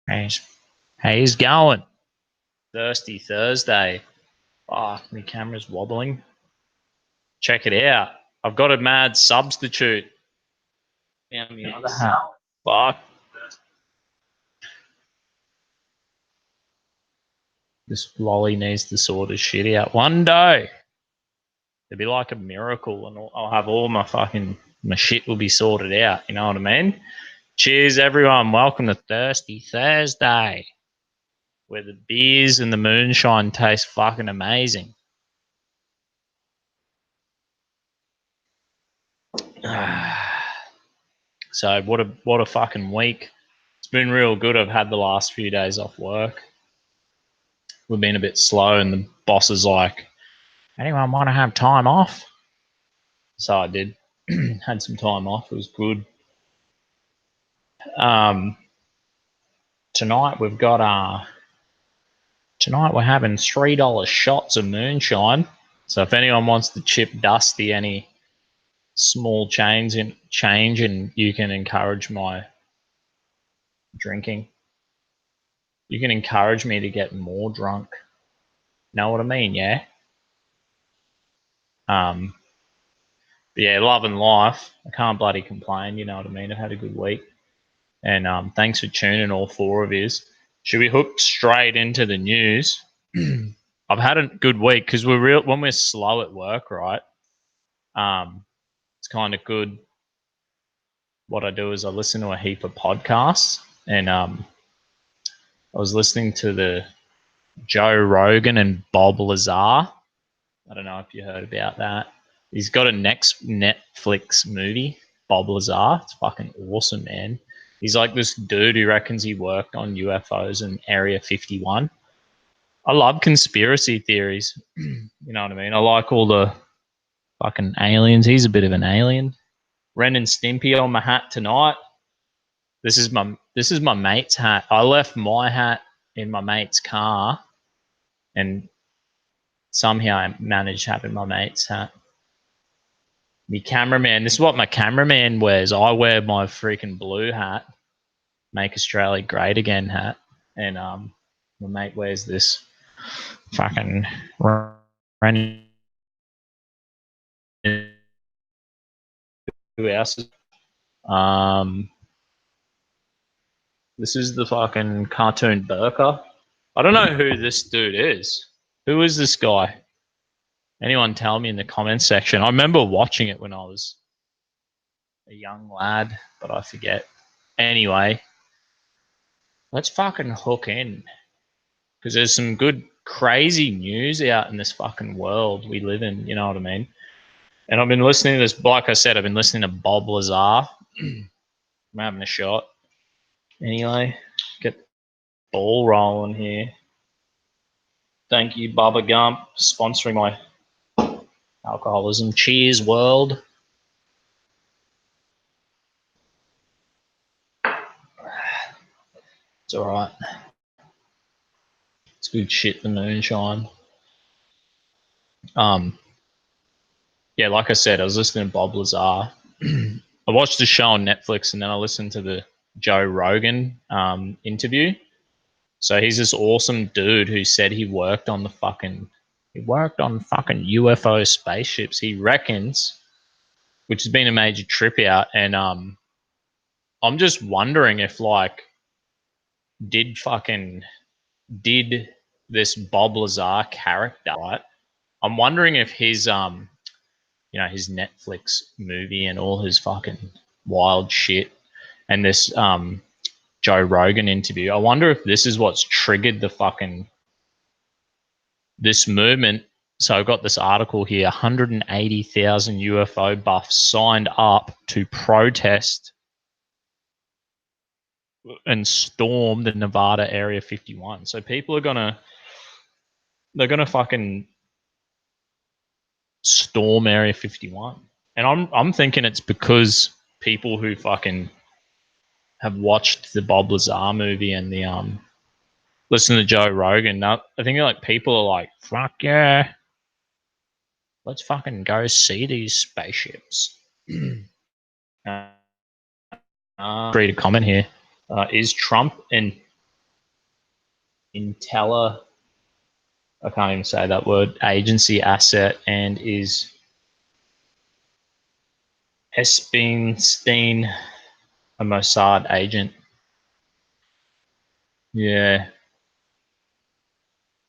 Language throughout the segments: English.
How's going? Thirsty Thursday. Fuck, my camera's wobbling. Check it out. I've got a mad substitute. Found the other hat. Fuck. This lolly needs to sort his shit out. One day, it'll be like a miracle, and I'll have all my shit will be sorted out. You know what I mean? Cheers, everyone. Welcome to Thirsty Thursday, where the beers and the moonshine taste fucking amazing. So what a fucking week. It's been real good. I've had the last few days off work. We've been a bit slow, and the boss is like, anyone want to have time off? So I did. Had some time off. It was good. Tonight we've got tonight we're having $3 shots of moonshine. So if anyone wants to chip Dusty any small change, and you can encourage my drinking. You can encourage me to get more drunk. Know what I mean? Yeah. But yeah, love and life. I can't bloody complain. You know what I mean? I've had a good week. And thanks for tuning, all four of yous. Should we hook straight into the news? I've had a good week because when we're slow at work, right? It's kind of good. What I do is I listen to a heap of podcasts, and I was listening to the Joe Rogan and Bob Lazar. I don't know if you heard about that. He's got a next Netflix movie, Bob Lazar. It's fucking awesome, man. He's like this dude who reckons he worked on UFOs in Area 51. I love conspiracy theories. You know what I mean? I like all the fucking aliens. He's a bit of an alien. Ren and Stimpy on my hat tonight. This is my mate's hat. I left my hat in my mate's car, and somehow I managed having my mate's hat. My cameraman. This is what my cameraman wears. I wear my freaking blue hat, Make Australia Great Again hat, and my mate wears this fucking who else? This is the fucking cartoon Burka. I don't know who this dude is. Who is this guy? Anyone tell me in the comments section. I remember watching it when I was a young lad, but I forget. Anyway, let's fucking hook in, because there's some good crazy news out in this fucking world we live in. You know what I mean? And I've been listening to this. Like I said, I've been listening to Bob Lazar. I'm having a shot. Anyway, get the ball rolling here. Thank you, Bubba Gump, sponsoring my alcoholism. Cheers, world. It's all right. It's good shit, the moonshine. Yeah, like I said, I was listening to Bob Lazar. I watched the show on Netflix, and then I listened to the Joe Rogan interview. So he's this awesome dude who said he worked on fucking UFO spaceships. He reckons, which has been a major trip out, and I'm just wondering if did this Bob Lazar character, right? I'm wondering if his his Netflix movie and all his fucking wild shit, and this Joe Rogan interview, I wonder if this is what's triggered this movement. So I've got this article here: 180,000 UFO buffs signed up to protest and storm the Nevada Area 51. So people are gonna fucking storm Area 51, and I'm thinking it's because people who fucking have watched the Bob Lazar movie and the listen to Joe Rogan. Now, I think like people are like, fuck yeah, let's fucking go see these spaceships. Read a comment here. Is Trump and I can't even say that word, agency asset, and is Espinstein a Mossad agent? Yeah.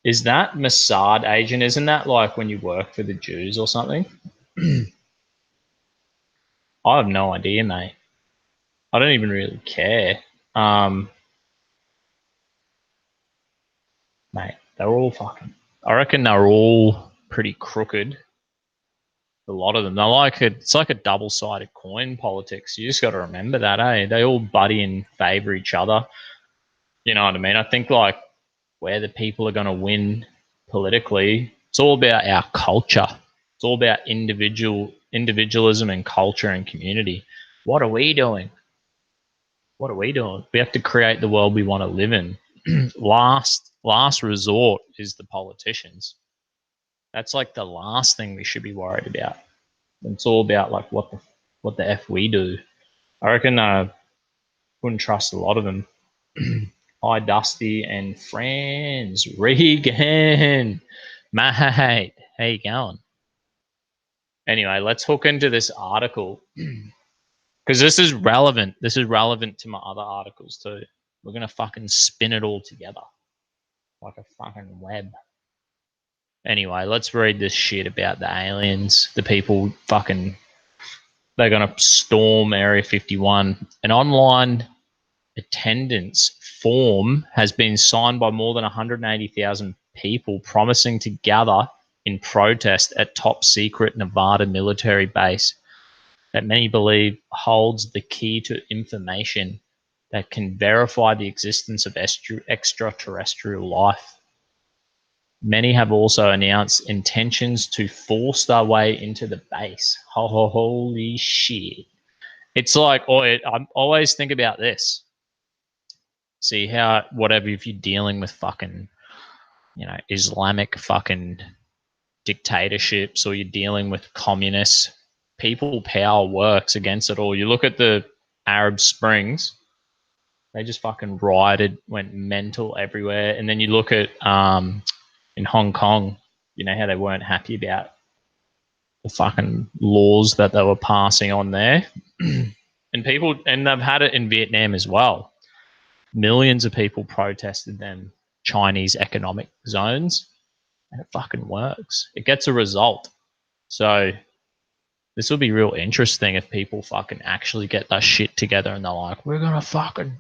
Is that Mossad agent? Isn't that like when you work for the Jews or something? I have no idea, mate. I don't even really care. Um, Mate, they're all fucking. I reckon they're all pretty crooked. A lot of them. They're like it's like a double-sided coin, politics. You just got to remember that, eh? They all buddy and favor each other. You know what I mean? I think like where the people are going to win politically, it's all about our culture. It's all about individualism and culture and community. What are we doing? What are we doing? We have to create the world we want to live in. last resort is the politicians. That's like the last thing we should be worried about. It's all about like what the f we do. I reckon I wouldn't trust a lot of them. Hi, Dusty and friends. Regan, mate, how you going? Anyway, let's hook into this article because this is relevant. This is relevant to my other articles too. We're gonna fucking spin it all together like a fucking web. Anyway, let's read this shit about the aliens, the people fucking. They're gonna storm Area 51. An online attendance form has been signed by more than 180,000 people promising to gather in protest at top secret Nevada military base that many believe holds the key to information that can verify the existence of extraterrestrial life. Many have also announced intentions to force their way into the base. Holy shit. It's like, I always think about this. See how, whatever, if you're dealing with fucking, Islamic fucking dictatorships or you're dealing with communists, people power works against it all. You look at the Arab Springs, they just fucking rioted, went mental everywhere. And then you look at in Hong Kong, you know how they weren't happy about the fucking laws that they were passing on there. And they've had it in Vietnam as well. Millions of people protested them Chinese economic zones, and it fucking works. It gets a result. So this will be real interesting if people fucking actually get that shit together and they're like, we're gonna fucking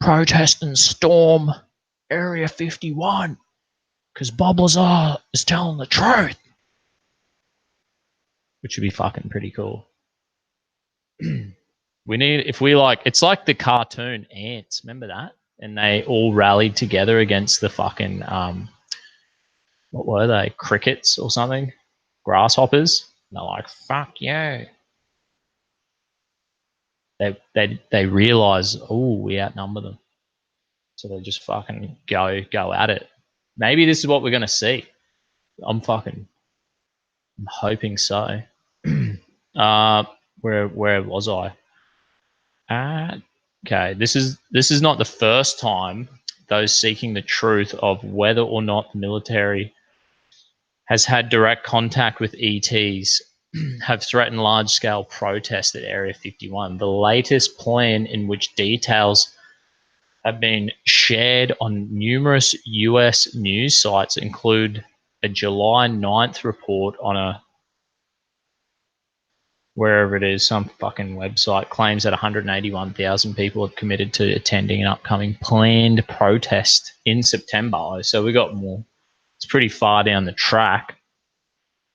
protest and storm Area 51 because Bob Lazar is telling the truth, which would be fucking pretty cool. We need, if we like, it's like the cartoon Ants. Remember that? And they all rallied together against the fucking what were they? Crickets or something? Grasshoppers. And they're like, fuck you. They realize, oh, we outnumber them. So they just fucking go at it. Maybe this is what we're gonna see. I'm hoping so. Where was I? Okay, this is not the first time those seeking the truth of whether or not the military has had direct contact with ETs have threatened large-scale protests at Area 51. The latest plan, in which details have been shared on numerous US news sites, include a July 9th report on a wherever it is, some fucking website claims that 181,000 people have committed to attending an upcoming planned protest in September. So we got more. It's pretty far down the track.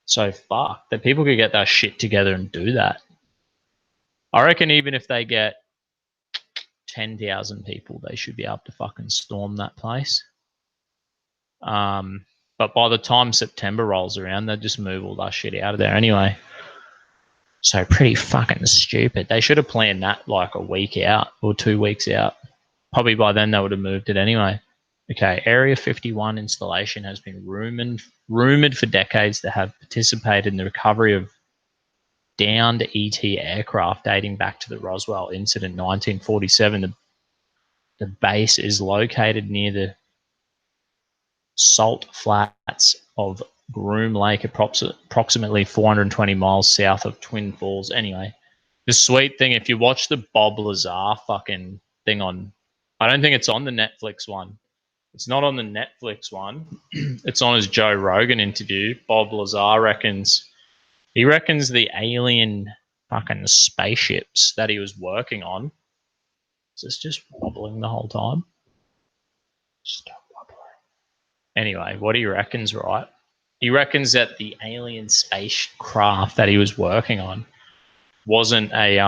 So fuck that people could get that shit together and do that. I reckon even if they get 10,000 people, they should be able to fucking storm that place. But by the time September rolls around, they'll just move all that shit out of there anyway. So pretty fucking stupid. They should have planned that like a week out or 2 weeks out. Probably by then they would have moved it anyway. Okay, Area 51 installation has been rumored for decades to have participated in the recovery of downed ET aircraft dating back to the Roswell incident in 1947. The base is located near the salt flats of Groom Lake, approximately 420 miles south of Twin Falls. Anyway, the sweet thing, if you watch the Bob Lazar fucking thing on, I don't think it's on the Netflix one. It's not on the Netflix one. It's on his Joe Rogan interview. Bob Lazar reckons the alien fucking spaceships that he was working on. Is this just wobbling the whole time? Stop wobbling. Anyway, what he reckons, right? He reckons that the alien spacecraft that he was working on wasn't like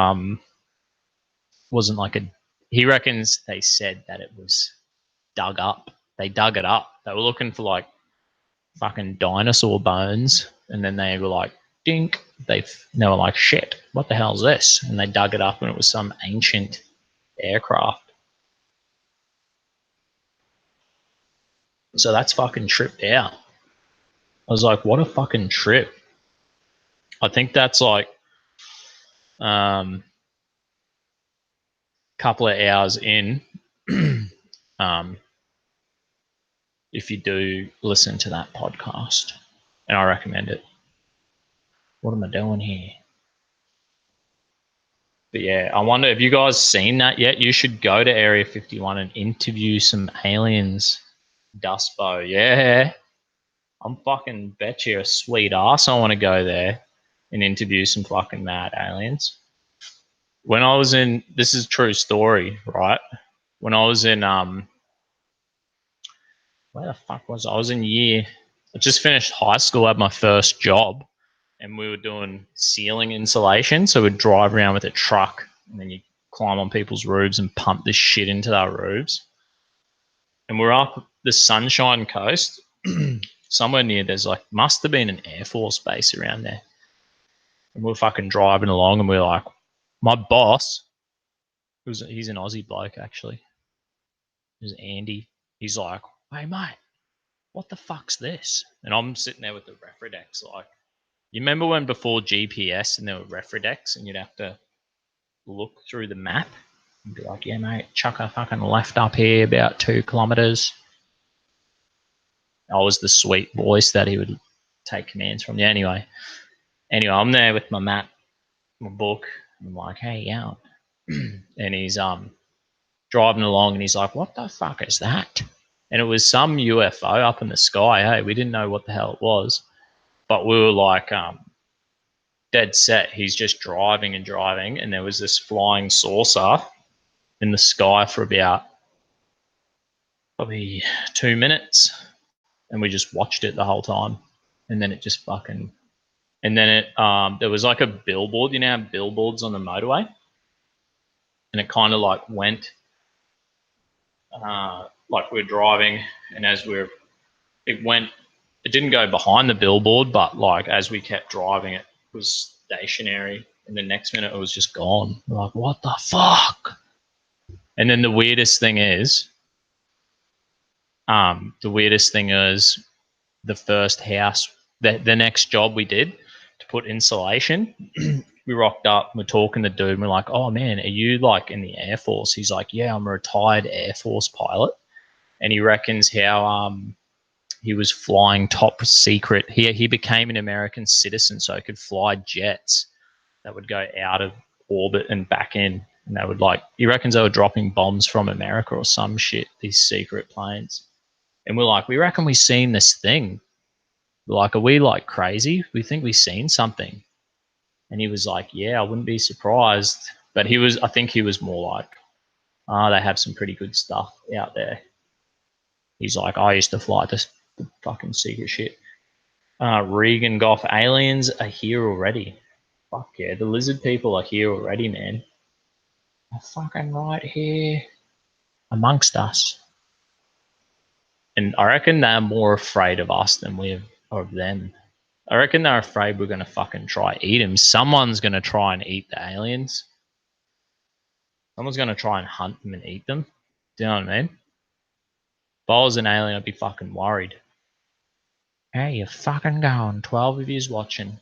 a. He reckons they said that it was dug up. They dug it up. They were looking for like fucking dinosaur bones, and then they were like, dink. They were like, shit, what the hell is this? And they dug it up, and it was some ancient aircraft. So that's fucking tripped out. I was like, what a fucking trip. I think that's like couple of hours in. If you do listen to that podcast, and I recommend it. What am I doing here? But yeah, I wonder if you guys seen that yet. You should go to Area 51 and interview some aliens. Dustbo, yeah. I'm fucking bet you a sweet ass I want to go there and interview some fucking mad aliens. When I was in, this is a true story, right? When I was in, where the fuck was I? I was in I just finished high school, had my first job, and we were doing ceiling insulation. So we'd drive around with a truck, and then you climb on people's roofs and pump this shit into their roofs. And we're up the Sunshine Coast, somewhere near, there's like, must have been an Air Force base around there. And we're fucking driving along, and we're like, my boss, he's an Aussie bloke actually, is Andy. He's like, hey mate, what the fuck's this? And I'm sitting there with the Refridex, like, you remember when before GPS and there were Refridex and you'd have to look through the map and be like, yeah mate, chuck a fucking left up here about 2 kilometers. I was the sweet voice that he would take commands from. Yeah, anyway, I'm there with my map, my book. I'm like, hey, yeah. And he's driving along, and he's like, what the fuck is that? And it was some UFO up in the sky. Hey, we didn't know what the hell it was, but we were like, dead set. He's just driving and driving, and there was this flying saucer in the sky for about probably 2 minutes, and we just watched it the whole time. And then it just fucking, and then it there was like a billboard, you know, billboards on the motorway, and it kind of like went like we're driving, and as it didn't go behind the billboard, but like as we kept driving, it was stationary, and the next minute it was just gone. We're like, what the fuck? And then the weirdest thing is the first house, the next job we did to put insulation. We rocked up, we're talking to the dude, and we're like, oh man, are you like in the Air Force? He's like, yeah, I'm a retired Air Force pilot. And he reckons how he was flying top secret. He became an American citizen, so he could fly jets that would go out of orbit and back in. And they would like, he reckons they were dropping bombs from America or some shit, these secret planes. And we're like, we reckon we seen this thing. We're like, are we like crazy? We think we seen something. And he was like, yeah, I wouldn't be surprised. But I think he was more like, they have some pretty good stuff out there. He's like, I used to fly the fucking secret shit. Regan Goff, aliens are here already. Fuck yeah, the lizard people are here already, man. They're fucking right here amongst us. And I reckon they're more afraid of us than we are of them. I reckon they're afraid we're going to fucking try eat them. Someone's going to try and eat the aliens. Someone's going to try and hunt them and eat them. Do you know what I mean? If I was an alien, I'd be fucking worried. Hey, you fucking going. 12 of you's watching.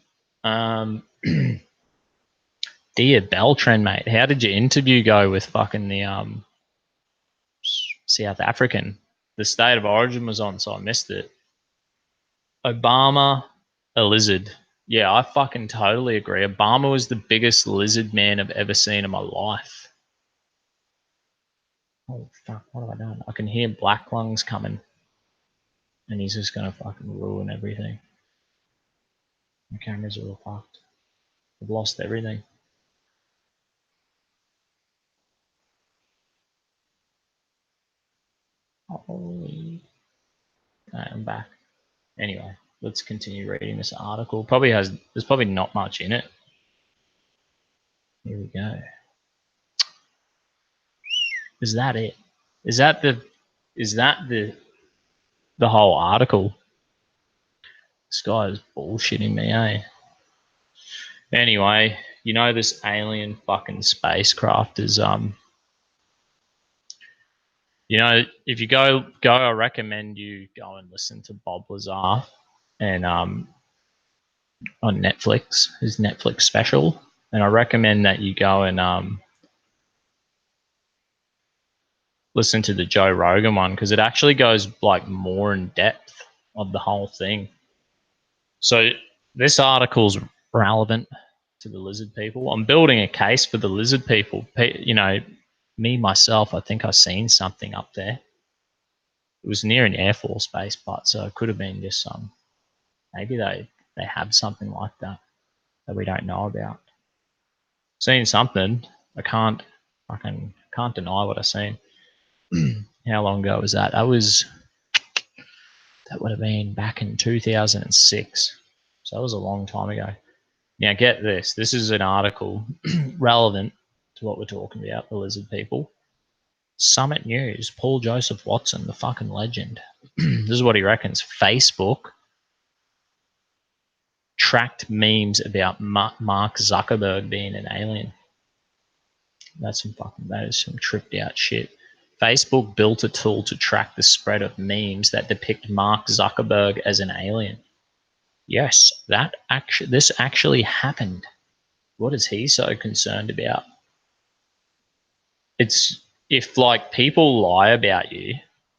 Dear Beltran, mate, how did your interview go with fucking the South African? The state of origin was on, so I missed it. Obama, a lizard. Yeah, I fucking totally agree. Obama was the biggest lizard man I've ever seen in my life. Oh, fuck, what have I done? I can hear Black Lungs coming. And he's just gonna fucking ruin everything. My cameras are all fucked. I've lost everything. Holy. Alright, I'm back. Anyway, let's continue reading this article. There's probably not much in it. Here we go. Is that it? Is that the whole article? This guy is bullshitting me, eh? Anyway, you know this alien fucking spacecraft is you know, if you go, I recommend you go and listen to Bob Lazar and on Netflix, his Netflix special, and I recommend that you go and listen to the Joe Rogan one because it actually goes like more in depth of the whole thing. So this article's relevant to the lizard people. I'm building a case for the lizard people. You know, me myself, I think I've seen something up there. It was near an Air Force base, but so it could have been just maybe they have something like that that we don't know about. Seen something. I can't deny what I've seen. How long ago was that? That would have been back in 2006. So that was a long time ago. Now get this. This is an article relevant to what we're talking about, the lizard people. Summit News, Paul Joseph Watson, the fucking legend. This is what he reckons. Facebook tracked memes about Mark Zuckerberg being an alien. That is some tripped out shit. Facebook built a tool to track the spread of memes that depict Mark Zuckerberg as an alien. Yes, this actually happened. What is he so concerned about? It's if like people lie about you,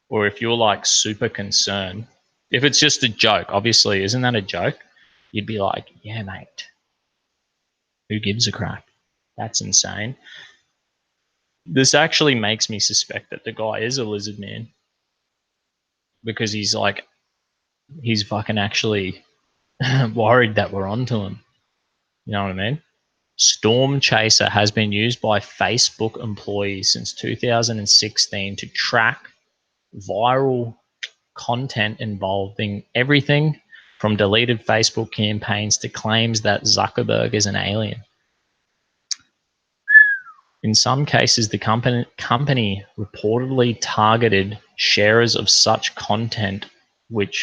or if you're like super concerned, if it's just a joke, obviously, isn't that a joke? You'd be like, yeah, mate, who gives a crap? That's insane. This actually makes me suspect that the guy is a lizard man because he's fucking actually worried that we're onto him. You know what I mean? Storm Chaser has been used by Facebook employees since 2016 to track viral content involving everything from deleted Facebook campaigns to claims that Zuckerberg is an alien. In some cases, the company reportedly targeted sharers of such content with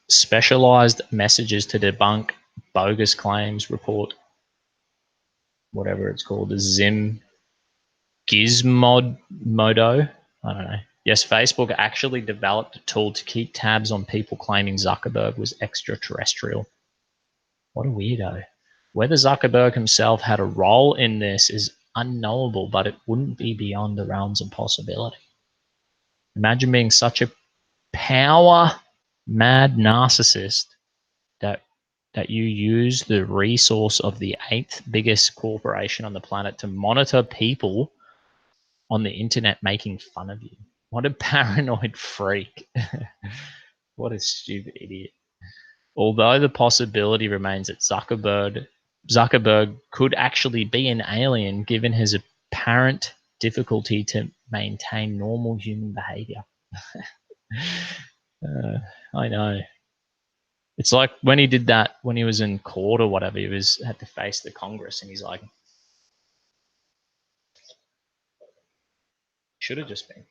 specialized messages to debunk bogus claims, report whatever it's called, the Gizmodo. I don't know. Yes, Facebook actually developed a tool to keep tabs on people claiming Zuckerberg was extraterrestrial. What a weirdo. Whether Zuckerberg himself had a role in this is unknowable, but it wouldn't be beyond the realms of possibility. Imagine being such a power mad narcissist that you use the resource of the 8th biggest corporation on the planet to monitor people on the internet making fun of you. What a paranoid freak. What a stupid idiot. Although the possibility remains that Zuckerberg could actually be an alien given his apparent difficulty to maintain normal human behavior. I know. It's like when he did that, when he was in court or whatever, he had to face the Congress and he's like, should have just been.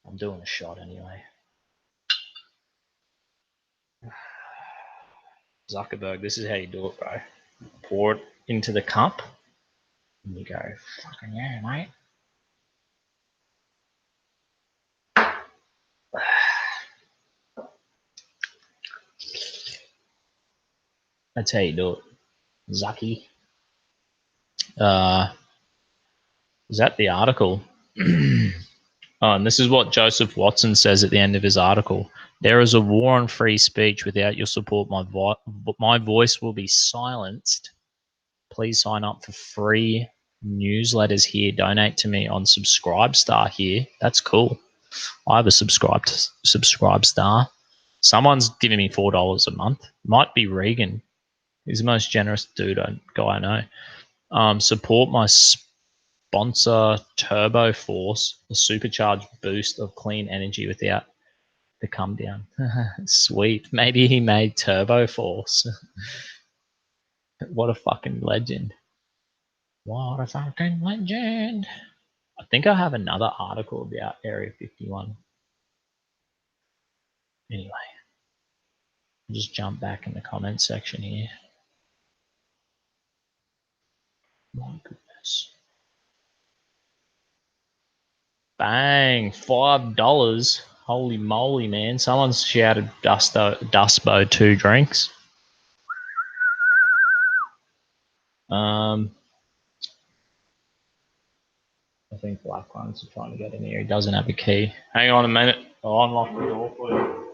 I'm doing a shot anyway. Zuckerberg, this is how you do it, bro. Pour it into the cup and you go, fucking yeah, mate. That's how you do it. Zucky. Is that the article? Oh, and this is what Joseph Watson says at the end of his article. There is a war on free speech. Without your support, my voice will be silenced. Please sign up for free newsletters here. Donate to me on Subscribestar here. That's cool. I have a Subscribestar. Someone's giving me $4 a month. Might be Regan. He's the most generous guy I know. Support my sponsor Turbo Force, a supercharged boost of clean energy without the come down. Sweet. Maybe he made Turbo Force. What a fucking legend. What a fucking legend. I think I have another article about Area 51. Anyway, I'll just jump back in the comments section here. My goodness. Bang, $5. Holy moly, man. Someone's shouted Dustbo 2 drinks. I think Black Ones are trying to get in here. He doesn't have a key. Hang on a minute. I'll unlock the door for you.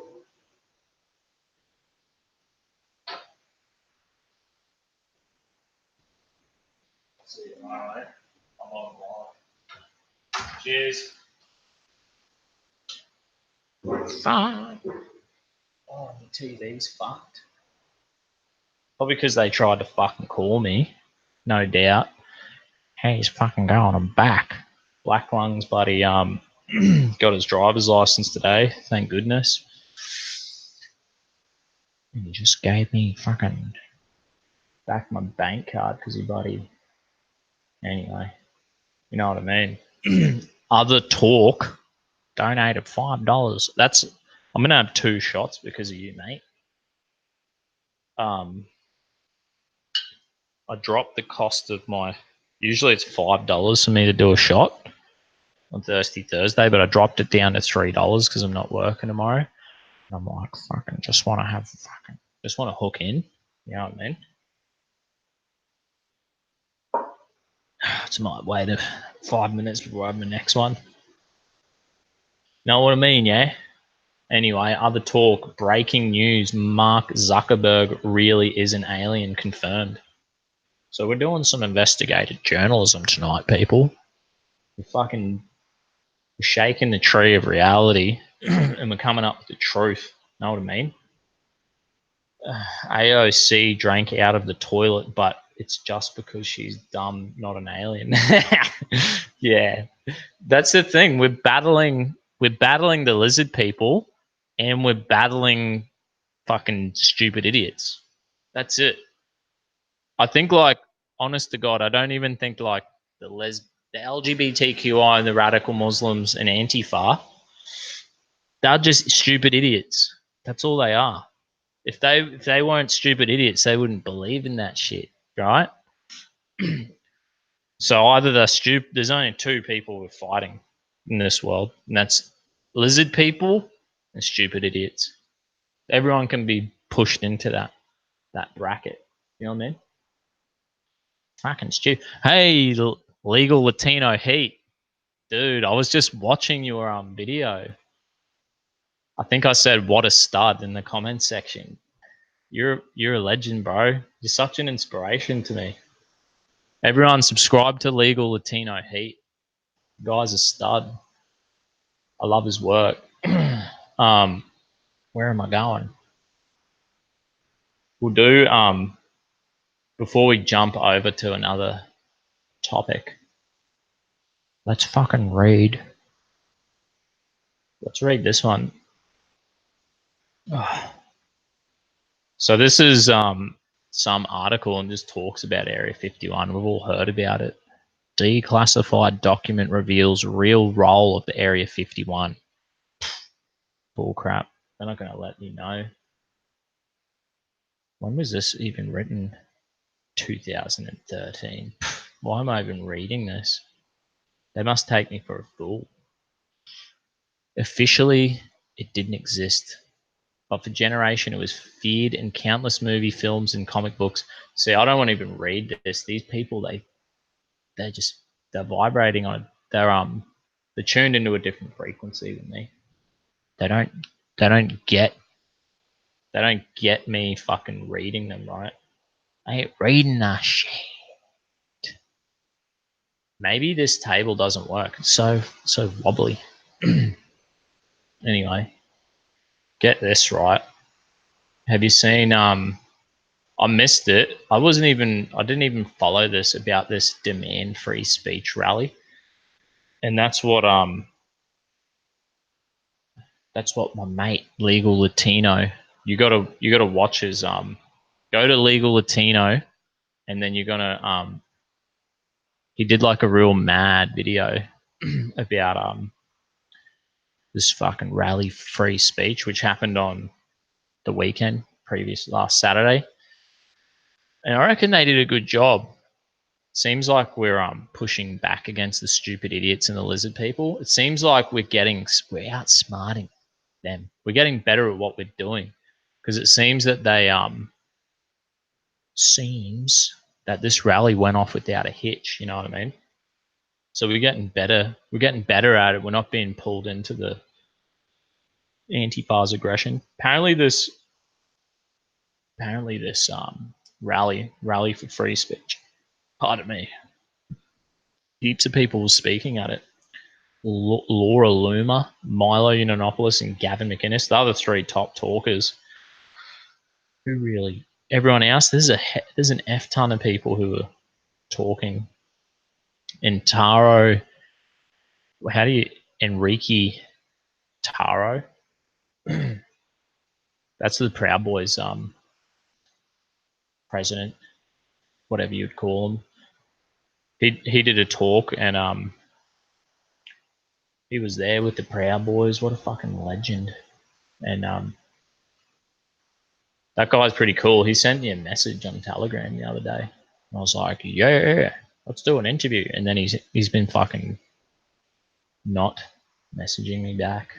See you tomorrow, mate. I'm on live. Cheers. Fuck. Oh, the TV's fucked. Probably because they tried to fucking call me. No doubt. Hey, he's fucking going. I'm back. Black Lungs, buddy. Got his driver's license today. Thank goodness. And he just gave me fucking back my bank card because he bloody. Anyway, you know what I mean. Other talk. Donated $5. That's. I'm gonna have 2 shots because of you, mate. I dropped the cost of my. Usually it's $5 for me to do a shot on Thirsty Thursday, but I dropped it down to $3 because I'm not working tomorrow. And I'm like, fucking, just want to hook in. You know what I mean? It's might wait 5 minutes before I have my next one. Know what I mean, yeah? Anyway, other talk. Breaking news. Mark Zuckerberg really is an alien confirmed. So we're doing some investigative journalism tonight, people. We're fucking shaking the tree of reality and we're coming up with the truth. Know what I mean? AOC drank out of the toilet, but it's just because she's dumb, not an alien. Yeah, that's the thing. We're battling the lizard people, and we're battling fucking stupid idiots. That's it. I think, like, honest to God, I don't even think like the LGBTQI and the radical Muslims and Antifa. They're just stupid idiots. That's all they are. If they weren't stupid idiots, they wouldn't believe in that shit, right? So either they're stupid. There's only 2 people who are fighting in this world, and that's lizard people and stupid idiots. Everyone can be pushed into that bracket. You know what I mean? Fucking stupid. Hey, legal Latino heat, dude. I was just watching your video. I think I said what a stud in the comments section. You're a legend, bro. You're such an inspiration to me. Everyone subscribe to Legal Latino Heat. The guy's a stud. I love his work. Where am I going? We'll do before we jump over to another topic. Let's fucking read. Let's read this one. So this is some article and just talks about Area 51. We've all heard about it. Declassified document reveals real role of the Area 51. Bull crap. They're not going to let you know. When was this even written? 2013. Why am I even reading this? They must take me for a fool. Officially, it didn't exist. But for generation, it was feared in countless movie, films, and comic books. See, I don't want to even read this. They're vibrating on their They're tuned into a different frequency than me. They don't get me fucking reading them, right? I ain't reading that shit. Maybe this table doesn't work. It's so wobbly. Anyway, get this right. Have you seen I missed it. I didn't even follow this about this demand free speech rally. And that's what my mate Legal Latino, you gotta watch his go to Legal Latino, and then you're gonna he did like a real mad video about this fucking rally free speech, which happened on the weekend last Saturday. And I reckon they did a good job. Seems like we're pushing back against the stupid idiots and the lizard people. It seems like we're outsmarting them. We're getting better at what we're doing, because it seems that this rally went off without a hitch. You know what I mean? So we're getting better. We're getting better at it. We're not being pulled into the Antifa's aggression. Apparently this rally for free speech. Pardon me. Heaps of people were speaking at it. Laura Loomer, Milo Yiannopoulos, and Gavin Mcinnes. The other three top talkers. Who really? Everyone else. There's an F ton of people who are talking. And Taro. How do you Enrique Taro? That's the Proud Boys president, whatever you'd call him. He did a talk, and he was there with the Proud Boys. What a fucking legend! And that guy's pretty cool. He sent me a message on Telegram the other day. And I was like, yeah, let's do an interview. And then he's been fucking not messaging me back.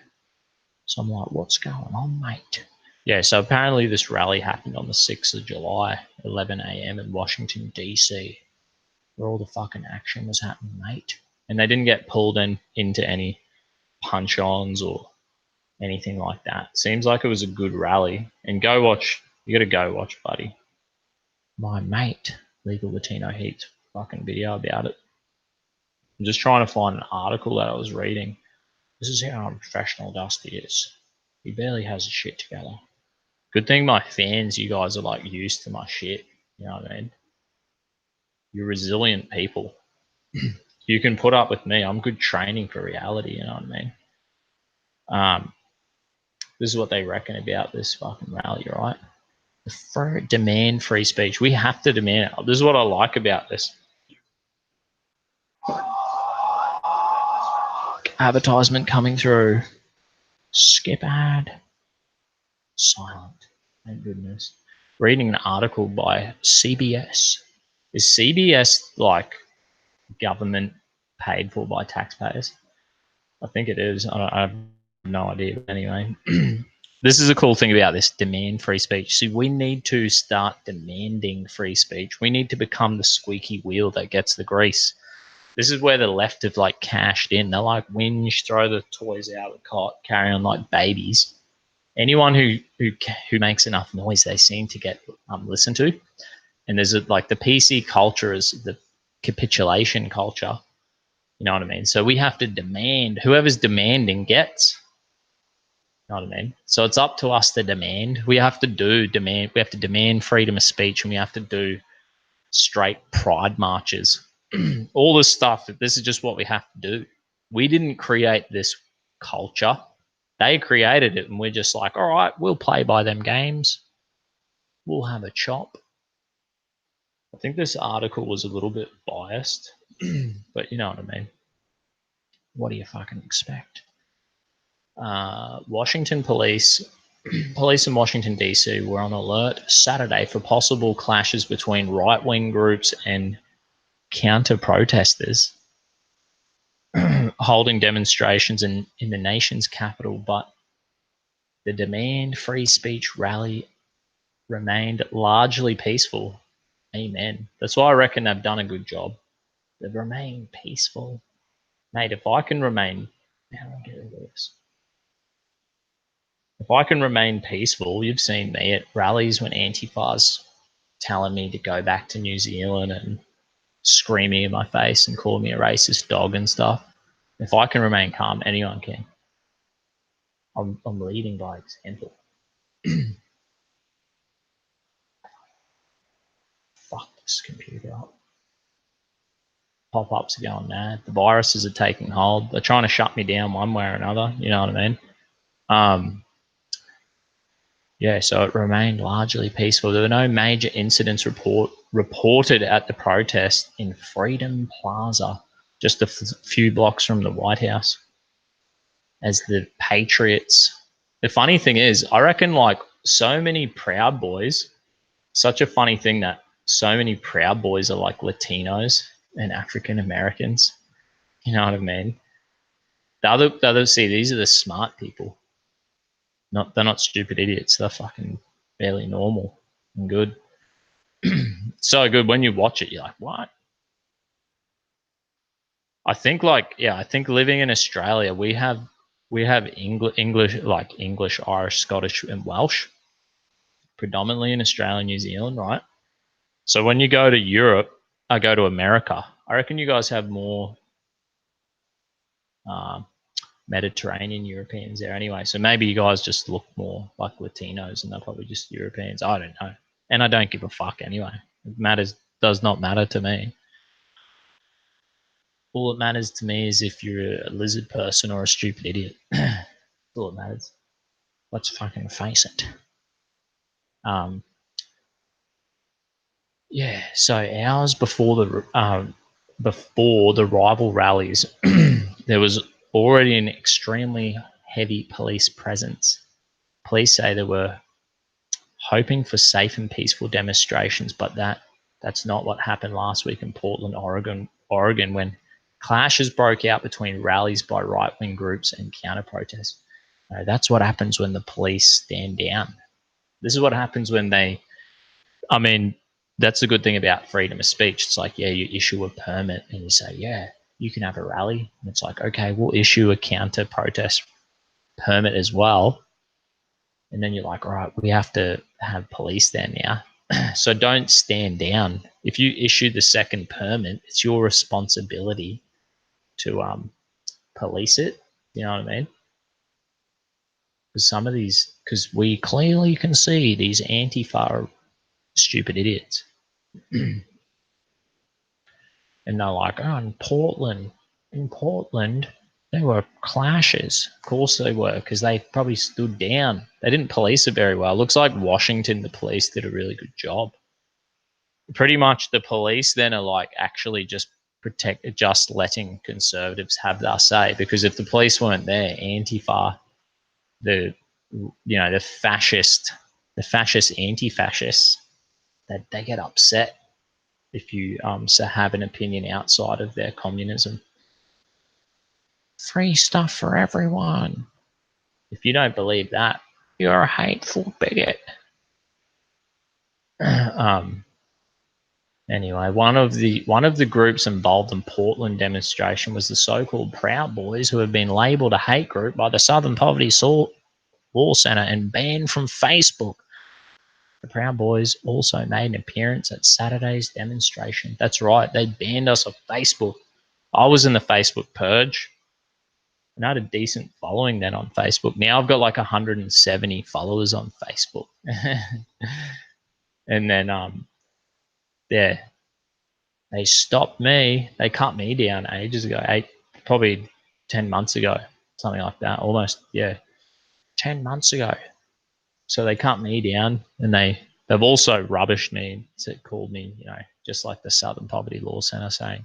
So I'm like, what's going on, mate? Yeah, so apparently this rally happened on the 6th of July, 11 a.m. in Washington, D.C., where all the fucking action was happening, mate. And they didn't get pulled into any punch-ons or anything like that. Seems like it was a good rally. And go watch. You got to go watch, buddy. My mate, Legal Latino Heat's fucking video about it. I'm just trying to find an article that I was reading. This is how unprofessional Dusty is. He barely has his shit together. Good thing my fans, you guys are like used to my shit. You know what I mean? You're resilient people. You can put up with me. I'm good training for reality. You know what I mean? This is what they reckon about this fucking rally, right? Demand free speech. We have to demand it. This is what I like about this. Advertisement coming through. Skip ad. Silent. Thank goodness. Reading an article by CBS. Is CBS like government paid for by taxpayers? I think it is. I have no idea. Anyway, this is a cool thing about this demand free speech. See, we need to start demanding free speech. We need to become the squeaky wheel that gets the grease. This is where the left have like cashed in. They're like whinge, throw the toys out of the cot, carry on like babies. Anyone who makes enough noise, they seem to get listened to. And there's like the PC culture is the capitulation culture. You know what I mean? So we have to demand. Whoever's demanding gets. You know what I mean? So it's up to us to demand. We have to demand. We have to demand freedom of speech, and we have to do straight pride marches. All this stuff. This is just what we have to do. We didn't create this culture. They created it, and we're just like, all right, we'll play by them games. We'll have a chop. I think this article was a little bit biased, but you know what I mean. What do you fucking expect? Washington police in Washington, D.C. were on alert Saturday for possible clashes between right-wing groups and counter-protesters holding demonstrations in the nation's capital, but the demand free speech rally remained largely peaceful. Amen. That's why I reckon they've done a good job. They've remained peaceful. Mate, if I can remain, how do I get rid of this? If I can remain peaceful, you've seen me at rallies when Antifa's telling me to go back to New Zealand and screaming in my face and calling me a racist dog and stuff. If I can remain calm, anyone can. I'm leading by example. Fuck this computer up. Pop-ups are going mad. The viruses are taking hold. They're trying to shut me down one way or another. You know what I mean? Yeah, so it remained largely peaceful. There were no major incidents reported at the protest in Freedom Plaza, just a few blocks from the White House. As the Patriots, the funny thing is, I reckon like so many Proud Boys, such a funny thing that so many Proud Boys are like Latinos and African Americans. You know what I mean? The other, see, these are the smart people. They're not stupid idiots. They're fucking fairly normal and good. So good when you watch it, you're like, what? I think living in Australia, we have English, like English, Irish, Scottish, and Welsh, predominantly in Australia and New Zealand, right? So when you go to Europe, I go to America, I reckon you guys have more Mediterranean Europeans there anyway. So maybe you guys just look more like Latinos and they're probably just Europeans. I don't know. And I don't give a fuck anyway. It does not matter to me. All that matters to me is if you're a lizard person or a stupid idiot. That's all that matters. Let's fucking face it. Yeah, so hours before the rival rallies, there was already an extremely heavy police presence. Police say they were hoping for safe and peaceful demonstrations, but that's not what happened last week in Portland, Oregon, when clashes broke out between rallies by right-wing groups and counter-protests. That's what happens when the police stand down. This is what happens when that's the good thing about freedom of speech. It's like, yeah, you issue a permit and you say, yeah, you can have a rally. And it's like, okay, we'll issue a counter-protest permit as well. And then you're like, all right, we have to have police there now. So don't stand down. If you issue the second permit, it's your responsibility to police it. You know what I mean? Because we clearly can see these Antifa are stupid idiots. And they're like, oh, in Portland, there were clashes. Of course they were, because they probably stood down. They didn't police it very well. Looks like Washington, the police did a really good job. Pretty much the police then are like actually just letting conservatives have their say, because if the police weren't there, Antifa, the fascist anti-fascists, they get upset if you have an opinion outside of their communism. Free stuff for everyone. If you don't believe that, you're a hateful bigot. Anyway, one of the groups involved in Portland demonstration was the so-called Proud Boys, who have been labelled a hate group by the Southern Poverty Law Centre and banned from Facebook. The Proud Boys also made an appearance at Saturday's demonstration. That's right, they banned us off Facebook. I was in the Facebook purge, and I had a decent following then on Facebook. Now I've got like 170 followers on Facebook. And then, yeah, they stopped me. They cut me down ages ago, probably 10 months ago, something like that. Almost, yeah, 10 months ago. So they cut me down, and they've also rubbished me. Called me, just like the Southern Poverty Law Centre saying,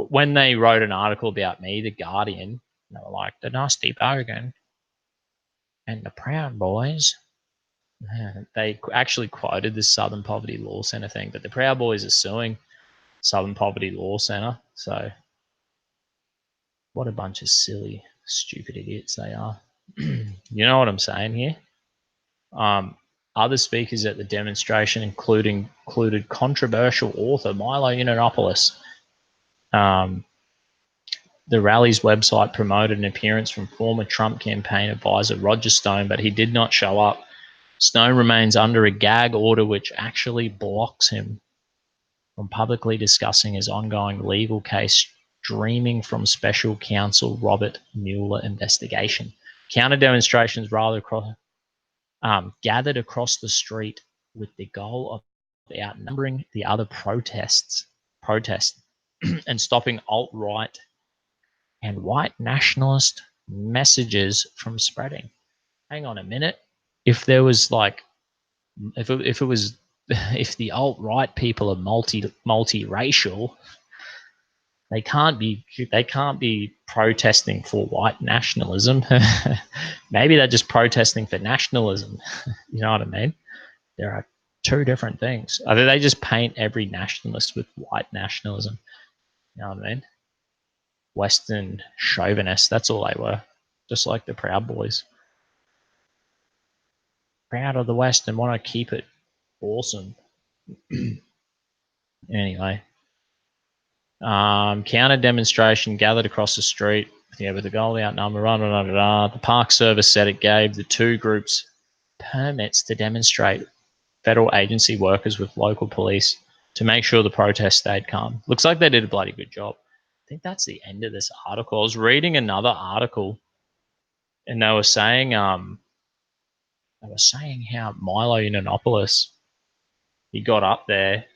when they wrote an article about me, The Guardian, they were like, the nasty bogan and the Proud Boys. They actually quoted the Southern Poverty Law Centre thing, but the Proud Boys are suing Southern Poverty Law Centre. So what a bunch of silly, stupid idiots they are. You know what I'm saying here? Other speakers at the demonstration included controversial author Milo Yiannopoulos, The rally's website promoted an appearance from former Trump campaign advisor Roger Stone, but he did not show up. Stone remains under a gag order which actually blocks him from publicly discussing his ongoing legal case streaming from special counsel Robert Mueller investigation. Counter demonstrations gathered across the street with the goal of outnumbering the other protests and stopping alt-right and white nationalist messages from spreading. Hang on a minute. If there was like, if it was, if the alt-right people are multiracial, they can't be protesting for white nationalism. Maybe they're just protesting for nationalism. You know what I mean? There are two different things. Either they just paint every nationalist with white nationalism. You know what I mean? Western chauvinists. That's all they were. Just like the Proud Boys. Proud of the West and want to keep it awesome. Anyway. Counter demonstration gathered across the street. Yeah, with the goal outnumber. The Park Service said it gave the two groups permits to demonstrate federal agency workers with local police to make sure the protest stayed calm. Looks like they did a bloody good job. I think that's the end of this article. I was reading another article, and they were saying how Milo Yiannopoulos, he got up there,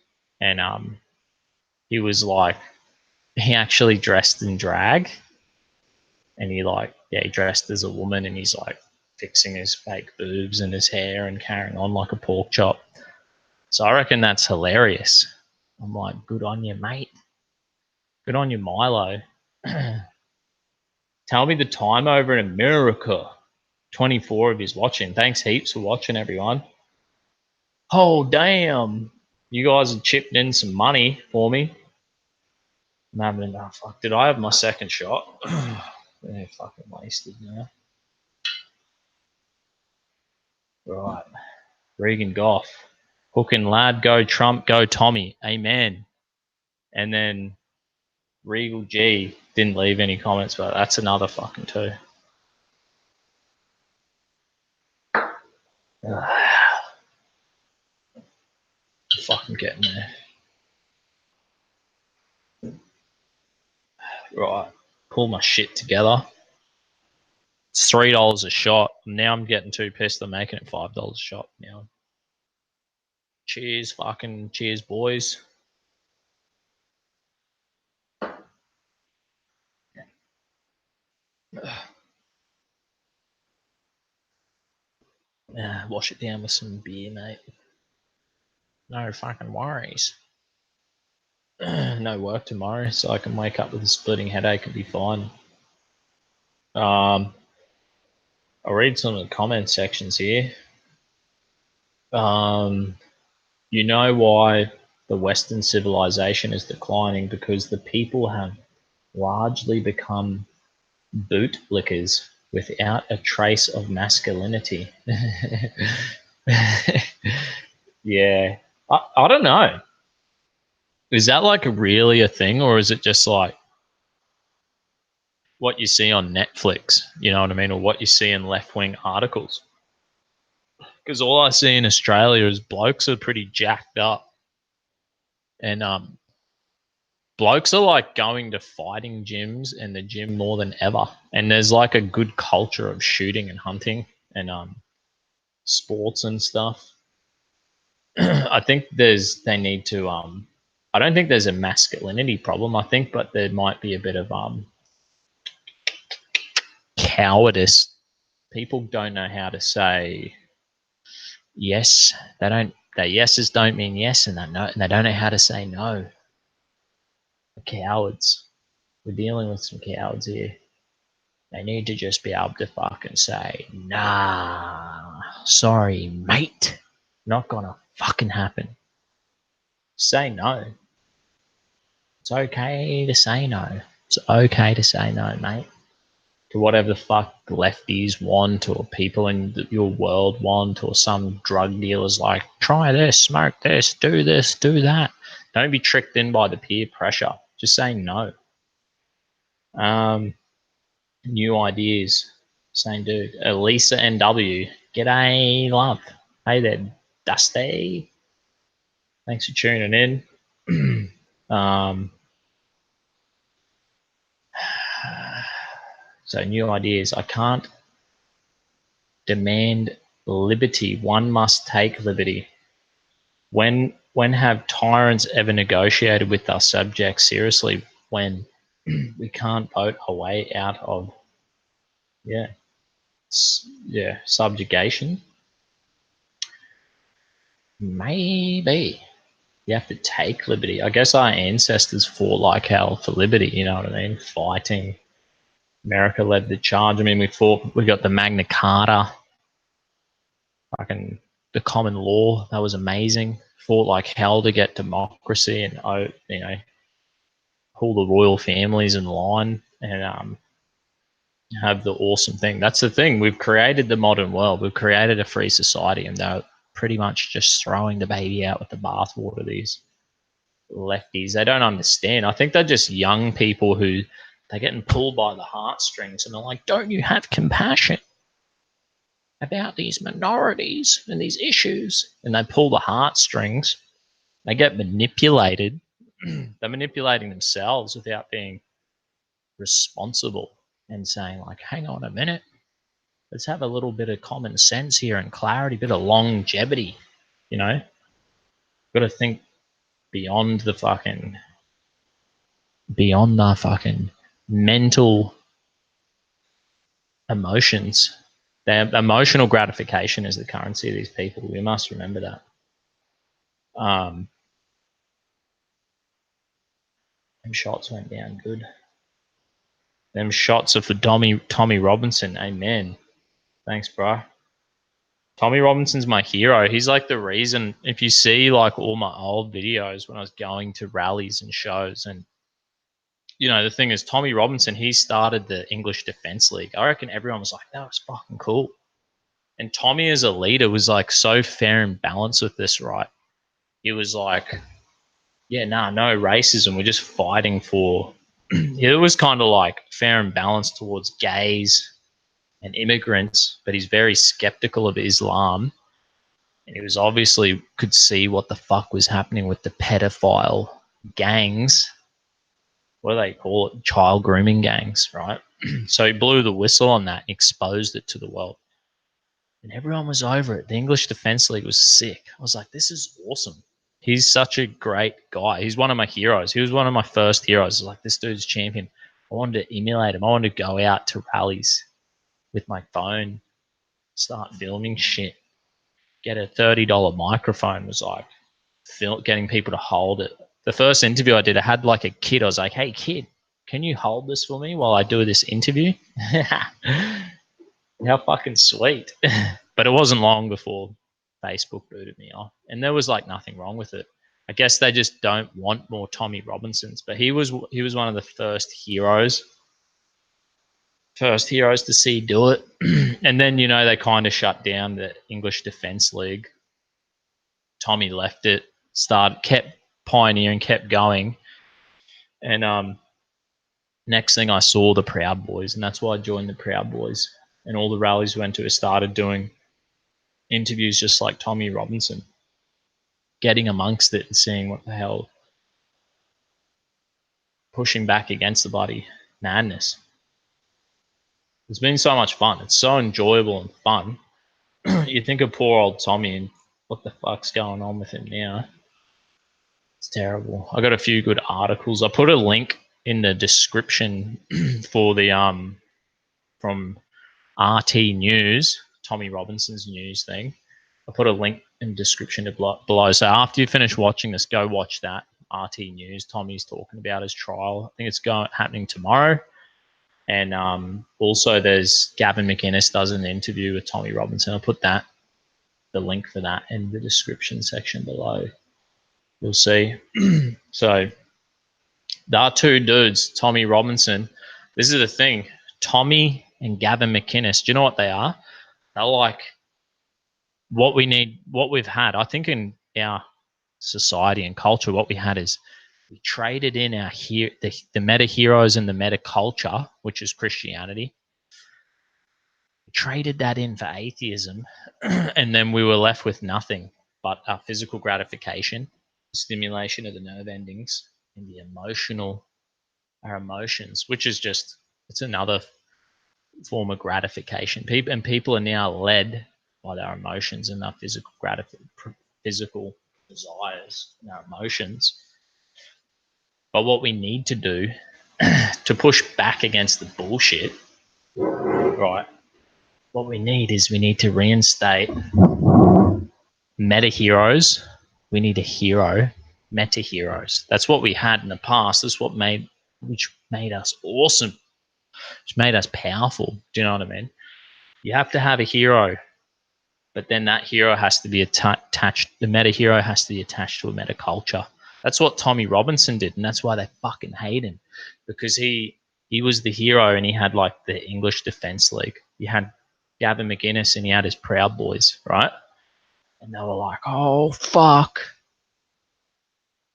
and he was like, he actually dressed in drag, and he dressed as a woman, and he's like fixing his fake boobs and his hair and carrying on like a pork chop. So I reckon that's hilarious. I'm like, good on you, mate. Good on you, Milo. Tell me the time over in America. 24 of yous watching. Thanks heaps for watching, everyone. Oh, damn. You guys have chipped in some money for me. I'm having enough. Fuck, did I have my second shot? They're fucking wasted now. Right. Regan Goff. Hook and lad, go Trump, go Tommy. Amen. And then Regal G didn't leave any comments, but that's another fucking two. Fucking getting there. Right. Pull my shit together. It's $3 a shot. Now I'm getting too pissed. I'm making it $5 a shot now. Cheers, fucking cheers, boys. Wash it down with some beer, mate. No fucking worries. No work tomorrow, so I can wake up with a splitting headache and be fine. I'll read some of the comment sections here. You know why the Western civilization is declining? Because the people have largely become bootlickers without a trace of masculinity. Yeah. I don't know. Is that like really a thing, or is it just like what you see on Netflix, you know what I mean, or what you see in left-wing articles? Because all I see in Australia is blokes are pretty jacked up, and blokes are like going to fighting gyms and the gym more than ever, and there's like a good culture of shooting and hunting and sports and stuff. I think they need to I don't think there's a masculinity problem, I think, but there might be a bit of cowardice. People don't know how to say yes. Their yeses don't mean yes, and they don't know how to say no. The cowards. We're dealing with some cowards here. They need to just be able to fucking say, nah, sorry, mate. Not gonna fucking happen. Say no. It's okay to say no. It's okay to say no, mate. To whatever the fuck lefties want, or people in your world want, or some drug dealers like, try this, smoke this, do that. Don't be tricked in by the peer pressure. Just say no. New ideas. Same dude. Elisa NW. G'day, love. Hey there, Dusty. Thanks for tuning in. So new ideas. I can't demand liberty. One must take liberty. When have tyrants ever negotiated with our subjects seriously? When we can't vote a way out of subjugation. Maybe you have to take liberty. I guess our ancestors fought like hell for liberty. You know what I mean? Fighting. America led the charge. I mean, we got the Magna Carta, fucking the common law. That was amazing. Fought like hell to get democracy and, pull the royal families in line and have the awesome thing. That's the thing. We've created the modern world. We've created a free society, and they're pretty much just throwing the baby out with the bathwater. These lefties, they don't understand. I think they're just young people who they're getting pulled by the heartstrings, and they're like, "Don't you have compassion about these minorities and these issues?" And they pull the heartstrings. They get manipulated. They're manipulating themselves without being responsible and saying, like, hang on a minute, let's have a little bit of common sense here and clarity, a bit of longevity, Got to think beyond the fucking mental emotions. Their emotional gratification is the currency of these people. We must remember that. Them shots went down good. Them shots are for Tommy Robinson. Amen. Thanks, bro. Tommy Robinson's my hero. He's like the reason, if you see like all my old videos when I was going to rallies and shows, and the thing is, Tommy Robinson, he started the English Defence League. I reckon everyone was like, that was fucking cool. And Tommy as a leader was like so fair and balanced with this, right? He was like, yeah, no racism. We're just fighting for, it was kind of like fair and balanced towards gays and immigrants, but he's very skeptical of Islam. And he was obviously could see what the fuck was happening with the pedophile gangs. What do they call it? Child grooming gangs, right? So he blew the whistle on that and exposed it to the world. And everyone was over it. The English Defence League was sick. I was like, this is awesome. He's such a great guy. He's one of my heroes. He was one of my first heroes. I was like, this dude's champion. I wanted to emulate him. I wanted to go out to rallies with my phone, start filming shit, get a $30 microphone. Was like getting people to hold it. The first interview I did, I had like a kid. I was like, hey, kid, can you hold this for me while I do this interview? How fucking sweet. But it wasn't long before Facebook booted me off. And there was like nothing wrong with it. I guess they just don't want more Tommy Robinsons. But he was one of the first heroes to see do it. And then, they kind of shut down the English Defence League. Tommy left it, kept pioneering, kept going. And next thing I saw the Proud Boys, and that's why I joined the Proud Boys. And all the rallies we went to, I started doing interviews just like Tommy Robinson, getting amongst it and seeing what the hell, pushing back against the bloody madness. It's been so much fun. It's so enjoyable and fun. You think of poor old Tommy and what the fuck's going on with him now. It's terrible. I got a few good articles. I put a link in the description for the from RT News, Tommy Robinson's news thing. I put a link in the description below. So after you finish watching this, go watch that RT News. Tommy's talking about his trial. I think it's happening tomorrow. And also there's Gavin Mcinnes does an interview with Tommy Robinson. I'll put the link for that in the description section below. You'll see. So there are two dudes, Tommy Robinson. This is the thing. Tommy and Gavin Mcinnes, do you know what they are? They're like what we've had. I think in our society and culture, what we had is We traded in the meta heroes and the meta culture, which is Christianity. We traded that in for atheism, and then we were left with nothing but our physical gratification, stimulation of the nerve endings, and our emotions, which is it's another form of gratification. People are now led by their emotions and their physical desires and our emotions. But what we need to do to push back against the bullshit, right? What we need to reinstate meta heroes. We need a hero, meta heroes. That's what we had in the past. That's which made us awesome, which made us powerful. Do you know what I mean? You have to have a hero, but then that hero has to be attached. The meta hero has to be attached to a meta culture. That's what Tommy Robinson did, and that's why they fucking hate him, because he was the hero and he had like the English Defence League. He had Gavin Mcinnes and he had his Proud Boys, right? And they were like, oh, fuck.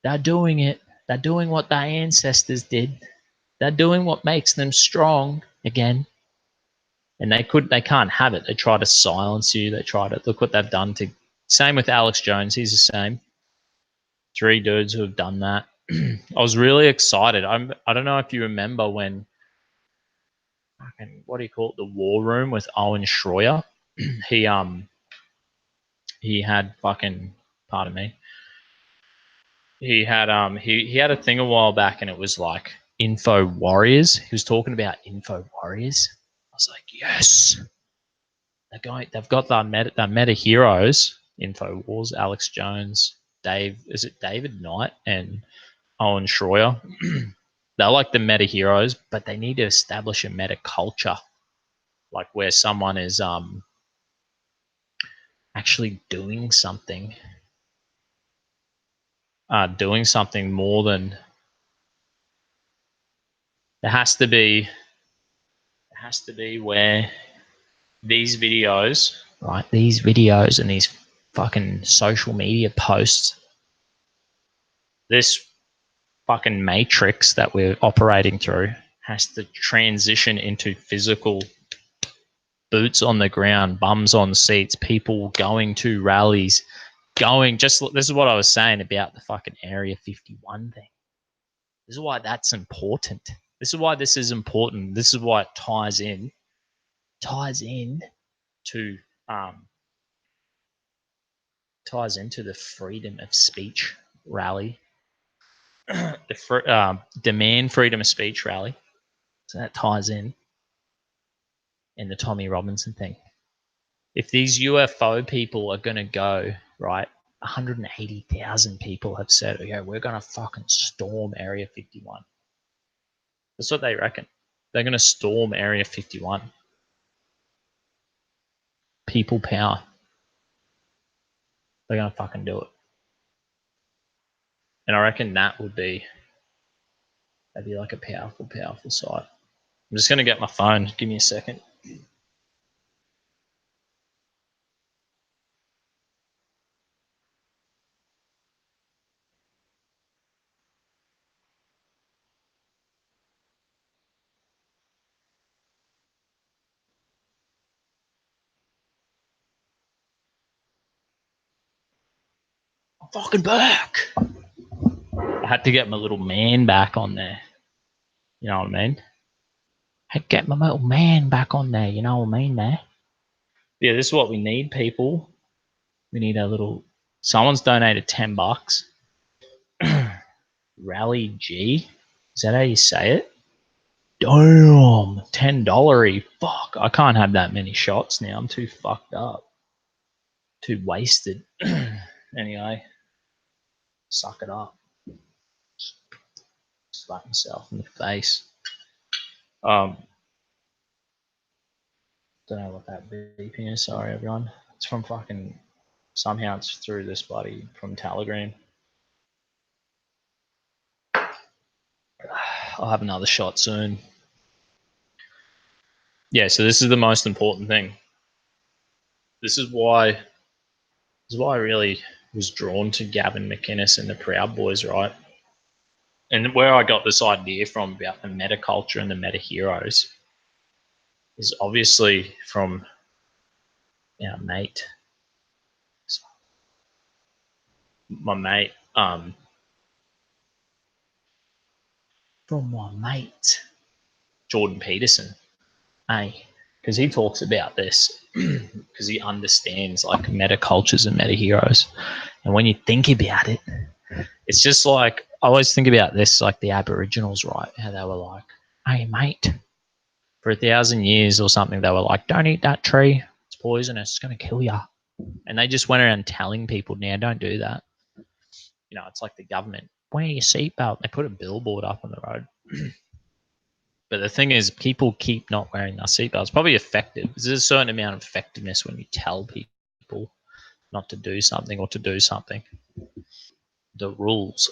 They're doing it. They're doing what their ancestors did. They're doing what makes them strong again. And they can't have it. They try to silence you. They try to, look what they've done to, same with Alex Jones. He's the same. 3 dudes who have done that. I was really excited. I don't know if you remember when, what do you call it? The War Room with Owen Schroyer. He had fucking, pardon me. He had he had a thing a while back and it was like info warriors. He was talking about info warriors. I was like, yes. They've got their meta heroes, info wars, Alex Jones, David Knight and Owen Schroyer. They're like the meta heroes, but they need to establish a meta culture, like where someone is actually doing something more than there has to be where these videos, right? These videos and these fucking social media posts, this fucking matrix that we're operating through has to transition into physical boots on the ground, bums on seats, people going to rallies, this is what I was saying about the fucking Area 51 thing. This is why that's important. This is why this is important. This is why it ties in to ties into the freedom of speech rally, the demand freedom of speech rally. So that ties in the Tommy Robinson thing. If these UFO people are going to go, right, 180,000 people have said, okay, we're going to fucking storm Area 51. That's what they reckon. They're going to storm Area 51. People power. They're going to fucking do it. And I reckon that'd be like a powerful, powerful sight. I'm just going to get my phone. Give me a second. I'm fucking back. I had to get my little man back on there. You know what I mean? I had to get my little man back on there. You know what I mean, man? Yeah, this is what we need, people. We need a little. Someone's donated $10. Rally G. Is that how you say it? Damn, $10. Fuck, I can't have that many shots now. I'm too fucked up. Too wasted. Anyway, suck it up. Slap myself in the face. Don't know what that beeping is. Sorry, everyone. It's from fucking. Somehow it's through this buddy from Telegram. I'll have another shot soon. Yeah, so this is the most important thing. This is why I really was drawn to Gavin Mcinnes and the Proud Boys, right? and where I got this idea from about the meta culture and the meta heroes is obviously from our mate, my mate, from my mate, Jordan Peterson, because he talks about this because he understands like meta cultures and meta heroes. And when you think about it, it's just like I always think about this, like the Aboriginals, right? How they were like, "Hey, mate," for 1,000 years or something. They were like, "Don't eat that tree; it's poisonous. It's going to kill you." And they just went around telling people, "Now, don't do that." You know, it's like the government. Wear your seatbelt. They put a billboard up on the road. But the thing is, people keep not wearing their seatbelts. Probably effective. There's a certain amount of effectiveness when you tell people not to do something or to do something. The rules.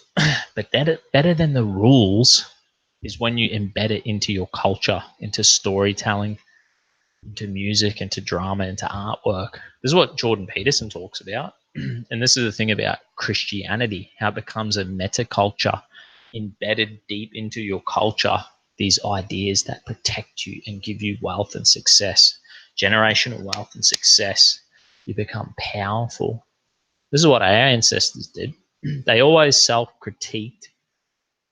But better than the rules is when you embed it into your culture, into storytelling, into music, into drama, into artwork. This is what Jordan Peterson talks about. And this is the thing about Christianity, how it becomes a meta culture embedded deep into your culture, these ideas that protect you and give you wealth and success, generational wealth and success. You become powerful. This is what our ancestors did. They always self-critiqued.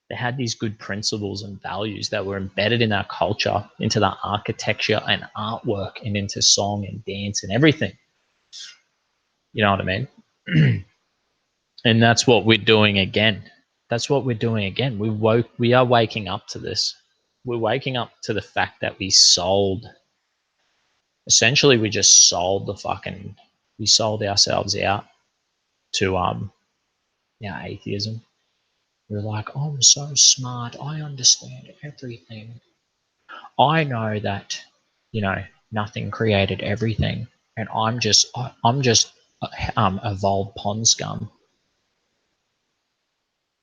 They had these good principles and values that were embedded in our culture, into the architecture and artwork, and into song and dance and everything. You know what I mean? And that's what we're doing again. That's what we're doing again. We are waking up to this. We're waking up to the fact that we sold. Essentially, we just sold we sold ourselves out to atheism. We're like, oh, I'm so smart. I understand everything. I know that, you know, nothing created everything, and I'm just evolved pond scum.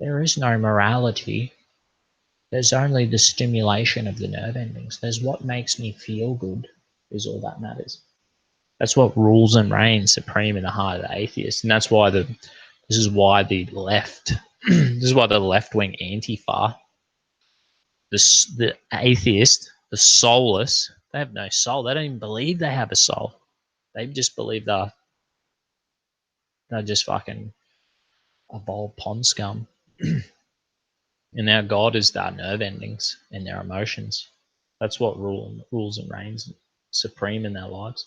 There is no morality. There's only the stimulation of the nerve endings. There's what makes me feel good is all that matters. That's what rules and reigns supreme in the heart of the atheist, and that's why this is why the left, this is why the left wing Antifa, the atheist, the soulless, they have no soul. They don't even believe they have a soul. They just believe they're just fucking evolved pond scum. And our God is their nerve endings and their emotions. That's what rules and reigns supreme in their lives.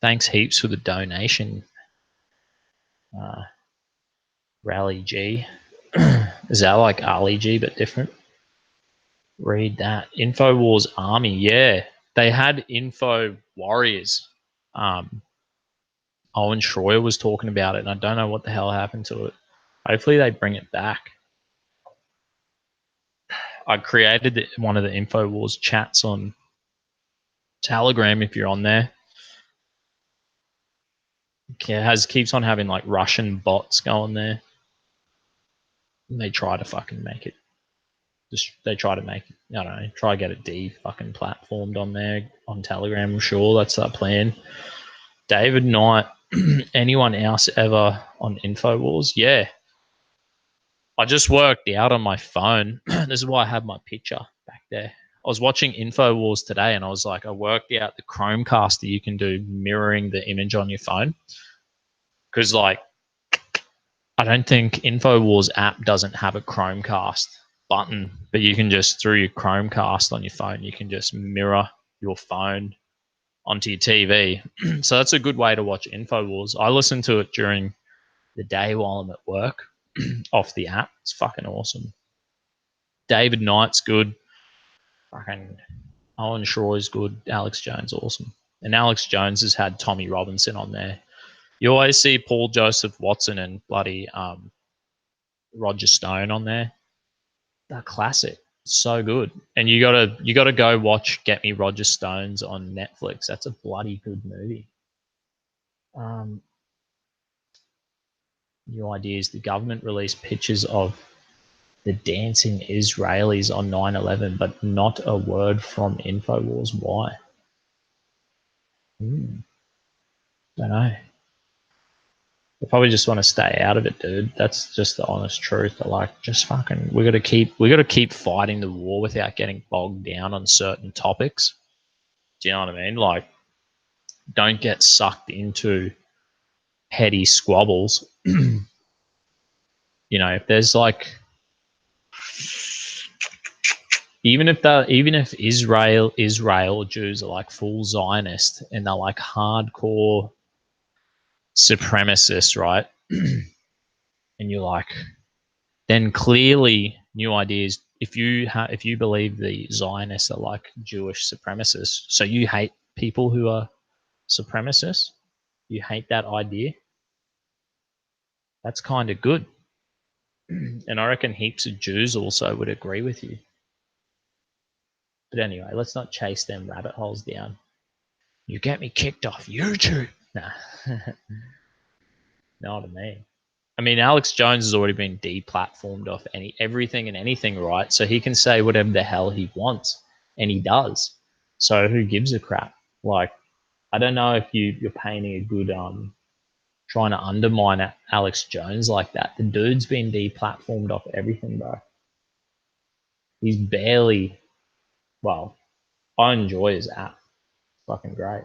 Thanks heaps for the donation, Rally G. Is that like Ali G but different? Read that. InfoWars Army. Yeah, they had Info Warriors. Owen Schroyer was talking about it, and I don't know what the hell happened to it. Hopefully they bring it back. I created one of the InfoWars chats on Telegram if you're on there. It keeps on having like Russian bots going there. And they try to fucking make it. They try to make it, I don't know, try to get it fucking platformed on there on Telegram. I'm sure that's our plan. David Knight, anyone else ever on InfoWars? Yeah. I just worked out on my phone. This is why I have my picture back there. I was watching InfoWars today and I was like, I worked out the Chromecast that you can do mirroring the image on your phone. Because, like, I don't think InfoWars app doesn't have a Chromecast button, but you can just, through your Chromecast on your phone, you can just mirror your phone onto your TV. So that's a good way to watch InfoWars. I listen to it during the day while I'm at work off the app. It's fucking awesome. David Knight's good. Fucking Owen Shaw's good. Alex Jones, awesome. And Alex Jones has had Tommy Robinson on there. You always see Paul Joseph Watson and bloody Roger Stone on there. They're classic. So good. And you gotta go watch Get Me Roger Stones on Netflix. That's a bloody good movie. New ideas. The government released pictures of the dancing Israelis on 9/11, but not a word from InfoWars. Why? Don't know. They probably just want to stay out of it, dude. That's just the honest truth. They're like, just fucking, we gotta keep fighting the war without getting bogged down on certain topics. Do you know what I mean? Like, don't get sucked into petty squabbles. You know, if there's like, even if Israel Jews are like full Zionist and they're like hardcore supremacists, right? And you're like, then clearly new ideas. If you believe the Zionists are like Jewish supremacists, so you hate people who are supremacists, you hate that idea. That's kind of good, and I reckon heaps of Jews also would agree with you. But anyway, let's not chase them rabbit holes down. You get me kicked off YouTube. Nah, know what I mean. I mean, Alex Jones has already been deplatformed off everything and anything, right? So he can say whatever the hell he wants, and he does. So who gives a crap? Like, I don't know if you're painting a good trying to undermine Alex Jones like that. The dude's been deplatformed off everything, bro. He's barely. Well, I enjoy his app. Fucking great.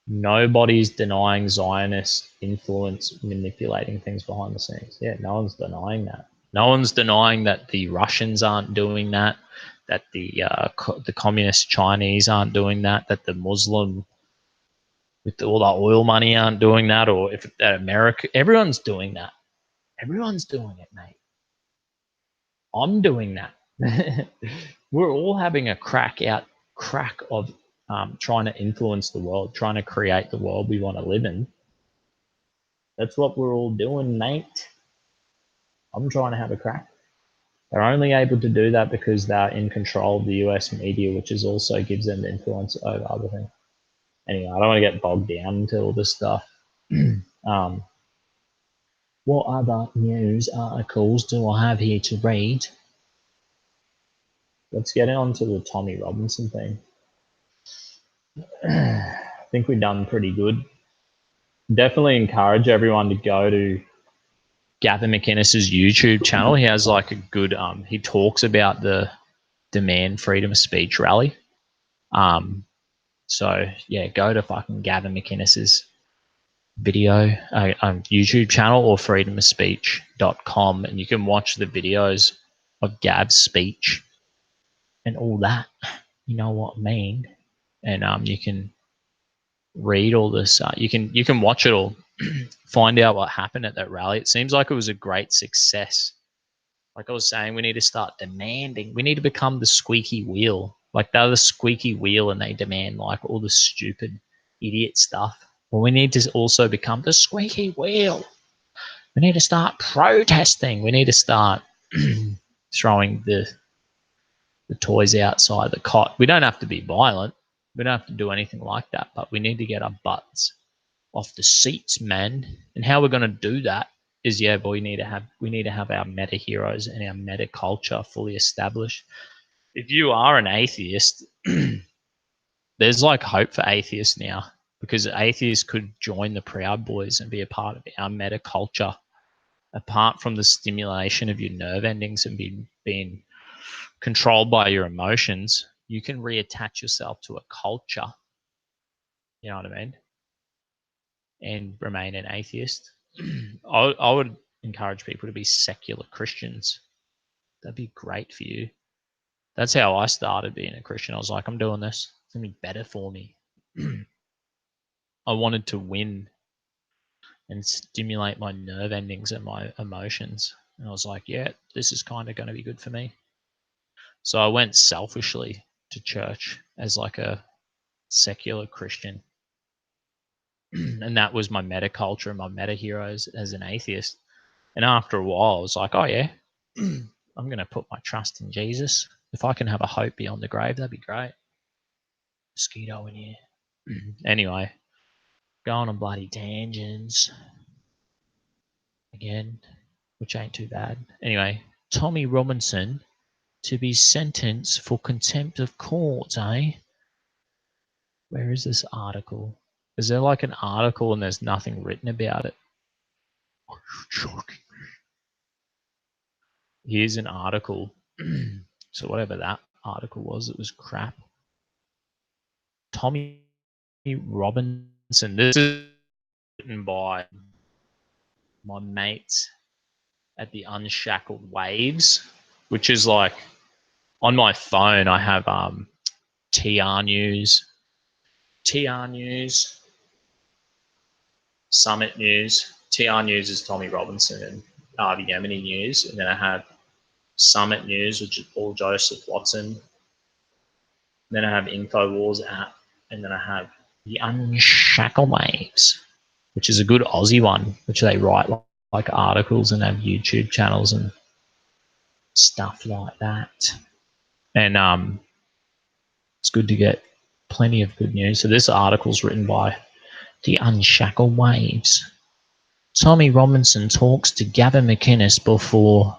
Nobody's denying Zionist influence manipulating things behind the scenes. Yeah, no one's denying that. No one's denying that the Russians aren't doing that, that the communist Chinese aren't doing that, that the Muslim with all that oil money aren't doing that, or if that America, everyone's doing that. Everyone's doing it, mate. I'm doing that. We're all having a crack of trying to influence the world, trying to create the world we want to live in. That's what we're all doing, mate. I'm trying to have a crack. They're only able to do that because they're in control of the US media, which is also gives them influence over other things. Anyway, I don't want to get bogged down into all this stuff. What other news articles do I have here to read? Let's get on to the Tommy Robinson thing. I think we've done pretty good. Definitely encourage everyone to go to Gavin Mcinnes' YouTube channel. He has like a good he talks about the Demand Freedom of Speech rally. So yeah, go to fucking Gavin Mcinnes' video YouTube channel or freedomofspeech.com and you can watch the videos of Gav's speech and all that. You know what I mean? And you can read all this. You can watch it all, find out what happened at that rally. It seems like it was a great success. Like I was saying, we need to start demanding. We need to become the squeaky wheel. Like they're the squeaky wheel and they demand like all the stupid idiot stuff. Well, we need to also become the squeaky wheel. We need to start protesting. We need to start throwing the toys outside the cot. We don't have to be violent. We don't have to do anything like that, but we need to get our butts off the seats, man. And how we're going to do that is, yeah, but we need to have our meta heroes and our meta culture fully established. If you are an atheist, there's like hope for atheists now because atheists could join the Proud Boys and be a part of our meta culture. Apart from the stimulation of your nerve endings and being controlled by your emotions, you can reattach yourself to a culture. You know what I mean? And remain an atheist. I would encourage people to be secular Christians. That'd be great for you. That's how I started being a Christian. I was like, I'm doing this. It's going to be better for me. I wanted to win and stimulate my nerve endings and my emotions. And I was like, yeah, this is kind of going to be good for me. So I went selfishly to church as like a secular Christian. And that was my meta culture and my meta heroes as an atheist. And after a while, I was like, oh, yeah, I'm going to put my trust in Jesus. If I can have a hope beyond the grave, that'd be great. Mosquito in here. Anyway, going on bloody tangents again, which ain't too bad. Anyway, Tommy Robinson to be sentenced for contempt of court, eh? Where is this article? Is there like an article and there's nothing written about it? Are you joking? Here's an article. So whatever that article was, it was crap. Tommy Robinson. This is written by my mates at the Unshackled Waves, which is like on my phone. I have TR News, Summit News. TR News is Tommy Robinson and the Yemeni News, and then I have Summit News, which is Paul Joseph Watson. Then I have Infowars app, and then I have the Unshackled Waves, which is a good Aussie one, which they write like articles and have YouTube channels and stuff like that. And it's good to get plenty of good news. So this article's written by the Unshackled Waves. Tommy Robinson talks to Gavin Mcinnes before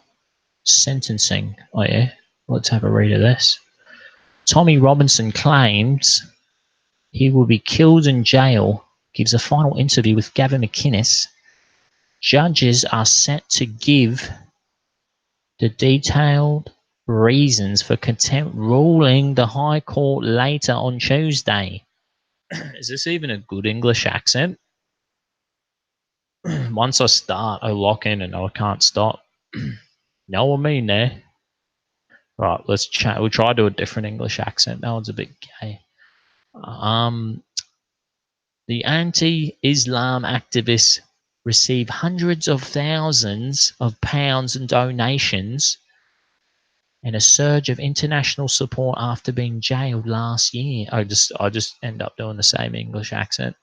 sentencing. Oh yeah, let's have a read of this. Tommy Robinson claims he will be killed in jail, gives a final interview with Gavin Mcinnes. Judges are set to give the detailed reasons for contempt ruling the High Court later on Tuesday. Is this even a good English accent? Once I start, I lock in and I can't stop. Know what I mean there? Right, let's chat. We'll try to do a different English accent. That one's a bit gay. The anti-Islam activists receive hundreds of thousands of pounds in donations and a surge of international support after being jailed last year. I just end up doing the same English accent.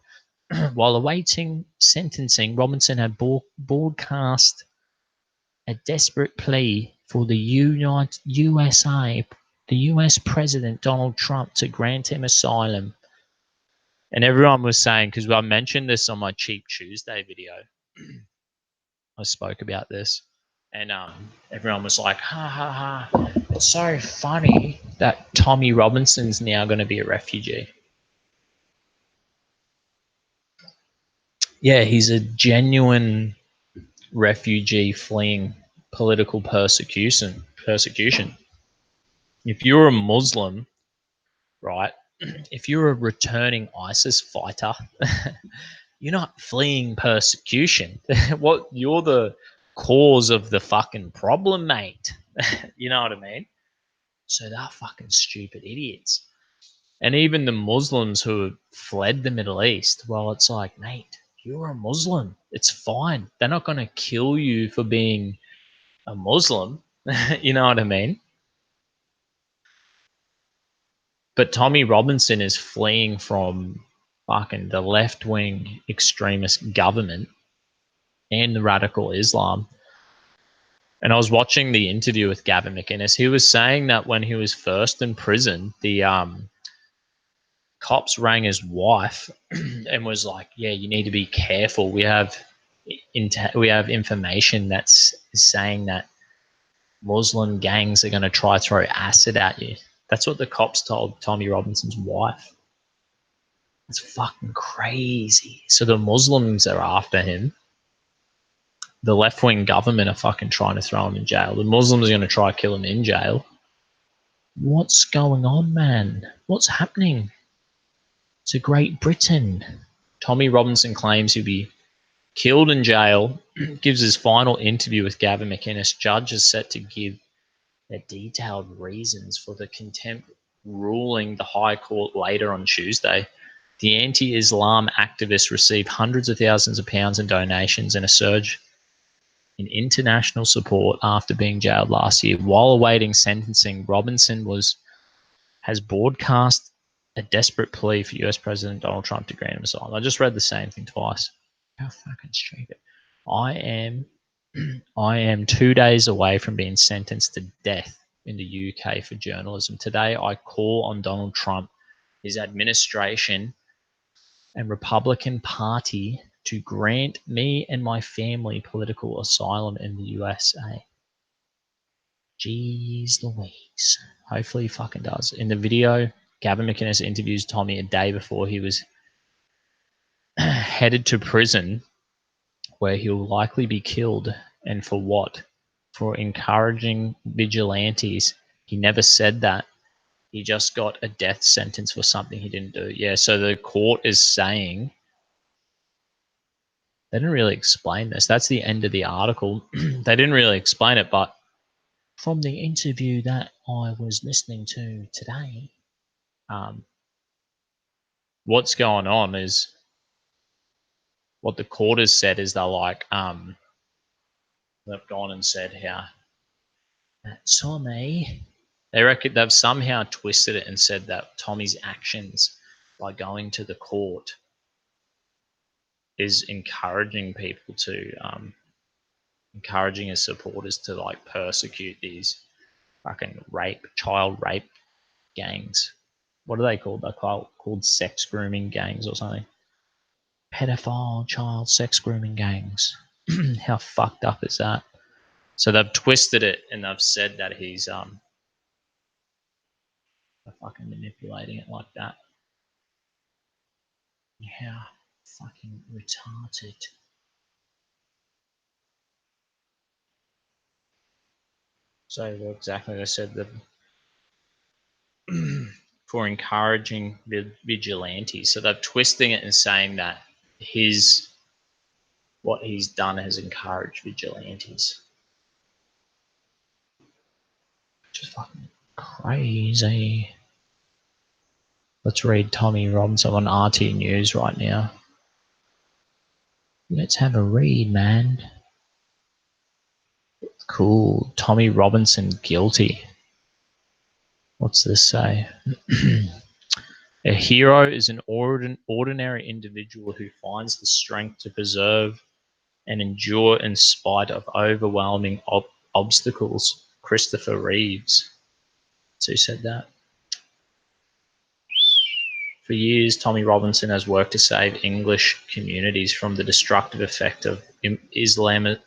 While awaiting sentencing, Robinson had broadcast a desperate plea for the US President Donald Trump to grant him asylum. And everyone was saying, because I mentioned this on my Cheap Tuesday video, I spoke about this, and everyone was like, ha ha ha, it's so funny that Tommy Robinson's now going to be a refugee. Yeah, he's a genuine refugee fleeing political persecution. If you're a Muslim, right, if you're a returning ISIS fighter, you're not fleeing persecution. What, you're the cause of the fucking problem, mate. You know what I mean? So they're fucking stupid idiots. And even the Muslims who have fled the Middle East, well, it's like, mate, you're a Muslim. It's fine. They're not going to kill you for being a Muslim. You know what I mean? But Tommy Robinson is fleeing from fucking the left-wing extremist government and the radical Islam. And I was watching the interview with Gavin Mcinnes. He was saying that when he was first in prison, the cops rang his wife and was like, "Yeah, you need to be careful. We have information that's saying that Muslim gangs are going to try to throw acid at you." That's what the cops told Tommy Robinson's wife. It's fucking crazy. So the Muslims are after him. The left-wing government are fucking trying to throw him in jail. The Muslims are going to try to kill him in jail. What's going on, man? What's happening to Great Britain? Tommy Robinson claims he'll be killed in jail, gives his final interview with Gavin Mcinnes. Judge is set to give their detailed reasons for the contempt ruling the High Court later on Tuesday. The anti-Islam activists received hundreds of thousands of pounds in donations and a surge in international support after being jailed last year. While awaiting sentencing, Robinson has broadcast a desperate plea for US President Donald Trump to grant him asylum. I just read the same thing twice. How fucking stupid. I am 2 days away from being sentenced to death in the UK for journalism. Today, I call on Donald Trump, his administration, and Republican Party to grant me and my family political asylum in the USA. Jeez Louise. Hopefully he fucking does. In the video, Gavin Mcinnes interviews Tommy a day before he was headed to prison, where he'll likely be killed. And for what? For encouraging vigilantes. He never said that. He just got a death sentence for something he didn't do. Yeah, so the court is saying, they didn't really explain this. That's the end of the article. They didn't really explain it, but from the interview that I was listening to today, what's going on is, what the court has said is they're like, they've gone and said how Tommy, they reckon they've somehow twisted it and said that Tommy's actions by going to the court is encouraging people to, encouraging his supporters to like persecute these fucking child rape gangs. What are they called? They're called sex grooming gangs or something. Pedophile child sex grooming gangs. How fucked up is that? So they've twisted it and they've said that he's they're fucking manipulating it like that. How fucking retarded. So exactly, they said that for encouraging vigilantes. So they're twisting it and saying that what he's done has encouraged vigilantes. Just fucking crazy. Let's read Tommy Robinson on RT News right now. Let's have a read, man. Cool. Tommy Robinson guilty. What's this say? A hero is an ordinary individual who finds the strength to preserve and endure in spite of overwhelming obstacles. Christopher Reeves. So who said that? For years, Tommy Robinson has worked to save English communities from the destructive effect of Islamatization.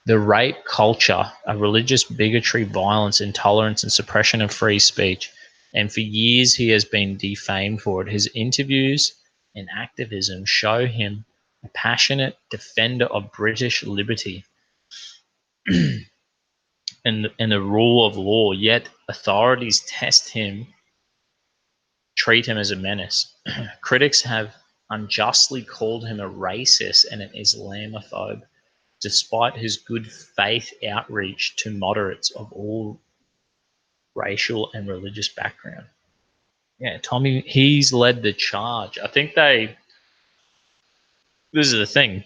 The rape culture, a religious bigotry, violence, intolerance, and suppression of free speech. And for years, he has been defamed for it. His interviews and activism show him a passionate defender of British liberty and the rule of law, yet authorities treat him as a menace. Critics have unjustly called him a racist and an Islamophobe, despite his good faith outreach to moderates of all racial and religious background. Yeah, Tommy, he's led the charge. I think this is the thing,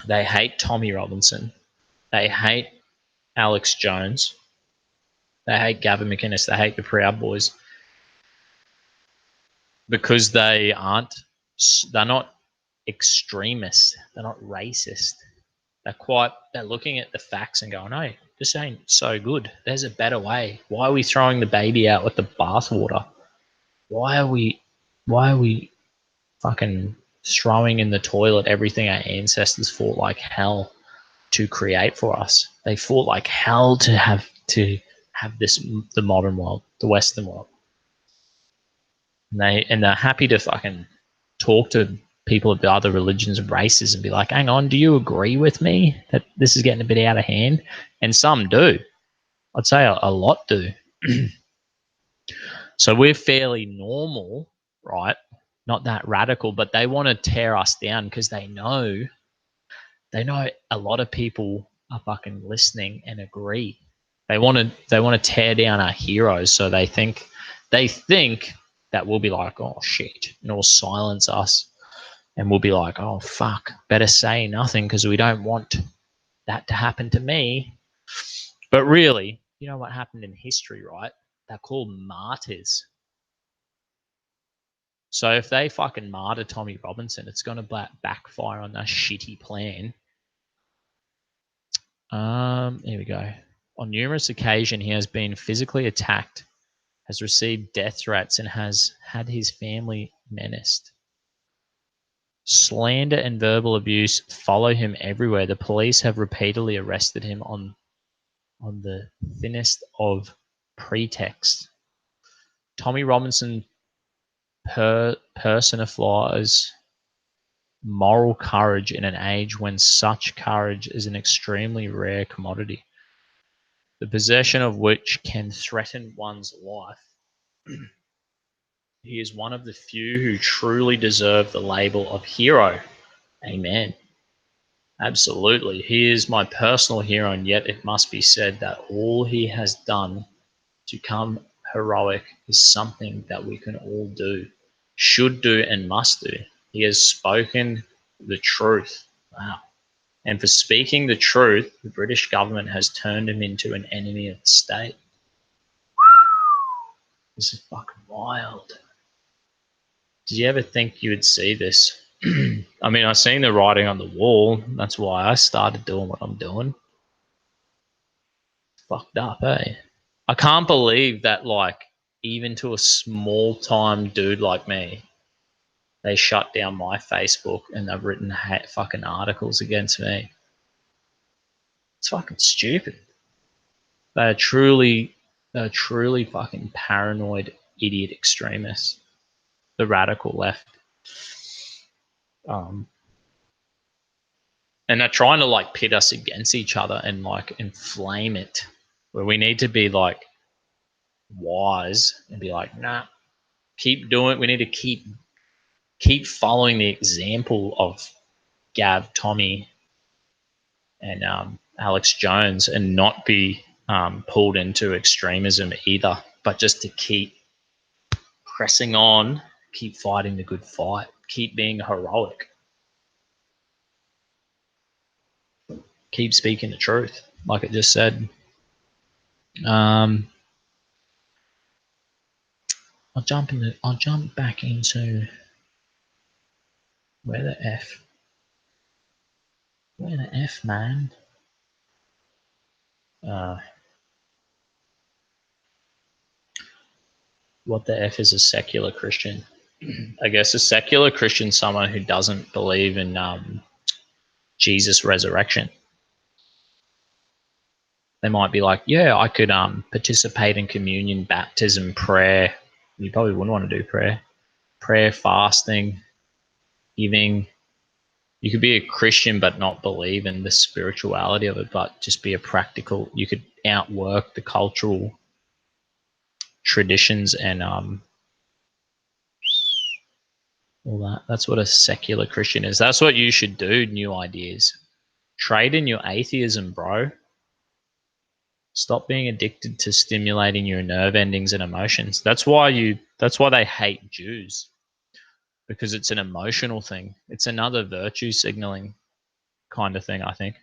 they hate Tommy Robinson. They hate Alex Jones. They hate Gavin Mcinnes. They hate the Proud Boys because they're not extremists. They're not racist. They're looking at the facts and going, "Oh, this ain't so good. There's a better way. Why are we throwing the baby out with the bathwater? Why are we fucking throwing in the toilet everything our ancestors fought like hell to create for us? They fought like hell to have the modern world, the Western world. And they're happy to fucking talk to people of the other religions and races and be like, hang on, do you agree with me that this is getting a bit out of hand? And some do. I'd say a lot do. So we're fairly normal, right? Not that radical, but they want to tear us down because they know a lot of people are fucking listening and agree. They want to tear down our heroes, so they think that we'll be like, oh shit, and it'll silence us, and we'll be like, oh fuck, better say nothing because we don't want that to happen to me. But really, you know what happened in history, right? They're called martyrs. So if they fucking martyr Tommy Robinson, it's going to backfire on that shitty plan. Here we go. On numerous occasions, he has been physically attacked, has received death threats, and has had his family menaced. Slander and verbal abuse follow him everywhere. The police have repeatedly arrested him on on the thinnest of pretext. Tommy Robinson personifies moral courage in an age when such courage is an extremely rare commodity, the possession of which can threaten one's life. He is one of the few who truly deserve the label of hero. Amen. Absolutely. He is my personal hero, and yet it must be said that all he has done to come heroic is something that we can all do, should do, and must do. He has spoken the truth. Wow. And for speaking the truth, the British government has turned him into an enemy of the state. This is fucking wild. Did you ever think you would see this? I mean, I've seen the writing on the wall. That's why I started doing what I'm doing. Fucked up, eh? I can't believe that, like, even to a small time dude like me, they shut down my Facebook and they've written fucking articles against me. It's fucking stupid. They're truly fucking paranoid idiot extremists. The radical left. And they're trying to like pit us against each other and like inflame it, where we need to be like wise and be like, nah, keep doing it. We need to keep following the example of Gav, Tommy, and Alex Jones, and not be pulled into extremism either, but just to keep pressing on, keep fighting the good fight, keep being heroic, keep speaking the truth, like it just said. I'll jump back into where the F, man. What the F is a secular Christian? I guess a secular Christian, someone who doesn't believe in Jesus' resurrection. They might be like, yeah, I could participate in communion, baptism, prayer. You probably wouldn't want to do prayer, fasting, giving. You could be a Christian but not believe in the spirituality of it, but just be a practical. You could outwork the cultural traditions and all that. That's what a secular Christian is. That's what you should do. New ideas. Trade in your atheism, bro. Stop being addicted to stimulating your nerve endings and emotions. That's why they hate Jews, because it's an emotional thing. It's another virtue signaling kind of thing, I think.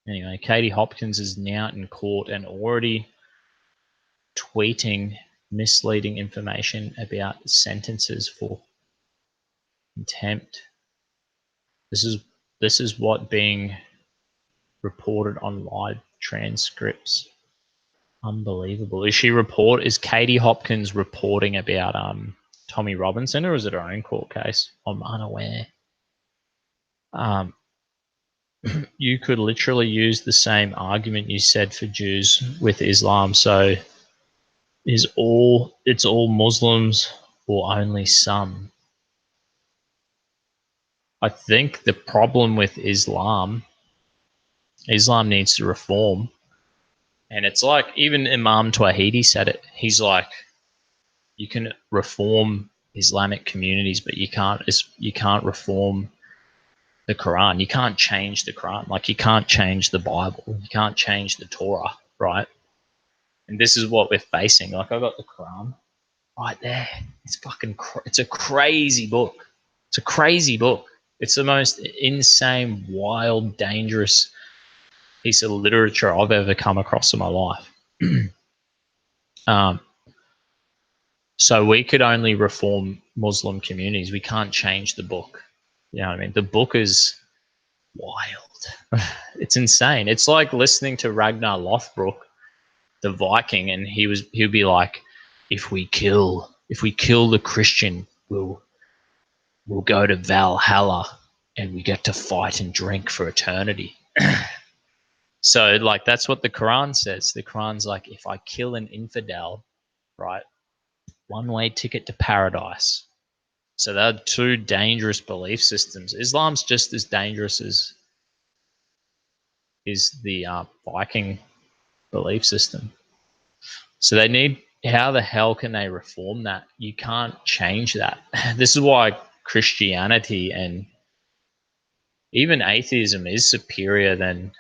Anyway, Katie Hopkins is now in court and already tweeting misleading information about sentences for contempt. This is what being reported on live transcripts. Unbelievable. Is Katie Hopkins reporting about Tommy Robinson, or is it her own court case? I'm unaware. You could literally use the same argument you said for Jews with Islam. So it's all Muslims or only some? I think the problem with Islam needs to reform. And it's like, even Imam Tawhidi said it. He's like, you can reform Islamic communities, but you can't reform the Quran. You can't change the Quran. Like, you can't change the Bible. You can't change the Torah, right? And this is what we're facing. Like, I got the Quran right there. It's a crazy book. It's a crazy book. It's the most insane, wild, dangerous piece of literature I've ever come across in my life. So we could only reform Muslim communities. We can't change the book. You know what I mean? The book is wild. It's insane. It's like listening to Ragnar Lothbrok, the Viking, and he'd be like, if we kill the Christian, we'll go to Valhalla and we get to fight and drink for eternity. So, like, that's what the Quran says. The Quran's like, if I kill an infidel, right, one-way ticket to paradise. So they're two dangerous belief systems. Islam's just as dangerous as is the Viking belief system. So they need. How the hell can they reform that? You can't change that. This is why Christianity and even atheism is superior than.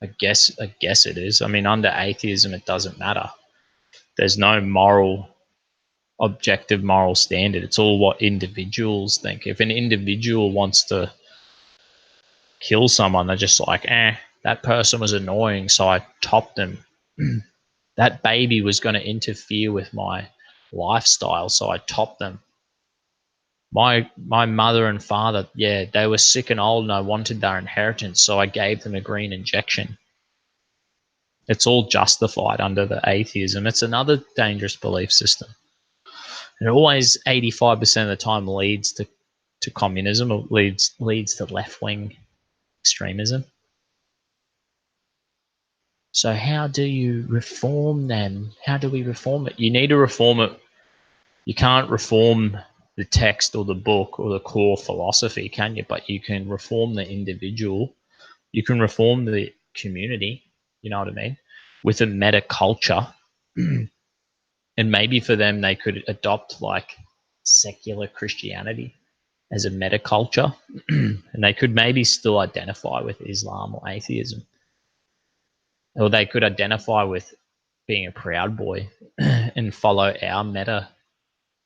I guess it is. I mean, under atheism, it doesn't matter. There's no objective moral standard. It's all what individuals think. If an individual wants to kill someone, they're just like, that person was annoying, so I topped them. That baby was going to interfere with my lifestyle, so I topped them. My mother and father, yeah, they were sick and old, and I wanted their inheritance, so I gave them a green injection. It's all justified under the atheism. It's another dangerous belief system. It always 85% of the time leads to communism, or leads to left wing extremism. So how do you reform them? How do we reform it? You need to reform it. You can't reform the text or the book or the core philosophy, can you? But you can reform the individual. You can reform the community, you know what I mean, with a meta culture. And maybe for them, they could adopt like secular Christianity as a meta culture. And they could maybe still identify with Islam or atheism. Or they could identify with being a Proud Boy and follow our meta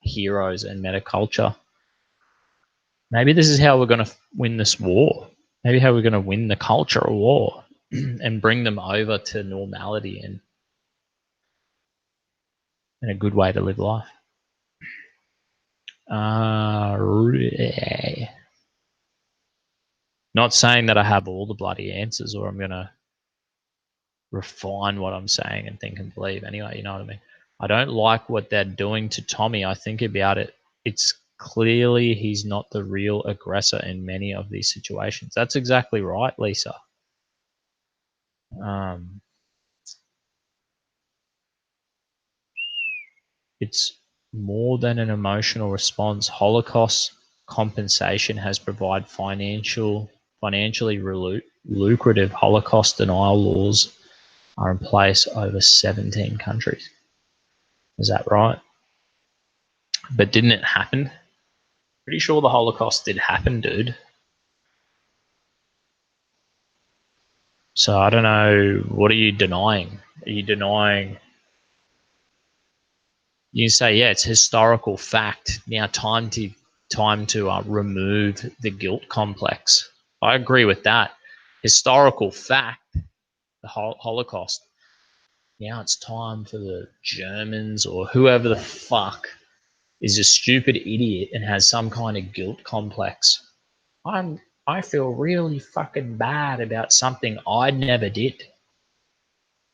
heroes and meta culture. Maybe this is how we're going to win this war. Maybe how we're going to win the culture of war and bring them over to normality and a good way to live life. Not saying that I have all the bloody answers, or I'm going to refine what I'm saying and think and believe anyway, you know what I mean? I don't like what they're doing to Tommy. I think about it. It's clearly he's not the real aggressor in many of these situations. That's exactly right, Lisa. It's more than an emotional response. Holocaust compensation has provided financially lucrative Holocaust denial laws are in place over 17 countries. Is that right? But didn't it happen? Pretty sure the Holocaust did happen, dude. So I don't know. What are you denying? Are you denying? You say, yeah, it's historical fact. Now, time to remove the guilt complex. I agree with that. Historical fact, the Holocaust. Now it's time for the Germans or whoever the fuck is a stupid idiot and has some kind of guilt complex. I feel really fucking bad about something I never did.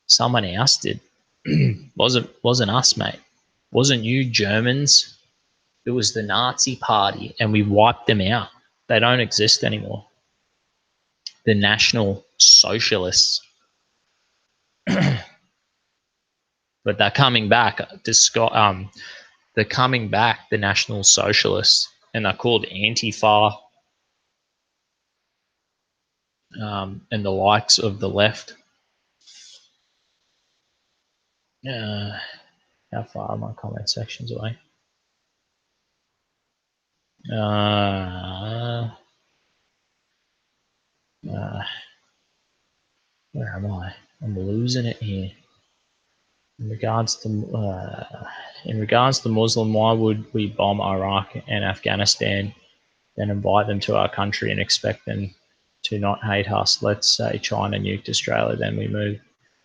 Someone else did. wasn't us, mate. Wasn't you Germans. It was the Nazi party, and we wiped them out. They don't exist anymore. The National Socialists. But they're coming back. They're coming back, the National Socialists, and they're called Antifa, and the likes of the left. How far are my comment sections away? Where am I? I'm losing it here. In regards to Muslim, why would we bomb Iraq and Afghanistan, then invite them to our country and expect them to not hate us? Let's say China nuked Australia, then we move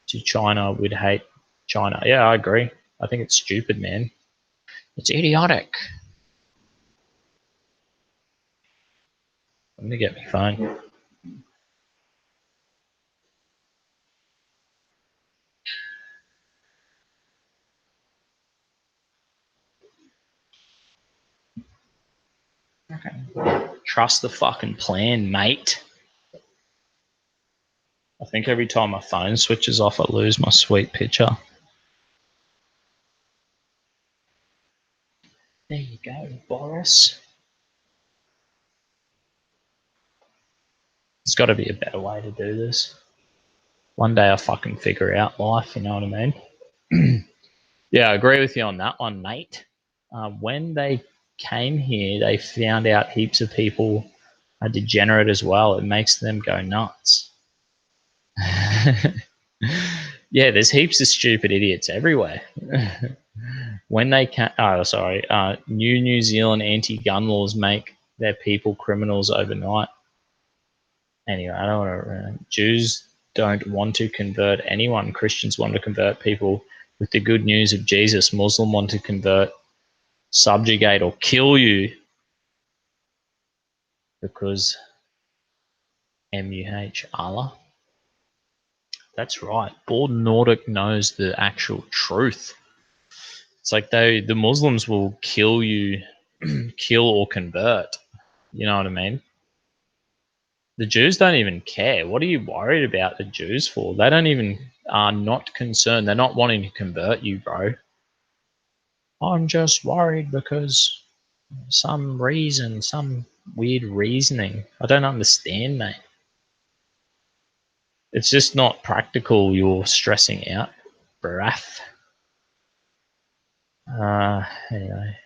to China, we'd hate China. Yeah, I agree. I think it's stupid, man. It's idiotic. I'm gonna get my phone. Okay. Trust the fucking plan, mate. I think every time my phone switches off, I lose my sweet picture. There you go, Boris. There's got to be a better way to do this. One day I'll fucking figure out life, you know what I mean? Yeah, I agree with you on that one, mate. When they came here, they found out heaps of people are degenerate as well. It makes them go nuts. Yeah, there's heaps of stupid idiots everywhere. When they can, New Zealand anti-gun laws make their people criminals overnight. Anyway, I don't want to. Jews don't want to convert anyone. Christians want to convert people with the good news of Jesus. Muslim want to convert, subjugate, or kill you because MUH Allah. That's right. Board Nordic knows the actual truth. It's like the Muslims will kill you, kill or convert. You know what I mean? The Jews don't even care. What are you worried about the Jews for? They don't even are not concerned. They're not wanting to convert you, bro. I'm just worried because some reason, some weird reasoning. I don't understand, mate. It's just not practical. You're stressing out, bruh. Anyway.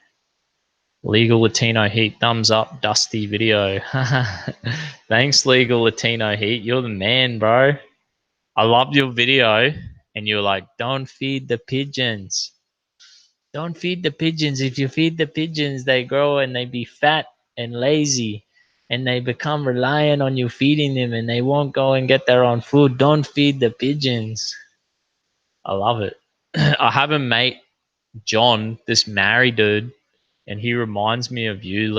Legal Latino Heat, thumbs up, Dusty video. Thanks, Legal Latino Heat. You're the man, bro. I loved your video, and you're like, don't feed the pigeons. Don't feed the pigeons. If you feed the pigeons, they grow and they be fat and lazy, and they become reliant on you feeding them, and they won't go and get their own food. Don't feed the pigeons. I love it. I have a mate, John, this married dude, and he reminds me of you,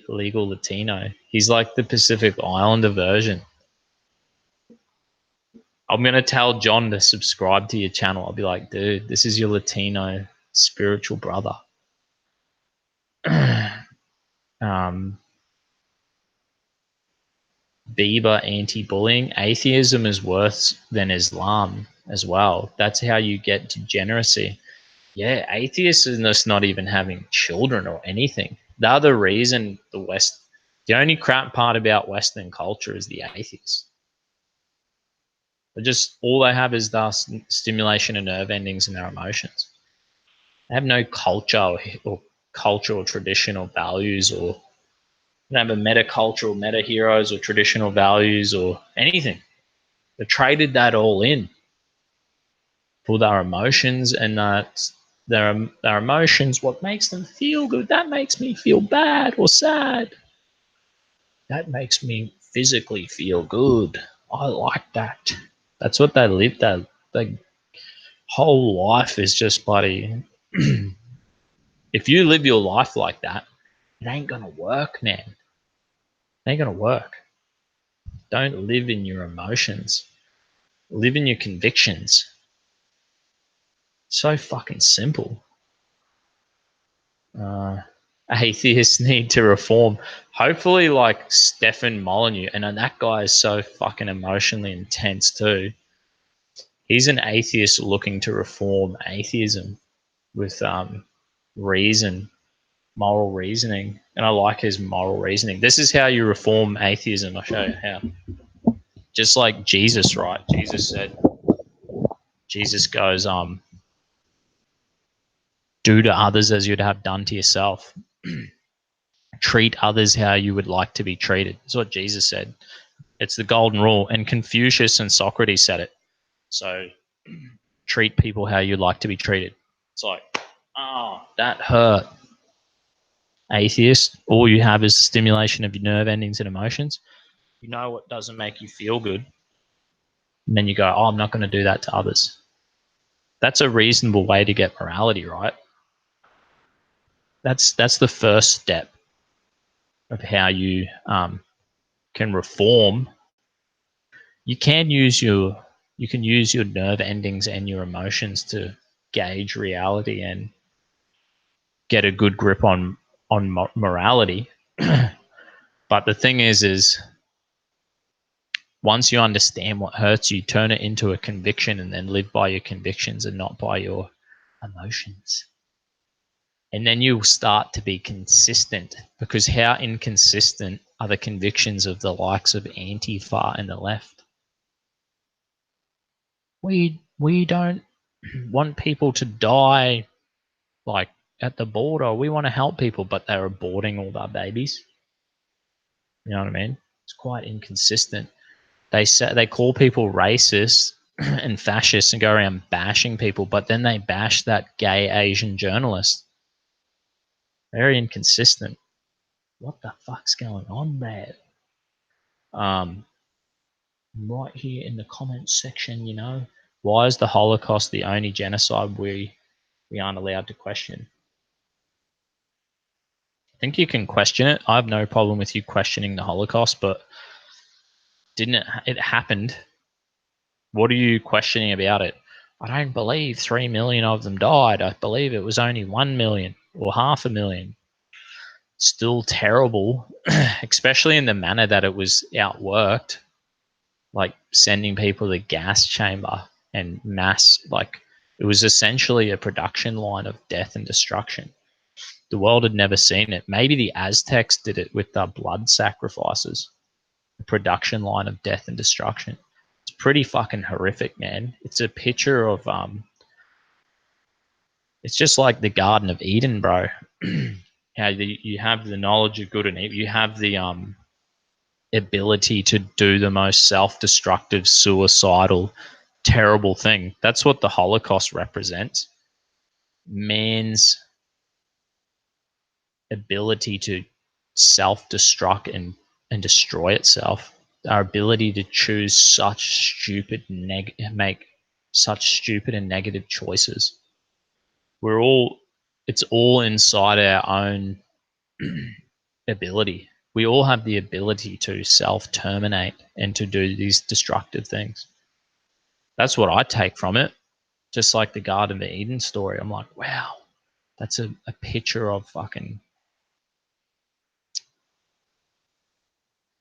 Legal Latino. He's like the Pacific Islander version. I'm going to tell John to subscribe to your channel. I'll be like, dude, this is your Latino spiritual brother. Bieber anti-bullying. Atheism is worse than Islam as well. That's how you get degeneracy. Yeah, atheists is just not even having children or anything. The other reason the only crap part about Western culture is the atheists. All they have is the stimulation of nerve endings in their emotions. They have no culture or cultural tradition or values, or they don't have a meta-cultural, meta-heroes or traditional values or anything. They traded that all in for their emotions, and their emotions, what makes them feel good, that makes me feel bad or sad. That makes me physically feel good. I like that. That's what they live. Their whole life is just bloody. If you live your life like that, it ain't gonna work, man. It ain't gonna work. Don't live in your emotions. Live in your convictions. So fucking simple. Atheists need to reform. Hopefully, like Stefan Molyneux, and that guy is so fucking emotionally intense too. He's an atheist looking to reform atheism with reason, moral reasoning, and I like his moral reasoning. This is how you reform atheism. I'll show you how. Just like Jesus, right? Jesus goes, do to others as you'd have done to yourself. Treat others how you would like to be treated. That's what Jesus said. It's the golden rule. And Confucius and Socrates said it. So treat people how you'd like to be treated. It's like, oh, that hurt. Atheist, all you have is the stimulation of your nerve endings and emotions. You know what doesn't make you feel good. And then you go, oh, I'm not going to do that to others. That's a reasonable way to get morality, right? That's the first step of how you can reform. You can use your nerve endings and your emotions to gauge reality and get a good grip on morality. But the thing is once you understand what hurts you, turn it into a conviction and then live by your convictions and not by your emotions. And then you'll start to be consistent, because how inconsistent are the convictions of the likes of Antifa and the left? We don't want people to die like at the border. We want to help people, but they're aborting all our babies. You know what I mean? It's quite inconsistent. They call people racist and fascists and go around bashing people, but then they bash that gay Asian journalist. Very inconsistent. What the fuck's going on there? Right here in the comments section, why is the Holocaust the only genocide we aren't allowed to question? I think you can question it. I have no problem with you questioning the Holocaust, but didn't it happened? What are you questioning about it? I don't believe 3 million of them died. I believe it was only 1 million or 500,000. Still terrible, especially in the manner that it was outworked, like sending people to the gas chamber and mass, like it was essentially a production line of death and destruction. The world had never seen it. Maybe the Aztecs did it with their blood sacrifices, a production line of death and destruction. It's pretty fucking horrific, man. It's a picture of it's just like the Garden of Eden, bro. How you have the knowledge of good and evil. You have the ability to do the most self-destructive, suicidal, terrible thing. That's what the Holocaust represents. Man's ability to self-destruct and destroy itself. Our ability to choose such stupid make such stupid and negative choices. It's all inside our own ability. We all have the ability to self-terminate and to do these destructive things. That's what I take from it. Just like the Garden of Eden story. I'm like, wow, that's a picture of fucking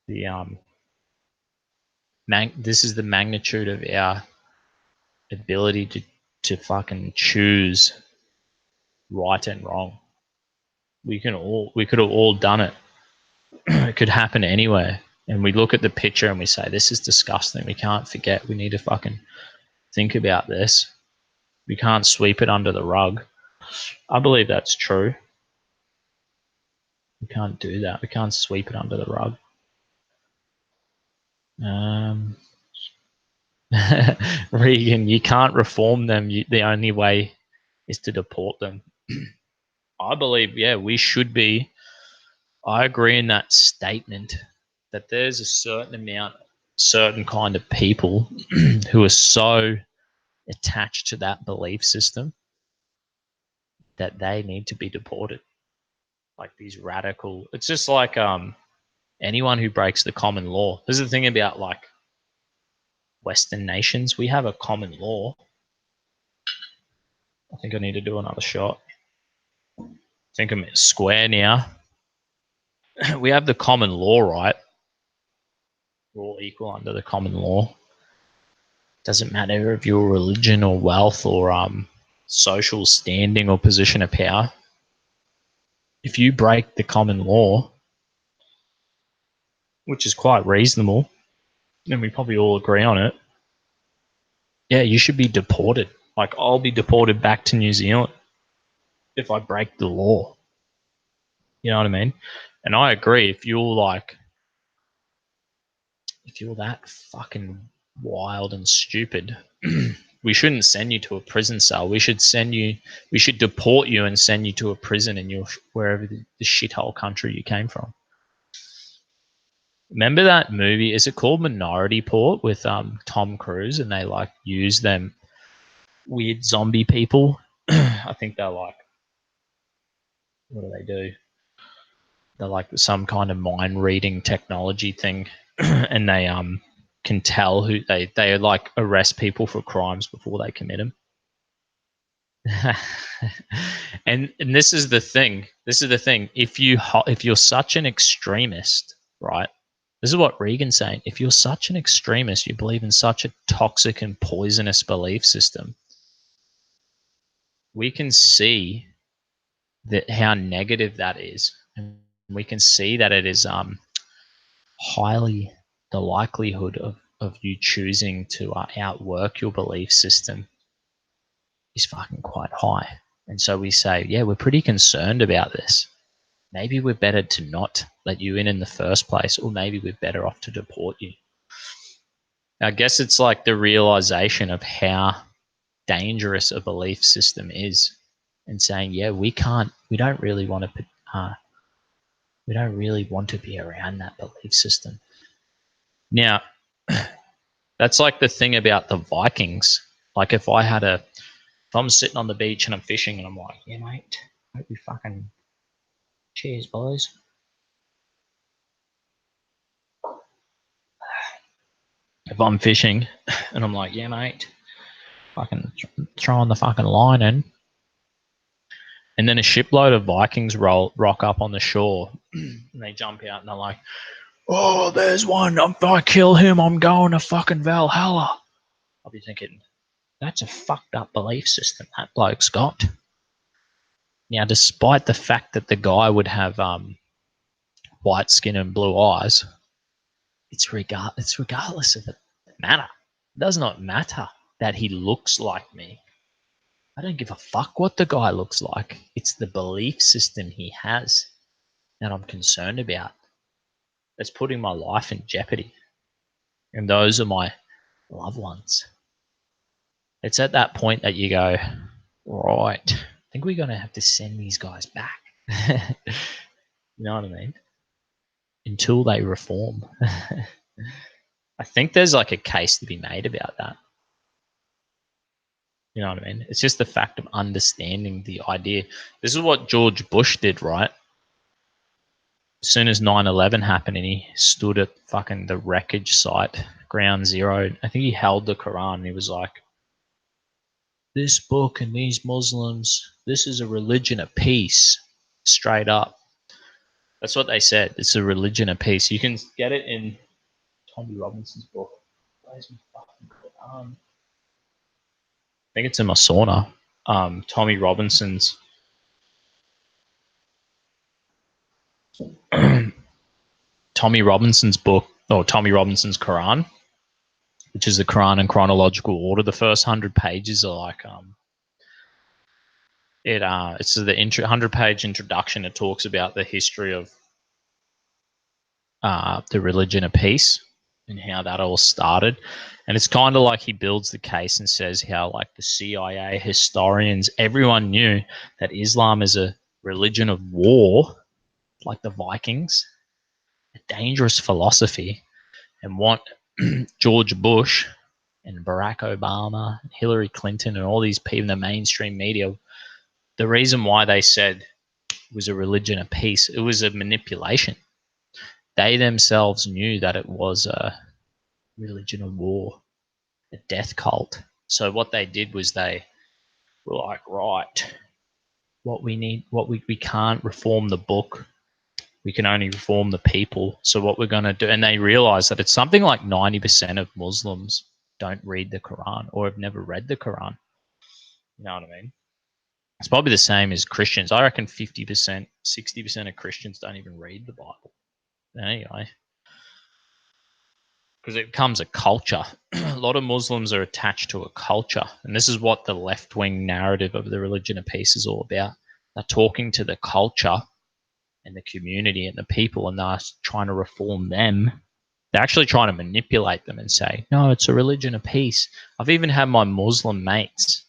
the this is the magnitude of our ability to fucking choose right and wrong. We could have all done it. It could happen anywhere. And we look at the picture and we say, this is disgusting. We can't forget. We need to fucking think about this. We can't sweep it under the rug. I believe that's true. We can't do that. We can't sweep it under the rug. Regan, you can't reform them. The only way is to deport them. I believe, yeah, we should be. I agree in that statement that there's a certain kind of people who are so attached to that belief system that they need to be deported. Like these radical, it's just like anyone who breaks the common law. This is the thing about like Western nations. We have a common law. I think I need to do another shot. I think I'm square now. We have the common law, right? We're all equal under the common law. Doesn't matter if you're religion or wealth or social standing or position of power. If you break the common law, which is quite reasonable, and we probably all agree on it, yeah, you should be deported. Like, I'll be deported back to New Zealand if I break the law. You know what I mean? And I agree, if you're that fucking wild and stupid, we shouldn't send you to a prison cell. We should deport you and send you to a prison in wherever the shithole country you came from. Remember that movie? Is it called Minority Report with Tom Cruise? And they like use them weird zombie people. I think they're like, what do they do? They're like some kind of mind reading technology thing, and they can tell who they like arrest people for crimes before they commit them. and this is the thing. If you're such an extremist, right? This is what Regan's saying. If you're such an extremist, you believe in such a toxic and poisonous belief system, we can see that how negative that is. And we can see that it is highly, the likelihood of you choosing to outwork your belief system is fucking quite high. And so we say, yeah, we're pretty concerned about this. Maybe we're better to not let you in the first place, or maybe we're better off to deport you. I guess it's like the realization of how dangerous a belief system is, and saying, yeah, we don't really want to be around that belief system. Now, that's like the thing about the Vikings. Like if I'm sitting on the beach and I'm fishing and I'm like, yeah, mate, hope we fucking cheers, boys. If I'm fishing and I'm like, yeah, mate, fucking throwing the fucking line in, and then a shipload of Vikings rock up on the shore and they jump out and they're like, oh, there's one. If I kill him, I'm going to fucking Valhalla. I'll be thinking, that's a fucked up belief system that bloke's got. Now, despite the fact that the guy would have white skin and blue eyes, it's regardless of the matter. It does not matter that he looks like me. I don't give a fuck what the guy looks like. It's the belief system he has that I'm concerned about. That's putting my life in jeopardy. And those are my loved ones. It's at that point that you go, right, I think we're going to have to send these guys back. You know what I mean? Until they reform. I think there's like a case to be made about that. You know what I mean? It's just the fact of understanding the idea. This is what George Bush did, right? As soon as 9/11 happened and he stood at fucking the wreckage site, ground zero, I think he held the Quran and he was like, this book and these Muslims, this is a religion of peace. Straight up. That's what they said. It's a religion of peace. You can get it in Tommy Robinson's book. Where's my fucking Quran? I think it's in my sauna. Tommy Robinson's Tommy Robinson's book, or Tommy Robinson's Quran, which is the Quran in chronological order. The first 100 pages are like it's the 100-page introduction. It talks about the history of the religion of peace and how that all started. And it's kind of like he builds the case and says how like the CIA, historians, everyone knew that Islam is a religion of war, like the Vikings, a dangerous philosophy, and what George Bush and Barack Obama, and Hillary Clinton, and all these people in the mainstream media, the reason why they said it was a religion of peace, it was a manipulation. They themselves knew that it was a religion of war, a death cult. So what they did was they were like, right, we can't reform the book. We can only reform the people. So what we're going to do, and they realized that it's something like 90% of Muslims don't read the Quran or have never read the Quran. You know what I mean? It's probably the same as Christians. I reckon 50%, 60% of Christians don't even read the Bible. Anyway, because it becomes a culture. A lot of Muslims are attached to a culture. And this is what the left-wing narrative of the religion of peace is all about. They're talking to the culture and the community and the people, and they're trying to reform them. They're actually trying to manipulate them and say, no, it's a religion of peace. I've even had my Muslim mates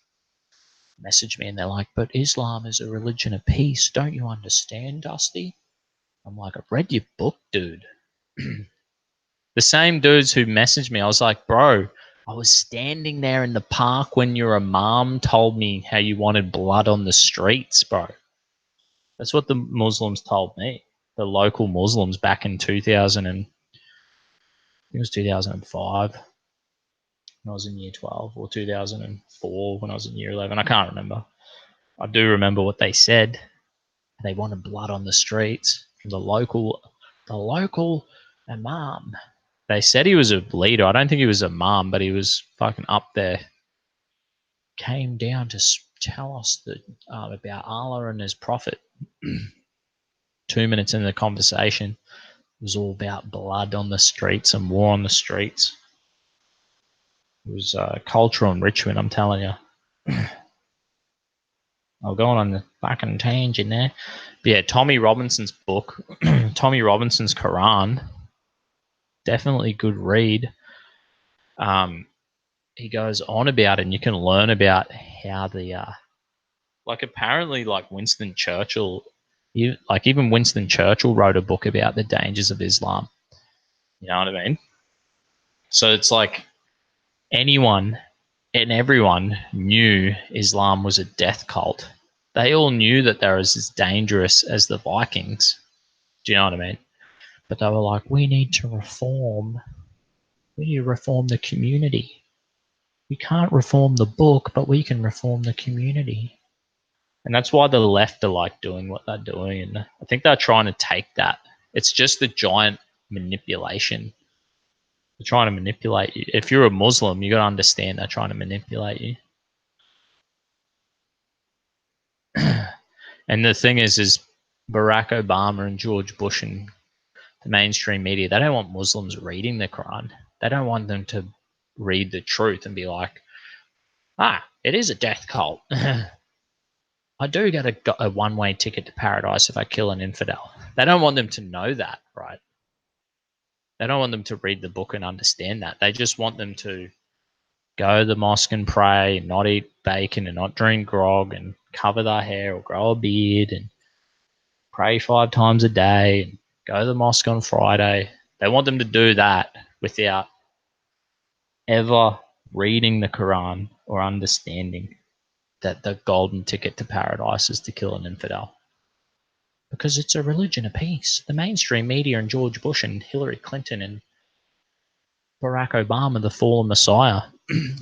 message me and they're like, but Islam is a religion of peace. Don't you understand, Dusty? I'm like, I've read your book, dude. The same dudes who messaged me, I was like, bro, I was standing there in the park when your imam told me how you wanted blood on the streets, bro. That's what the Muslims told me. The local Muslims back in 2000 and I think it was 2005 when I was in year 12, or 2004 when I was in year 11. I can't remember. I do remember what they said. They wanted blood on the streets. The local Imam. They said he was a leader. I don't think he was a imam, but he was fucking up there. Came down to tell us that about Allah and his prophet. 2 minutes into the conversation, it was all about blood on the streets and war on the streets. It was cultural enrichment, I'm telling you. I'll go on the fucking tangent there. But yeah, Tommy Robinson's book, Tommy Robinson's Quran, definitely good read. He goes on about it, and you can learn about how the like apparently like Winston Churchill, even Winston Churchill wrote a book about the dangers of Islam. You know what I mean? So it's like anyone and everyone knew Islam was a death cult. They all knew that they were as dangerous as the Vikings. Do you know what I mean? But they were like, we need to reform. We need to reform the community. We can't reform the book, but we can reform the community. And that's why the left are like doing what they're doing. And I think they're trying to take that. It's just a giant manipulation. They're trying to manipulate you. If you're a Muslim, you got to understand they're trying to manipulate you. And the thing is Barack Obama and George Bush and the mainstream media, they don't want Muslims reading the Quran. They don't want them to read the truth and be like, it is a death cult. I do get a one-way ticket to paradise if I kill an infidel. They don't want them to know that, right? They don't want them to read the book and understand that. They just want them to go to the mosque and pray and not eat bacon and not drink grog and cover their hair or grow a beard and pray 5 times a day and go to the mosque on Friday. They want them to do that without ever reading the Quran or understanding that the golden ticket to paradise is to kill an infidel. Because it's a religion of peace. The mainstream media and George Bush and Hillary Clinton and Barack Obama, the fallen messiah,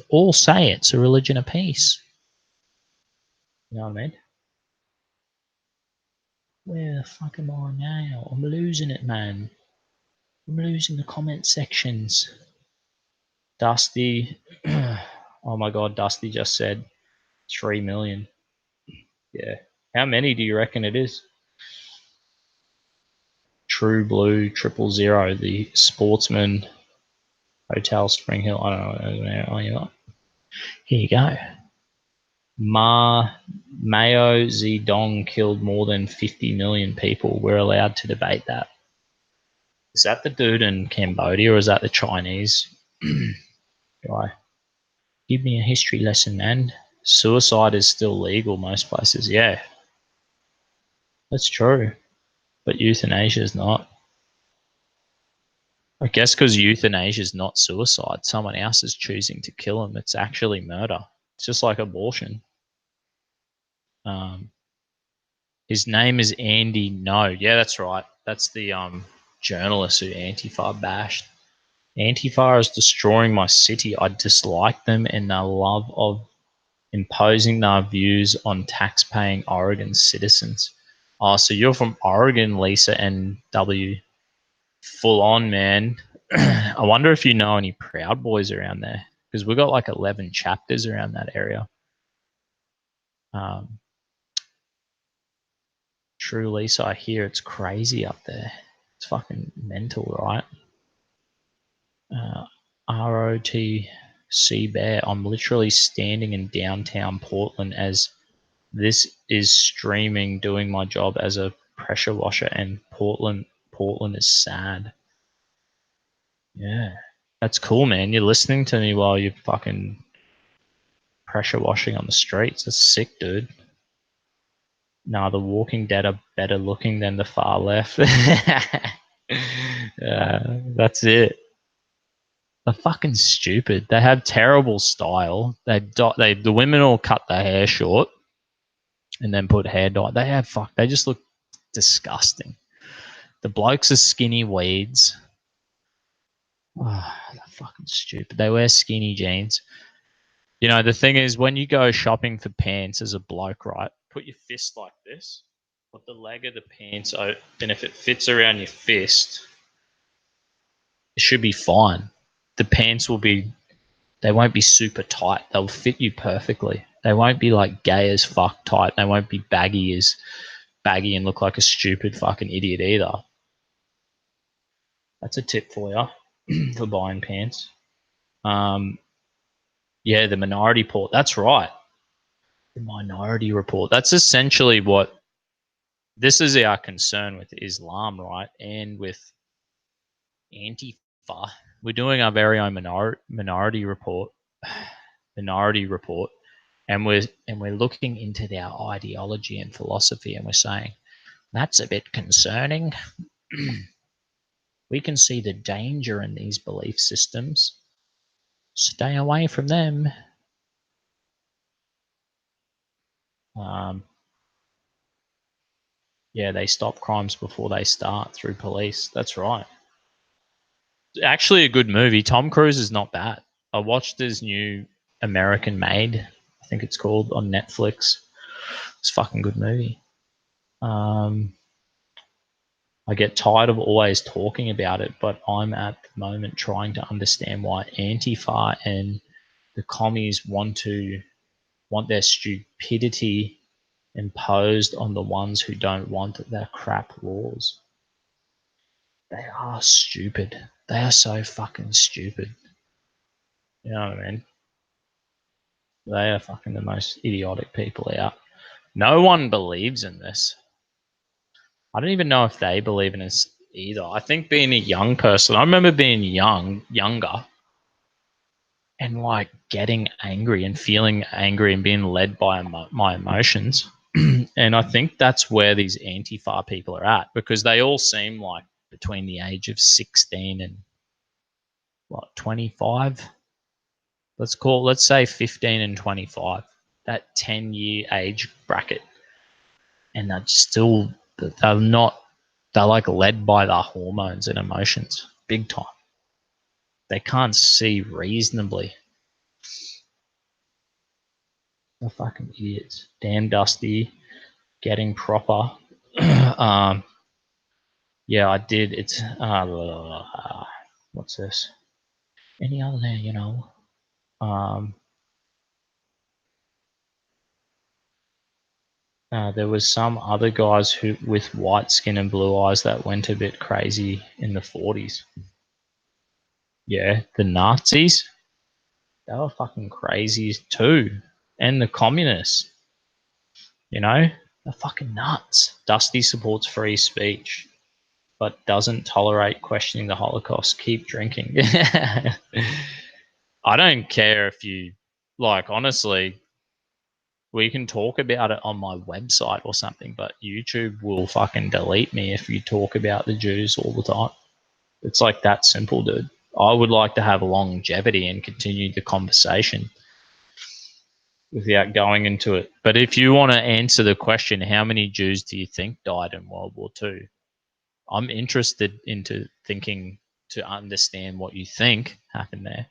all say it's a religion of peace. You know what I mean? Where the fuck am I now? I'm losing it, man. I'm losing the comment sections. Dusty. Oh my god, Dusty just said 3 million. Yeah. How many do you reckon it is? True Blue 000, the Sportsman Hotel Spring Hill. I don't know. Here you go. Mao Zedong killed more than 50 million people. We're allowed to debate that. Is that the dude in Cambodia or is that the Chinese guy? Give me a history lesson, man. Suicide is still legal most places. Yeah, that's true. But euthanasia is not. I guess because euthanasia is not suicide. Someone else is choosing to kill him. It's actually murder. It's just like abortion. His name is Andy No. Yeah, that's right. That's the journalist who Antifa bashed. Antifa is destroying my city. I dislike them and their love of imposing their views on tax-paying Oregon citizens. Oh, so you're from Oregon, Lisa and W. Full on, man. I wonder if you know any Proud Boys around there because we got like 11 chapters around that area. True, Lisa, I hear it's crazy up there. It's fucking mental, right? ROTC Bear. I'm literally standing in downtown Portland as this is streaming, doing my job as a pressure washer, and Portland is sad. Yeah, that's cool, man. You're listening to me while you're fucking pressure washing on the streets. That's sick, dude. Nah, the Walking Dead are better looking than the far left. That's it. They're fucking stupid. They have terrible style. The women all cut their hair short and then put hair dye. They just look disgusting. The blokes are skinny weeds. Oh, they're fucking stupid. They wear skinny jeans. You know, the thing is, when you go shopping for pants as a bloke, right, put your fist like this, put the leg of the pants open, and if it fits around your fist, it should be fine. The pants will be, they won't be super tight. They'll fit you perfectly. They won't be like gay as fuck tight. They won't be baggy and look like a stupid fucking idiot either. That's a tip for you for buying pants. Yeah, the Minority Report. That's right. The Minority Report. That's essentially what this is our concern with Islam, right? And with Antifa. We're doing our very own Minority Report. Minority Report. And we're looking into their ideology and philosophy, and we're saying that's a bit concerning. We can see the danger in these belief systems. Stay away from them. Yeah, they stop crimes before they start through police. That's right. Actually, a good movie. Tom Cruise is not bad. I watched his new American Made, I think it's called, on Netflix. It's a fucking good movie. I get tired of always talking about it, but I'm at the moment trying to understand why Antifa and the commies want their stupidity imposed on the ones who don't want their crap laws. They are stupid. They are so fucking stupid. You know what I mean? They are fucking the most idiotic people out. No one believes in this. I don't even know if they believe in this either. I think being a young person, I remember being younger, and like getting angry and feeling angry and being led by my emotions. And I think that's where these Antifa people are at, because they all seem like between the age of 16 and what, 25. Let's say 15 and 25, that 10-year age bracket. And they're like led by their hormones and emotions big time. They can't see reasonably. They're fucking idiots. Damn Dusty, getting proper. Yeah, I did. It's what's this? Any other there, you know? There was some other guys who with white skin and blue eyes that went a bit crazy in the 40s. Yeah, the Nazis, they were fucking crazy too, and the communists. You know, they're fucking nuts. Dusty supports free speech, but doesn't tolerate questioning the Holocaust. Keep drinking. I don't care if you, like, honestly, we can talk about it on my website or something, but YouTube will fucking delete me if you talk about the Jews all the time. It's like that simple, dude. I would like to have longevity and continue the conversation without going into it. But if you want to answer the question, how many Jews do you think died in World War II? I'm interested into thinking to understand what you think happened there.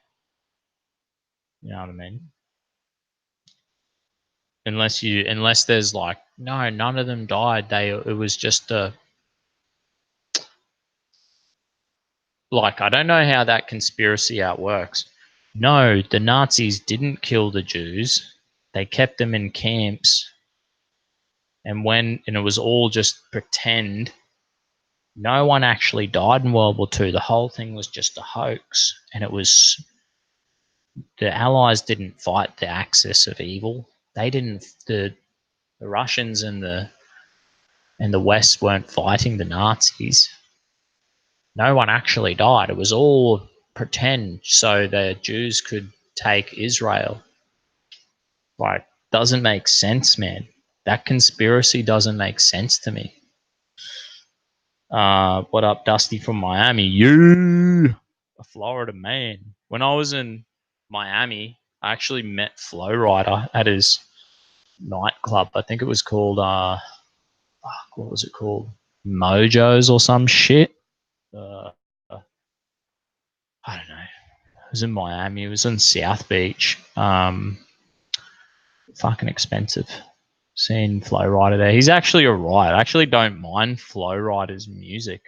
You know what I mean? Unless there's like, no, none of them died. It was just like, I don't know how that conspiracy out works. No, the Nazis didn't kill the Jews. They kept them in camps, and it was all just pretend. No one actually died in World War II. The whole thing was just a hoax, and it was the Allies didn't fight the axis of evil. They didn't. The Russians and the West weren't fighting the Nazis. No one actually died. It was all pretend so the Jews could take Israel. Like, doesn't make sense, man. That conspiracy doesn't make sense to me. What up, Dusty from Miami? You, a Florida man. When I was in Miami, I actually met Flow Rider at his nightclub. I think it was called, what was it called? Mojo's or some shit. I don't know. It was in Miami. It was in South Beach. Fucking expensive. Seeing Flow Rider there. He's actually alright. I actually don't mind Flow Rider's music.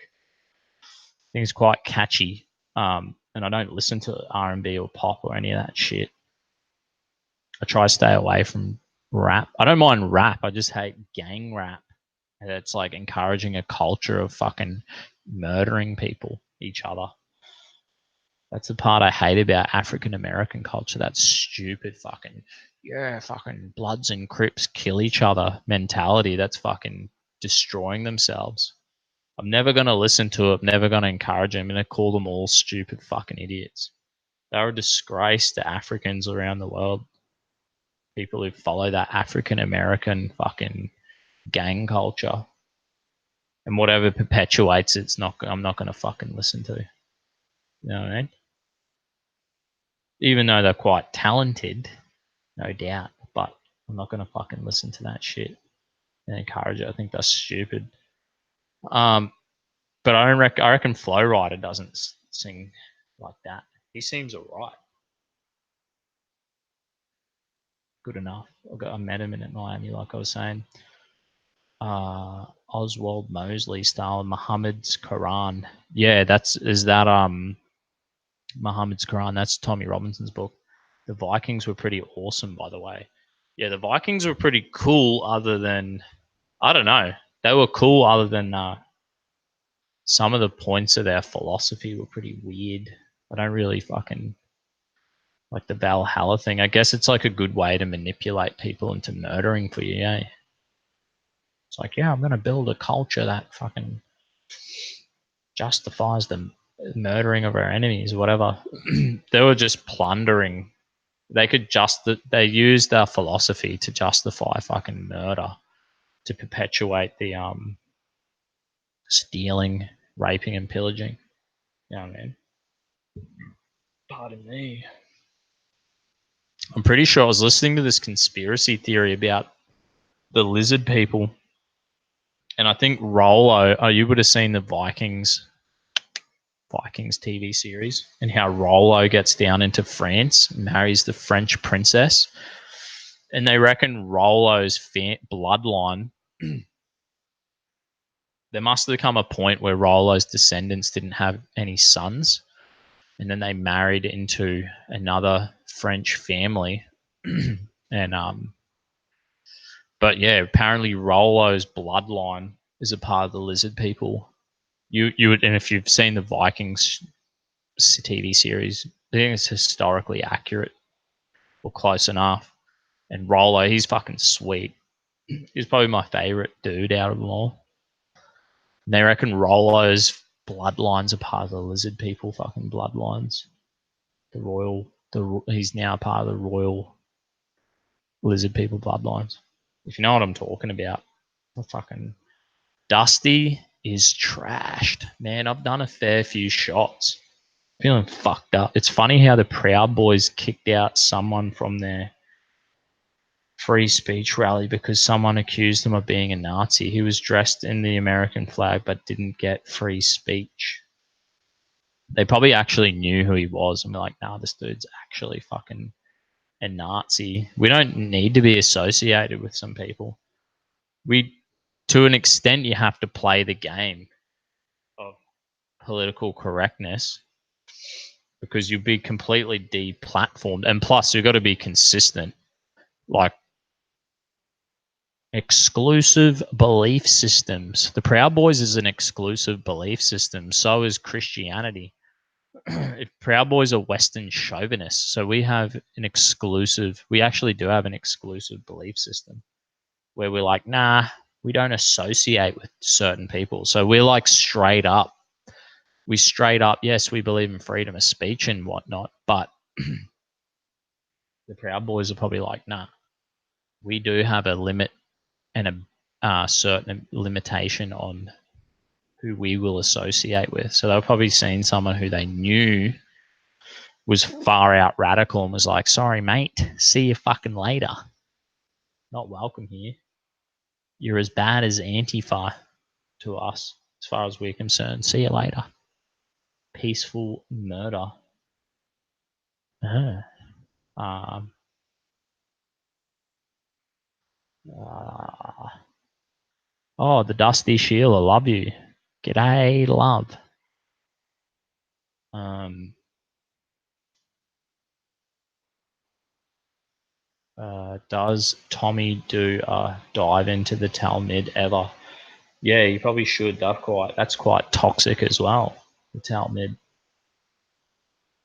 I think it's quite catchy. And I don't listen to R&B or pop or any of that shit. I try to stay away from rap. I don't mind rap. I just hate gang rap. And it's like encouraging a culture of fucking murdering people, each other. That's the part I hate about African American culture. That stupid fucking, yeah, fucking Bloods and Crips kill each other mentality. That's fucking destroying themselves. I'm never going to listen to it. I'm never going to encourage them. I'm going to call them all stupid fucking idiots. They're a disgrace to Africans around the world. People who follow that African American fucking gang culture. And whatever perpetuates it's not. I'm not going to fucking listen to. You know what I mean? Even though they're quite talented, no doubt. But I'm not going to fucking listen to that shit and encourage it. I think that's stupid. But I reckon Flow Rider doesn't sing like that. He seems alright. Good enough. I met him in Miami, like I was saying. Oswald Mosley style, Muhammad's Quran. Yeah, is that Muhammad's Quran. That's Tommy Robinson's book. The Vikings were pretty awesome, by the way. Yeah, the Vikings were pretty cool. Other than, I don't know, they were cool. Other than some of the points of their philosophy were pretty weird. I don't really fucking like the Valhalla thing. I guess it's like a good way to manipulate people into murdering for you, eh? It's like, yeah, I'm going to build a culture that fucking justifies the murdering of our enemies or whatever. They were just plundering. They used their philosophy to justify fucking murder, to perpetuate the stealing, raping, and pillaging. You know what I mean? Pardon me. I'm pretty sure I was listening to this conspiracy theory about the lizard people, and I think Rollo. Oh, you would have seen the Vikings TV series, and how Rollo gets down into France, marries the French princess, and they reckon Rollo's bloodline. There must have come a point where Rollo's descendants didn't have any sons, and then they married into another French family, and but yeah, apparently Rollo's bloodline is a part of the lizard people. You would, and if you've seen the Vikings TV series, I think it's historically accurate or close enough. And Rollo, he's fucking sweet. He's probably my favorite dude out of them all. And they reckon Rollo's bloodlines are part of the lizard people fucking bloodlines. He's now part of the royal lizard people bloodlines. If you know what I'm talking about, the fucking Dusty is trashed. Man, I've done a fair few shots. Feeling fucked up. It's funny how the Proud Boys kicked out someone from their free speech rally because someone accused him of being a Nazi. He was dressed in the American flag but didn't get free speech. They probably actually knew who he was and were like, nah, this dude's actually fucking a Nazi. We don't need to be associated with some people. To an extent, you have to play the game of political correctness because you'd be completely deplatformed. And plus, you've got to be consistent. Like, exclusive belief systems. The Proud Boys is an exclusive belief system. So is Christianity. Proud Boys are Western chauvinists. So we actually do have an exclusive belief system where we're like, nah, we don't associate with certain people. So we're like straight up, yes, we believe in freedom of speech and whatnot, but the Proud Boys are probably like, nah, we do have a limit and a certain limitation on who we will associate with. So they've probably seen someone who they knew was far out radical and was like, sorry, mate, see you fucking later. Not welcome here. You're as bad as Antifa to us, as far as we're concerned. See you later. Peaceful murder. Uh, um, uh, oh, the Dusty Sheila, love you. G'day, love. Does Tommy do a dive into the Talmud ever? Yeah, you probably should. That's quite toxic as well. The Talmud.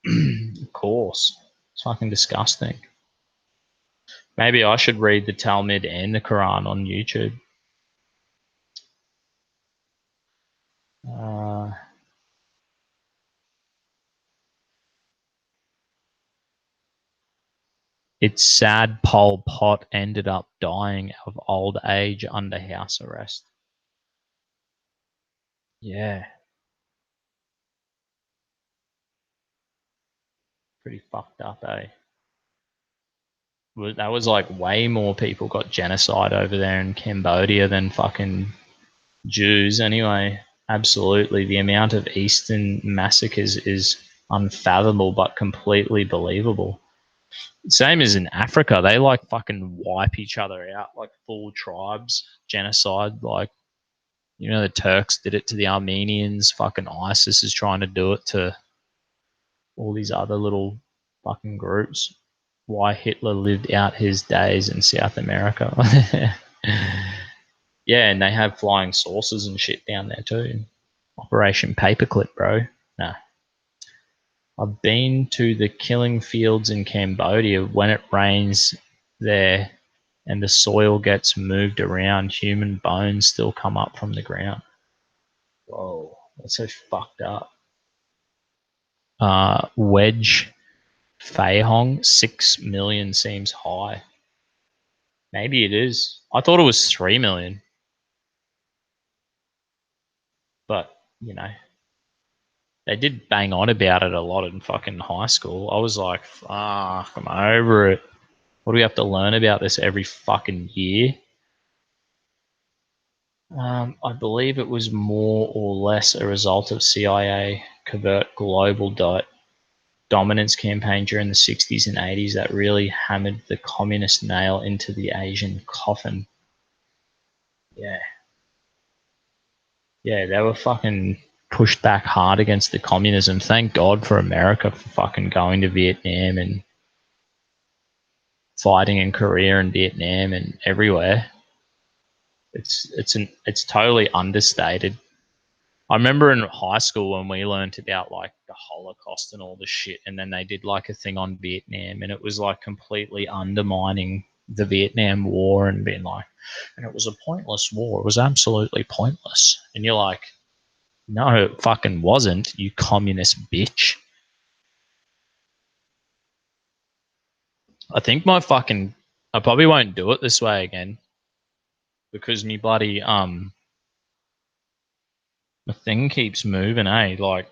Of course. It's fucking disgusting. Maybe I should read the Talmud and the Quran on YouTube. It's sad Pol Pot ended up dying of old age under house arrest. Yeah, pretty fucked up, eh? That was like way more people got genocide over there in Cambodia than fucking Jews anyway. Absolutely. The amount of Eastern massacres is unfathomable but completely believable. Same as in Africa. They like fucking wipe each other out, like full tribes, genocide. Like, you know, the Turks did it to the Armenians. Fucking ISIS is trying to do it to all these other little fucking groups. Why Hitler lived out his days in South America. Yeah, and they have flying saucers and shit down there too. Operation Paperclip, bro. Nah. I've been to the killing fields in Cambodia. When it rains there and the soil gets moved around, human bones still come up from the ground. Whoa, that's so fucked up. Wedge Fei Hong, 6 million seems high. Maybe it is. I thought it was 3 million. But, you know, they did bang on about it a lot in fucking high school. I was like, fuck, I'm over it. What do we have to learn about this every fucking year? I believe it was more or less a result of CIA covert global dominance campaign during the 60s and 80s that really hammered the communist nail into the Asian coffin. Yeah. Yeah, they were fucking pushed back hard against the communism. Thank God for America for fucking going to Vietnam and fighting in Korea and Vietnam and everywhere. It's totally understated. I remember in high school when we learned about like the Holocaust and all the shit, and then they did like a thing on Vietnam, and it was like completely undermining the Vietnam War and being like, and it was a pointless war. It was absolutely pointless. And you're like, no, it fucking wasn't, you communist bitch. I think I probably won't do it this way again because me bloody the thing keeps moving, eh? Like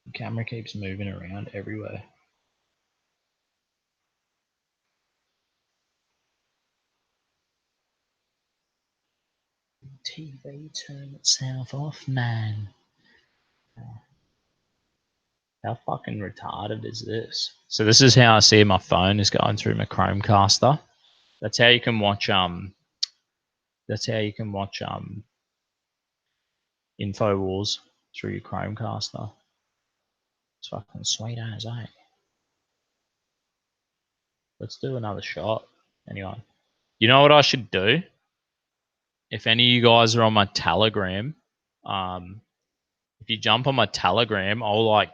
the camera keeps moving around everywhere. TV turn itself off, man. How fucking retarded is this? So this is how I see my phone is going through my Chromecaster. That's how you can watch InfoWars through your Chromecaster. It's fucking sweet as, eh? Let's do another shot. Anyway. You know what I should do? If any of you guys are on my Telegram, if you jump on my Telegram, I'll like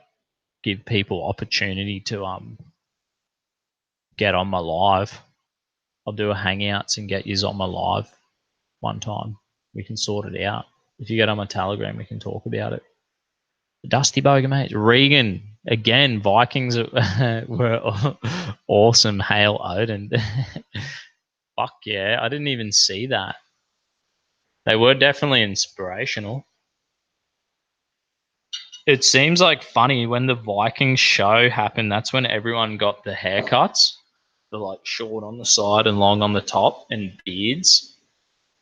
give people opportunity to get on my live. I'll do a hangouts and get yous on my live one time. We can sort it out. If you get on my Telegram, we can talk about it. Dusty Bogan, mate. Regan, again, Vikings were awesome. Hail Odin. Fuck yeah. I didn't even see that. They were definitely inspirational. It seems like funny when the Vikings show happened, that's when everyone got the haircuts. The like short on the side and long on the top and beards.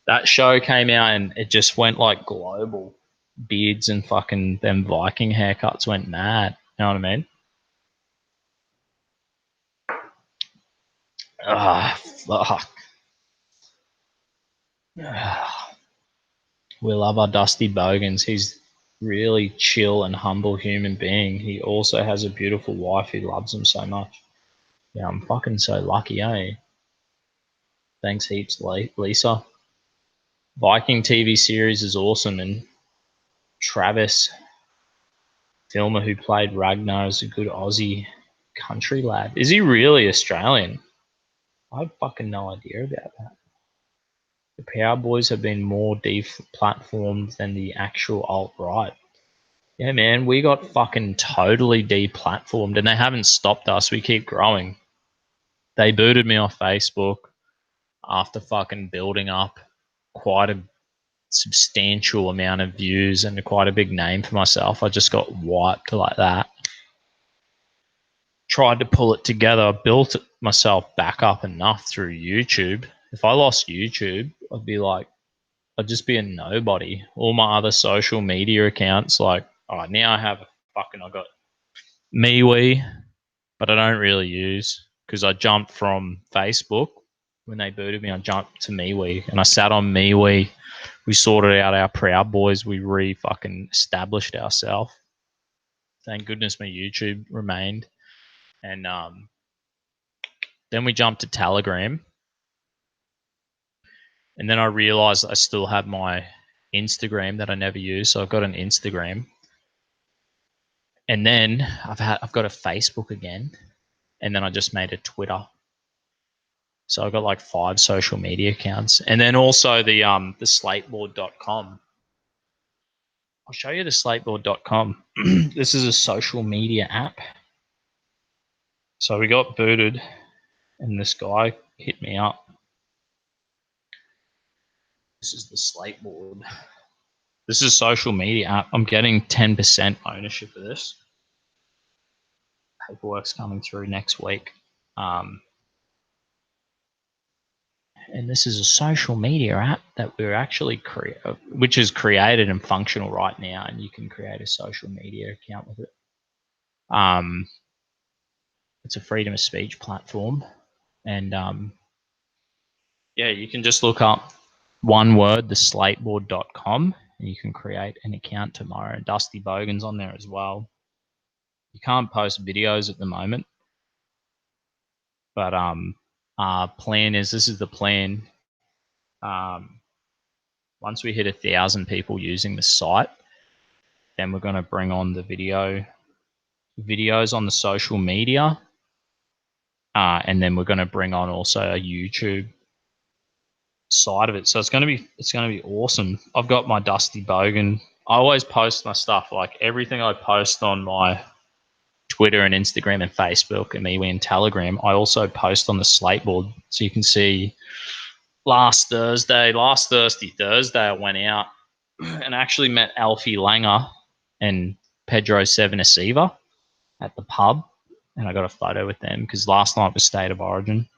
That show came out and it just went like global. Beards and fucking them Viking haircuts went mad. You know what I mean? Ah, fuck. We love our Dusty Bogans. really chill and humble human being. He also has a beautiful wife who loves him so much. Yeah, I'm fucking so lucky, eh? Thanks heaps, Lisa. Viking TV series is awesome, and Travis Filmer, who played Ragnar, is a good Aussie country lad. Is he really Australian? I had fucking no idea about that. The Proud Boys have been more deplatformed than the actual alt-right. Yeah, man, we got fucking totally deplatformed, and they haven't stopped us. We keep growing. They booted me off Facebook after fucking building up quite a substantial amount of views and quite a big name for myself. I just got wiped like that. Tried to pull it together, built myself back up enough through YouTube. If I lost YouTube, I'd just be a nobody. All my other social media accounts, like, oh, now I got MeWe, but I don't really use because I jumped from Facebook. When they booted me, I jumped to MeWe and I sat on MeWe. We sorted out our Proud Boys. We fucking established ourselves. Thank goodness my YouTube remained. And then we jumped to Telegram. And then I realized I still have my Instagram that I never use. So I've got an Instagram. And then I've got a Facebook again. And then I just made a Twitter. So I've got like 5 social media accounts. And then also the slateboard.com. I'll show you the slateboard.com. This is a social media app. So we got booted and this guy hit me up. This is the Slateboard. This is a social media app. I'm getting 10% ownership of this. Paperwork's coming through next week. And this is a social media app that we're actually which is created and functional right now, and you can create a social media account with it. It's a freedom of speech platform, and yeah, you can just look up one word, theslateboard.com, and you can create an account tomorrow. And Dusty Bogan's on there as well. You can't post videos at the moment, but plan is, this is the plan. Once we hit 1,000 people using the site, then we're going to bring on the videos on the social media, and then we're going to bring on also a YouTube side of it. So it's going to be awesome. I've got my Dusty Bogan. I always post my stuff, like everything I post on my Twitter and Instagram and Facebook and MeWe and Telegram, I also post on the Slateboard. So you can see last Thursday, I went out and actually met Alfie Langer and Pedro Sevenasiva at the pub, and I got a photo with them because last night was State of Origin.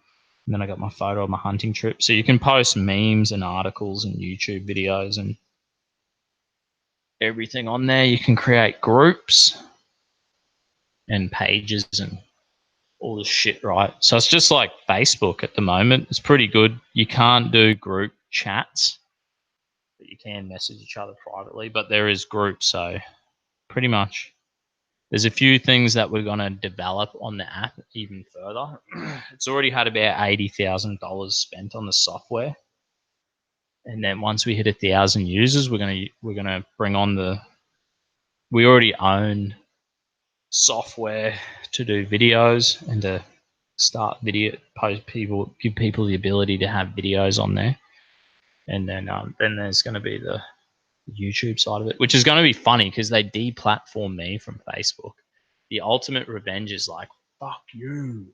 And then I got my photo of my hunting trip. So you can post memes and articles and YouTube videos and everything on there. You can create groups and pages and all this shit, right? So it's just like Facebook at the moment. It's pretty good. You can't do group chats, but you can message each other privately. But there is groups, so pretty much there's a few things that we're going to develop on the app even further. It's already had about $80,000 spent on the software. And then once we hit 1,000 users, we're gonna bring on we already own software to do videos and to start give people the ability to have videos on there. And then there's going to be the YouTube side of it, which is going to be funny because they deplatform me from Facebook. The ultimate revenge is like, fuck you.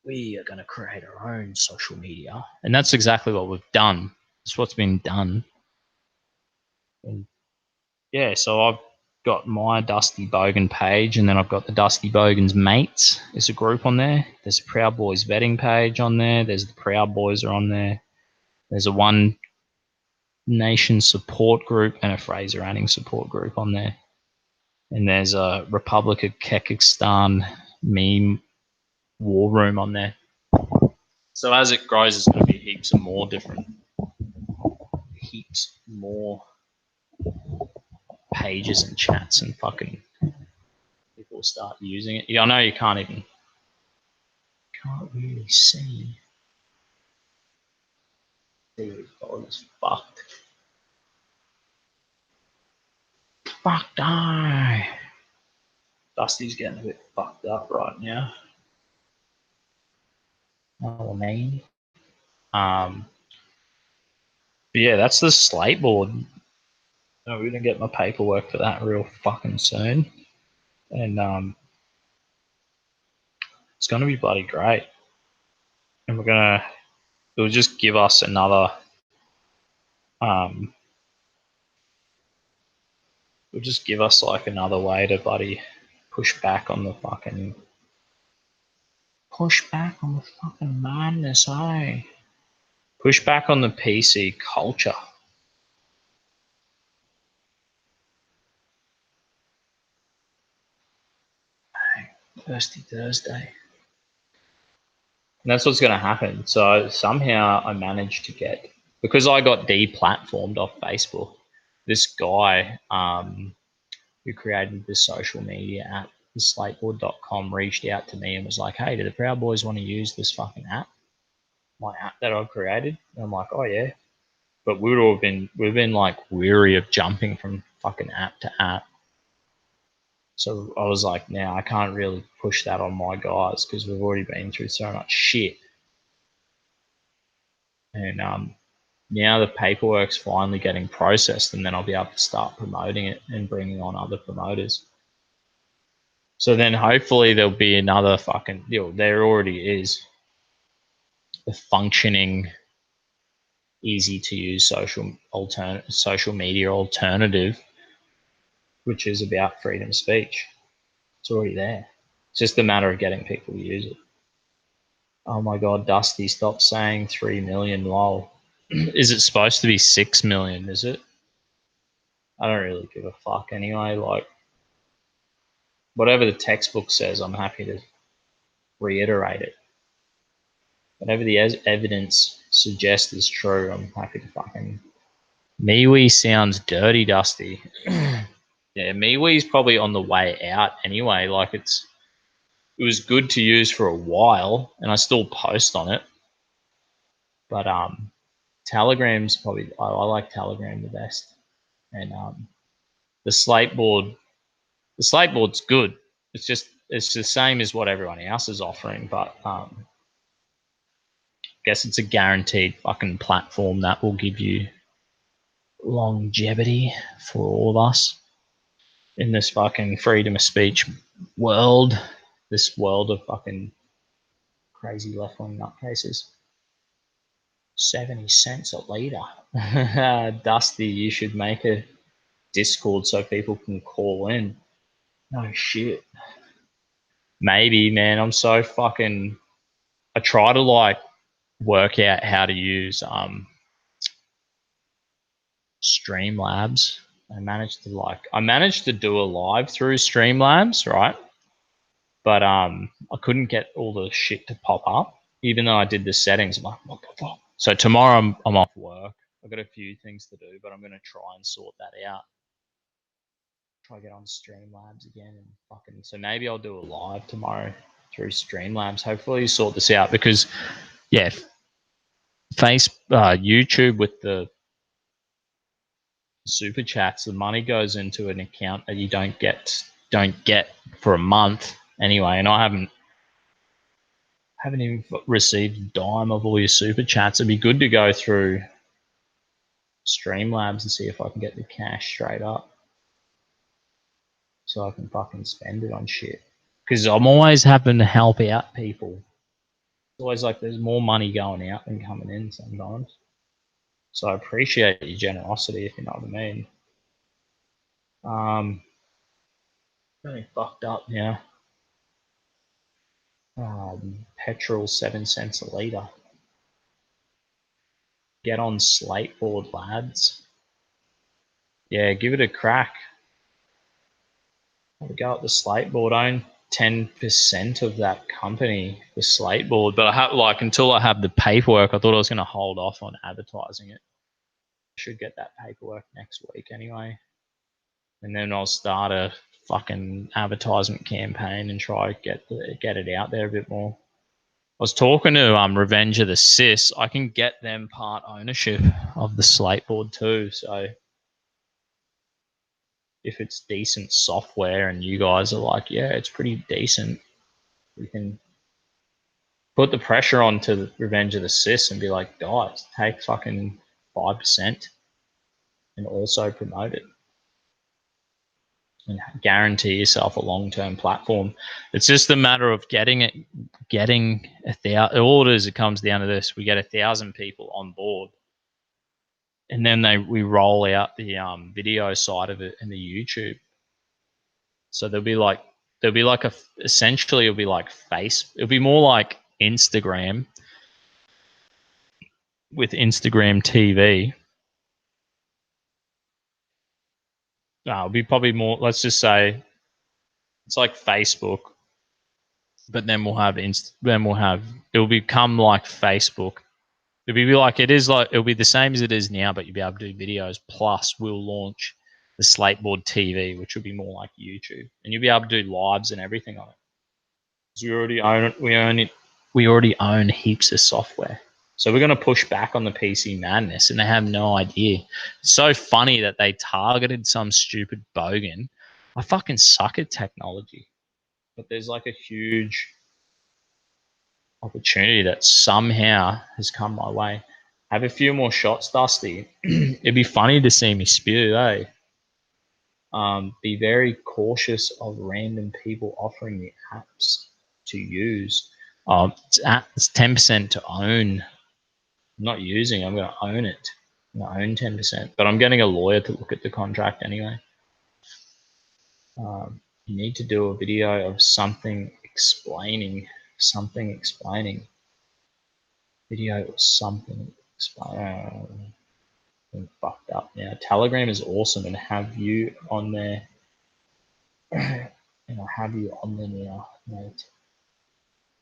We are going to create our own social media. And that's exactly what we've done. That's what's been done. And yeah, so I've got my Dusty Bogan page, and then I've got the Dusty Bogan's Mates. There's a group on there. There's a Proud Boys vetting page on there. There's the Proud Boys are on there. There's a One Nation support group and a Fraser Anning support group on there. And there's a Republic of Kyrgyzstan meme war room on there. So as it grows, it's going to be heaps more pages and chats and fucking people start using it. Yeah, I know you can't really see. Oh, it's fucked. Fuck no. Dusty's getting a bit fucked up right now. Oh, man. But yeah, that's the slate board. We're gonna get my paperwork for that real fucking soon, and it's gonna be bloody great. And it'll just give us another, it'll just give us like another way to bloody push back on the fucking madness, eh? Push back on the PC culture. Thirsty Thursday. And that's what's going to happen. So somehow I managed to get, because I got deplatformed off Facebook, this guy who created this social media app, the slateboard.com, reached out to me and was like, hey, do the Proud Boys want to use this fucking app? My app that I've created? And I'm like, oh yeah. But we've been like weary of jumping from fucking app to app. So I was like, now I can't really push that on my guys because we've already been through so much shit. And now the paperwork's finally getting processed, and then I'll be able to start promoting it and bringing on other promoters. So then hopefully there'll be another fucking, there already is a functioning, easy to use social media alternative, which is about freedom of speech. It's already there. It's just a matter of getting people to use it. Oh my God, Dusty, stop saying 3 million, lol. Is it supposed to be 6 million, is it? I don't really give a fuck anyway. Like, whatever the textbook says, I'm happy to reiterate it. Whatever the evidence suggests is true, I'm happy to fucking... MeWe sounds dirty, Dusty. Yeah, MeWe's probably on the way out anyway. Like, it was good to use for a while, and I still post on it. But Telegram's probably, I like Telegram the best. And the Slateboard's good. It's the same as what everyone else is offering, but I guess it's a guaranteed fucking platform that will give you longevity for all of us in this fucking freedom of speech world, this world of fucking crazy left-wing nutcases. 70 cents a litre. Dusty, you should make a Discord so people can call in. No shit. Maybe, man. I'm so fucking... I try to like work out how to use Streamlabs. I managed to do a live through Streamlabs, right? But I couldn't get all the shit to pop up, even though I did the settings. I'm like, what the fuck? So tomorrow I'm off work. I've got a few things to do, but I'm gonna try and sort that out. Try to get on Streamlabs again and fucking... So maybe I'll do a live tomorrow through Streamlabs. Hopefully sort this out, because yeah, YouTube with the super chats, the money goes into an account that you don't get for a month anyway, and I haven't even received a dime of all your super chats. It'd be good to go through Streamlabs and see if I can get the cash straight up, so I can fucking spend it on shit. Because I'm always having to help out people. It's always like there's more money going out than coming in sometimes. So I appreciate your generosity, if you know what I mean. Really fucked up now. Petrol 7 cents a litre. Get on Slateboard, lads. Yeah, give it a crack. Have a go at the Slateboard. Own 10% of that company, the Slateboard. But I have, like, until I have the paperwork, I thought I was going to hold off on advertising it. I should get that paperwork next week anyway. and then I'll start a fucking advertisement campaign and try to get it out there a bit more. I was talking to Revenge of the Cis. I can get them part ownership of the slate board too. So if it's decent software and you guys are like, yeah, it's pretty decent, we can put the pressure on to the Revenge of the Cis and be like, guys, take fucking 5% and also promote it and guarantee yourself a long-term platform. It's just a matter of getting it, getting 1,000 orders. It comes down to this: we get 1,000 people on board, and then we roll out the video side of it in the YouTube. So there'll be like essentially it'll be like it'll be more like Instagram with Instagram TV. It'll be probably more. Let's just say it's like Facebook, but then it'll become like Facebook. It'll be like it'll be the same as it is now, but you'll be able to do videos. Plus, we'll launch the Slateboard TV, which will be more like YouTube, and you'll be able to do lives and everything on it. Because we already own it. We already own heaps of software. So we're going to push back on the PC madness, and they have no idea. It's so funny that they targeted some stupid bogan. I fucking suck at technology, but there's like a huge opportunity that somehow has come my way. Have a few more shots, Dusty. It'd be funny to see me spew, eh? Be very cautious of random people offering the apps to use. It's 10% to own. I'm not using. I'm going to own it. I'm going to own 10%, but I'm getting a lawyer to look at the contract anyway. You need to do a video of something explaining. Video or something explaining. I'm fucked up now. Telegram is awesome, and have you on there. And I have you on there now, mate.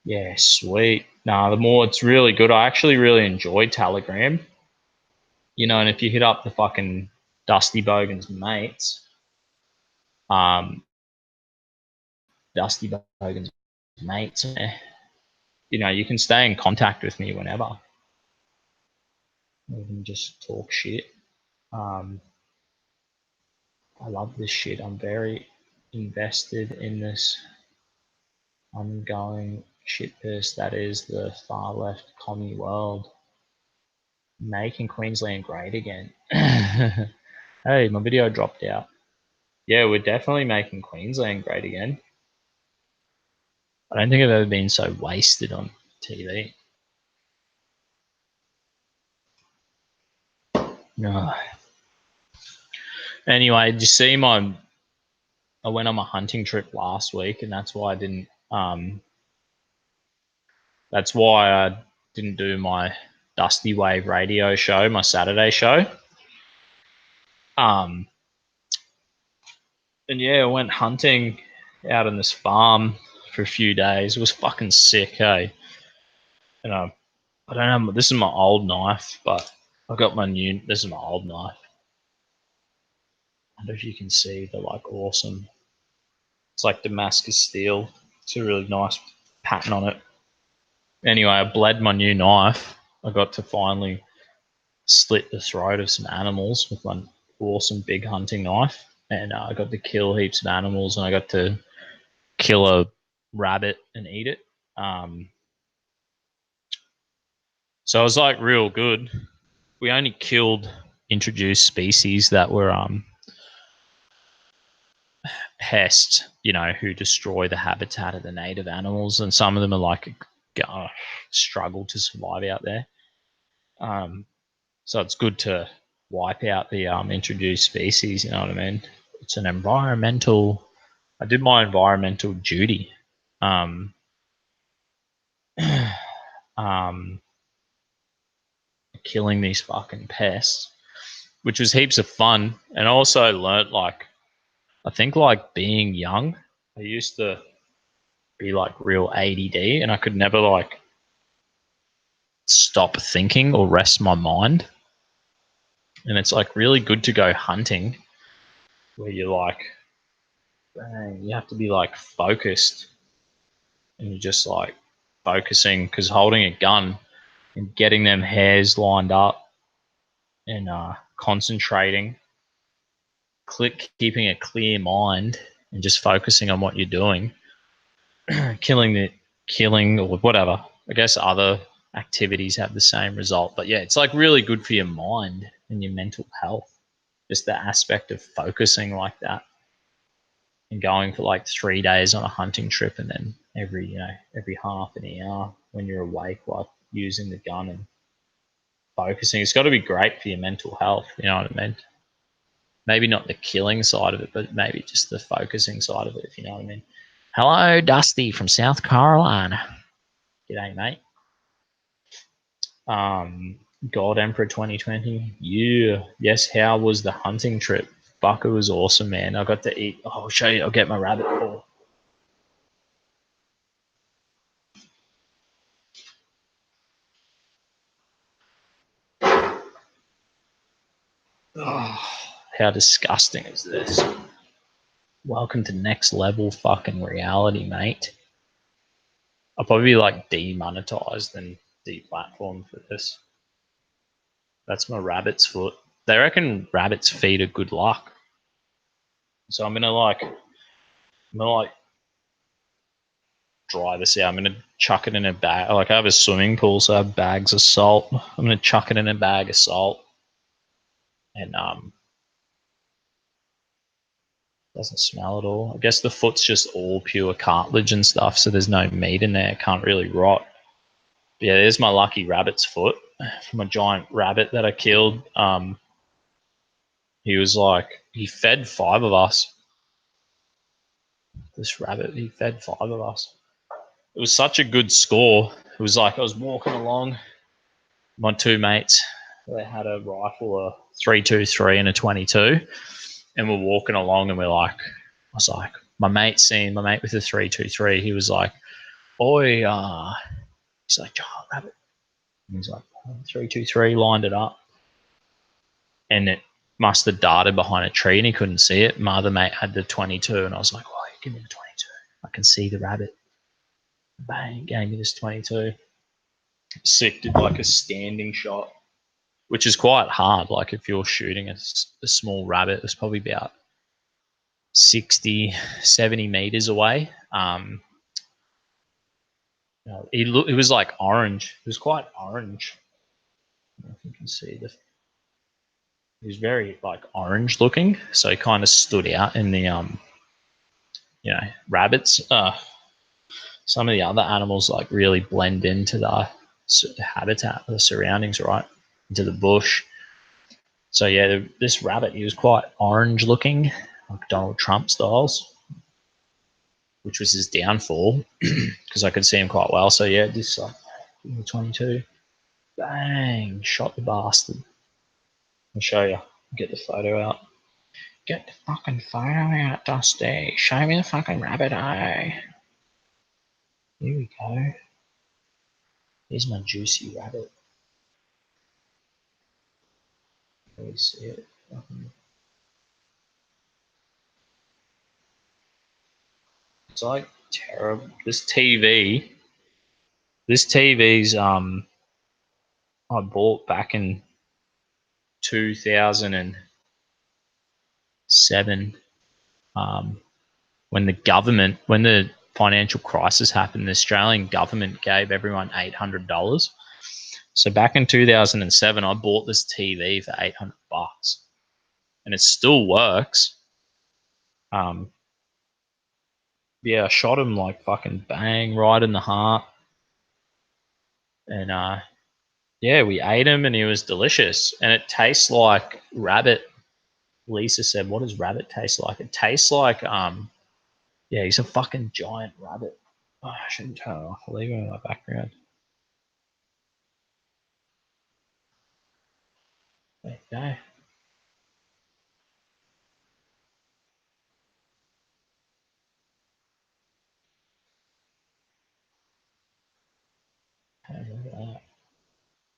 Yeah, sweet. Nah, it's really good. I actually really enjoy Telegram. You know, and if you hit up the fucking Dusty Bogan's mates, Dusty Bogan's mates, you know, you can stay in contact with me whenever. We can just talk shit. I love this shit. I'm very invested in this ongoing shitpurse that is the far left commie world. Making Queensland great again. Hey, my video dropped out. Yeah, we're definitely making Queensland great again. I don't think I've ever been so wasted on TV. No. Anyway, did you see I went on my hunting trip last week, and that's why I didn't do my Dusty Wave radio show, my Saturday show. And yeah, I went hunting out on this farm for a few days. It was fucking sick, hey. And I don't know, this is my old knife, but I got this is my old knife. I don't know if you can see the like awesome, it's like Damascus steel. It's a really nice pattern on it. Anyway, I bled my new knife. I got to finally slit the throat of some animals with my awesome big hunting knife. And I got to kill heaps of animals, and I got to kill a rabbit and eat it. So it was like real good. We only killed introduced species that were pests, you know, who destroy the habitat of the native animals, and some of them are like struggle to survive out there. So it's good to wipe out the introduced species. You know what I mean? It's an environmental. I did my environmental duty. Killing these fucking pests, which was heaps of fun, and I also learnt I think being young, I used to be like real ADD, and I could never like stop thinking or rest my mind. And it's like really good to go hunting where you're like, dang, you have to be like focused, and you're just like focusing because holding a gun and getting them hairs lined up and concentrating, keeping a clear mind and just focusing on what you're doing, killing or whatever. I guess other activities have the same result, but yeah, it's like really good for your mind and your mental health. Just the aspect of focusing like that and going for like 3 days on a hunting trip, and then every half an hour when you're awake, like using the gun and focusing. It's got to be great for your mental health. You know what I mean? Maybe not the killing side of it, but maybe just the focusing side of it, if you know what I mean. Hello, Dusty from South Carolina. G'day, mate. God Emperor 2020. Yeah. Yes, how was the hunting trip? Fuck, it was awesome, man. I got to eat. Oh, I'll show you. I'll get my rabbit paw. Oh, how disgusting is this? Welcome to next level fucking reality, mate. I'll probably be like demonetized and deplatformed for this. That's my rabbit's foot. They reckon rabbit's feet are good luck. So I'm gonna like dry this out. I'm gonna chuck it in a bag. Like I have a swimming pool, so I have bags of salt. I'm gonna chuck it in a bag of salt, and doesn't smell at all. I guess the foot's just all pure cartilage and stuff, so there's no meat in there. It can't really rot. But yeah, there's my lucky rabbit's foot from a giant rabbit that I killed. He fed 5 of us. This rabbit, he fed 5 of us. It was such a good score. It was like I was walking along, my two mates, they had a rifle, a 323 and a 22, and we're walking along, and I was like, my mate with the 323, he was like, oi, he's like, oh, rabbit. And he's like, 323, lined it up, and it must have darted behind a tree, and he couldn't see it. My other mate had the 22, and I was like, oh, give me the 22. I can see the rabbit. Bang, gave me this 22. Sick, did like a standing shot, which is quite hard. Like if you're shooting a small rabbit, it's probably about 60, 70 meters away. It was like orange. It was quite orange. I don't know if you can see the. He was very like orange looking, so he kind of stood out in the rabbits. Some of the other animals like really blend into the habitat, the surroundings, right, into the bush. So yeah, this rabbit, he was quite orange looking, like Donald Trump styles, which was his downfall because I could see him quite well. So yeah, this 22, bang, shot the bastard. I'll show you. Get the photo out. Get the fucking photo out, Dusty. Show me the fucking rabbit eye. Here we go. Here's my juicy rabbit. Can we see it? It's like terrible. This TV's I bought back in 2007, when the financial crisis happened, the Australian government gave everyone $800. So back in 2007, I bought this TV for $800, and it still works. Um, yeah, I shot him like fucking bang right in the heart, and yeah, we ate him, and he was delicious, and it tastes like rabbit. Lisa said, "What does rabbit taste like?" It tastes like yeah, he's a fucking giant rabbit. Oh, I shouldn't turn it off. I'll leave him in my background. There you go.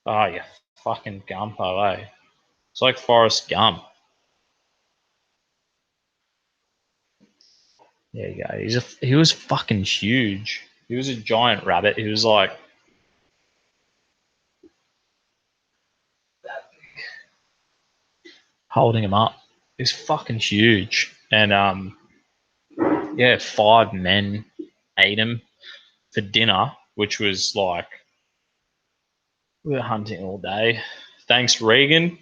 Oh, you fucking Gumpo, eh? It's like Forrest Gump. There you go. He was fucking huge. He was a giant rabbit. He was like holding him up. He's fucking huge. And yeah, 5 men ate him for dinner, which was like we were hunting all day. Thanks, Regan.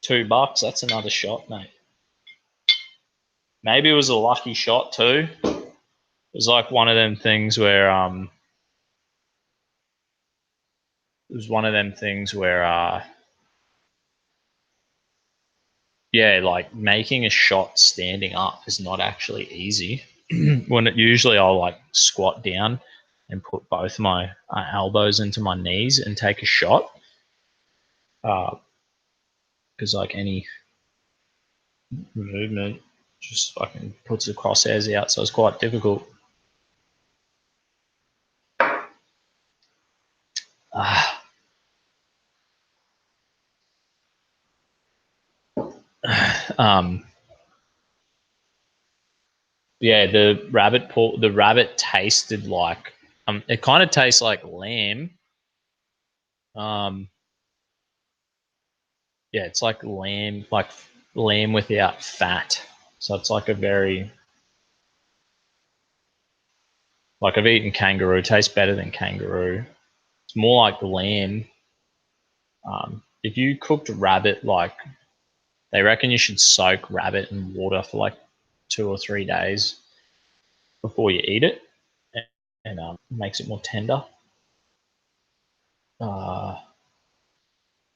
$2. That's another shot, mate. Maybe it was a lucky shot too. It was like one of them things where it was one of them things where yeah, like making a shot standing up is not actually easy. Usually I'll like squat down and put both my elbows into my knees and take a shot. Because like any movement just fucking puts the crosshairs out, so it's quite difficult. Um, yeah, the rabbit tasted like it kind of tastes like lamb. Um, yeah, it's like lamb without fat. So it's like a very like I've eaten kangaroo. It tastes better than kangaroo. It's more like lamb. If you cooked rabbit, like they reckon you should soak rabbit in water for like 2 or 3 days before you eat it, and makes it more tender. Uh,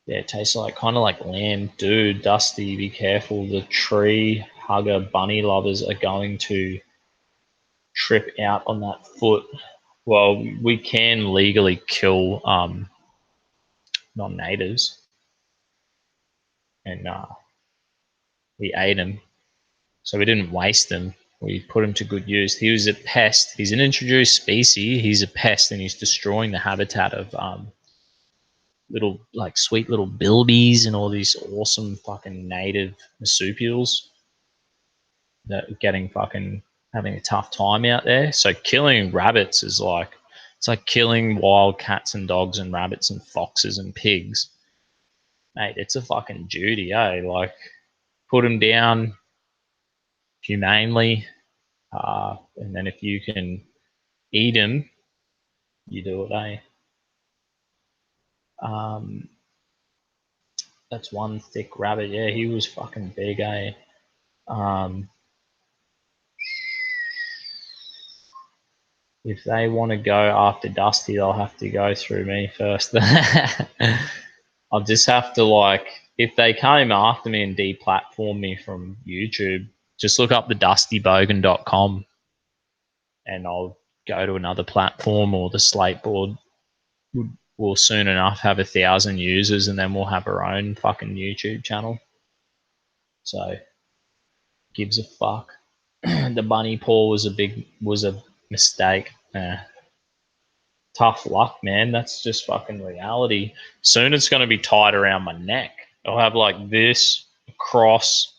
yeah, it tastes like kind of like lamb. Dude, Dusty, be careful. The tree hugger bunny lovers are going to trip out on that foot. Well, we can legally kill non-natives, and we ate them, so we didn't waste them. We put him to good use. He was a pest. He's an introduced species. He's a pest, and he's destroying the habitat of little like sweet little bilbies and all these awesome fucking native marsupials that are getting fucking having a tough time out there. So killing rabbits is like it's like killing wild cats and dogs and rabbits and foxes and pigs. Mate, it's a fucking duty, eh? Like put them down humanely, and then if you can eat them, you do it, eh? Um, that's one thick rabbit. Yeah, he was fucking big, eh? Um, if they want to go after Dusty, they'll have to go through me first. I'll just have to like, if they came after me and deplatform me from YouTube, just look up the dustybogan.com and I'll go to another platform, or the Slateboard will soon enough have 1,000 users, and then we'll have our own fucking YouTube channel. So gives a fuck. The bunny paw was a mistake. Tough luck, man. That's just fucking reality. Soon it's going to be tied around my neck. I'll have like this, cross,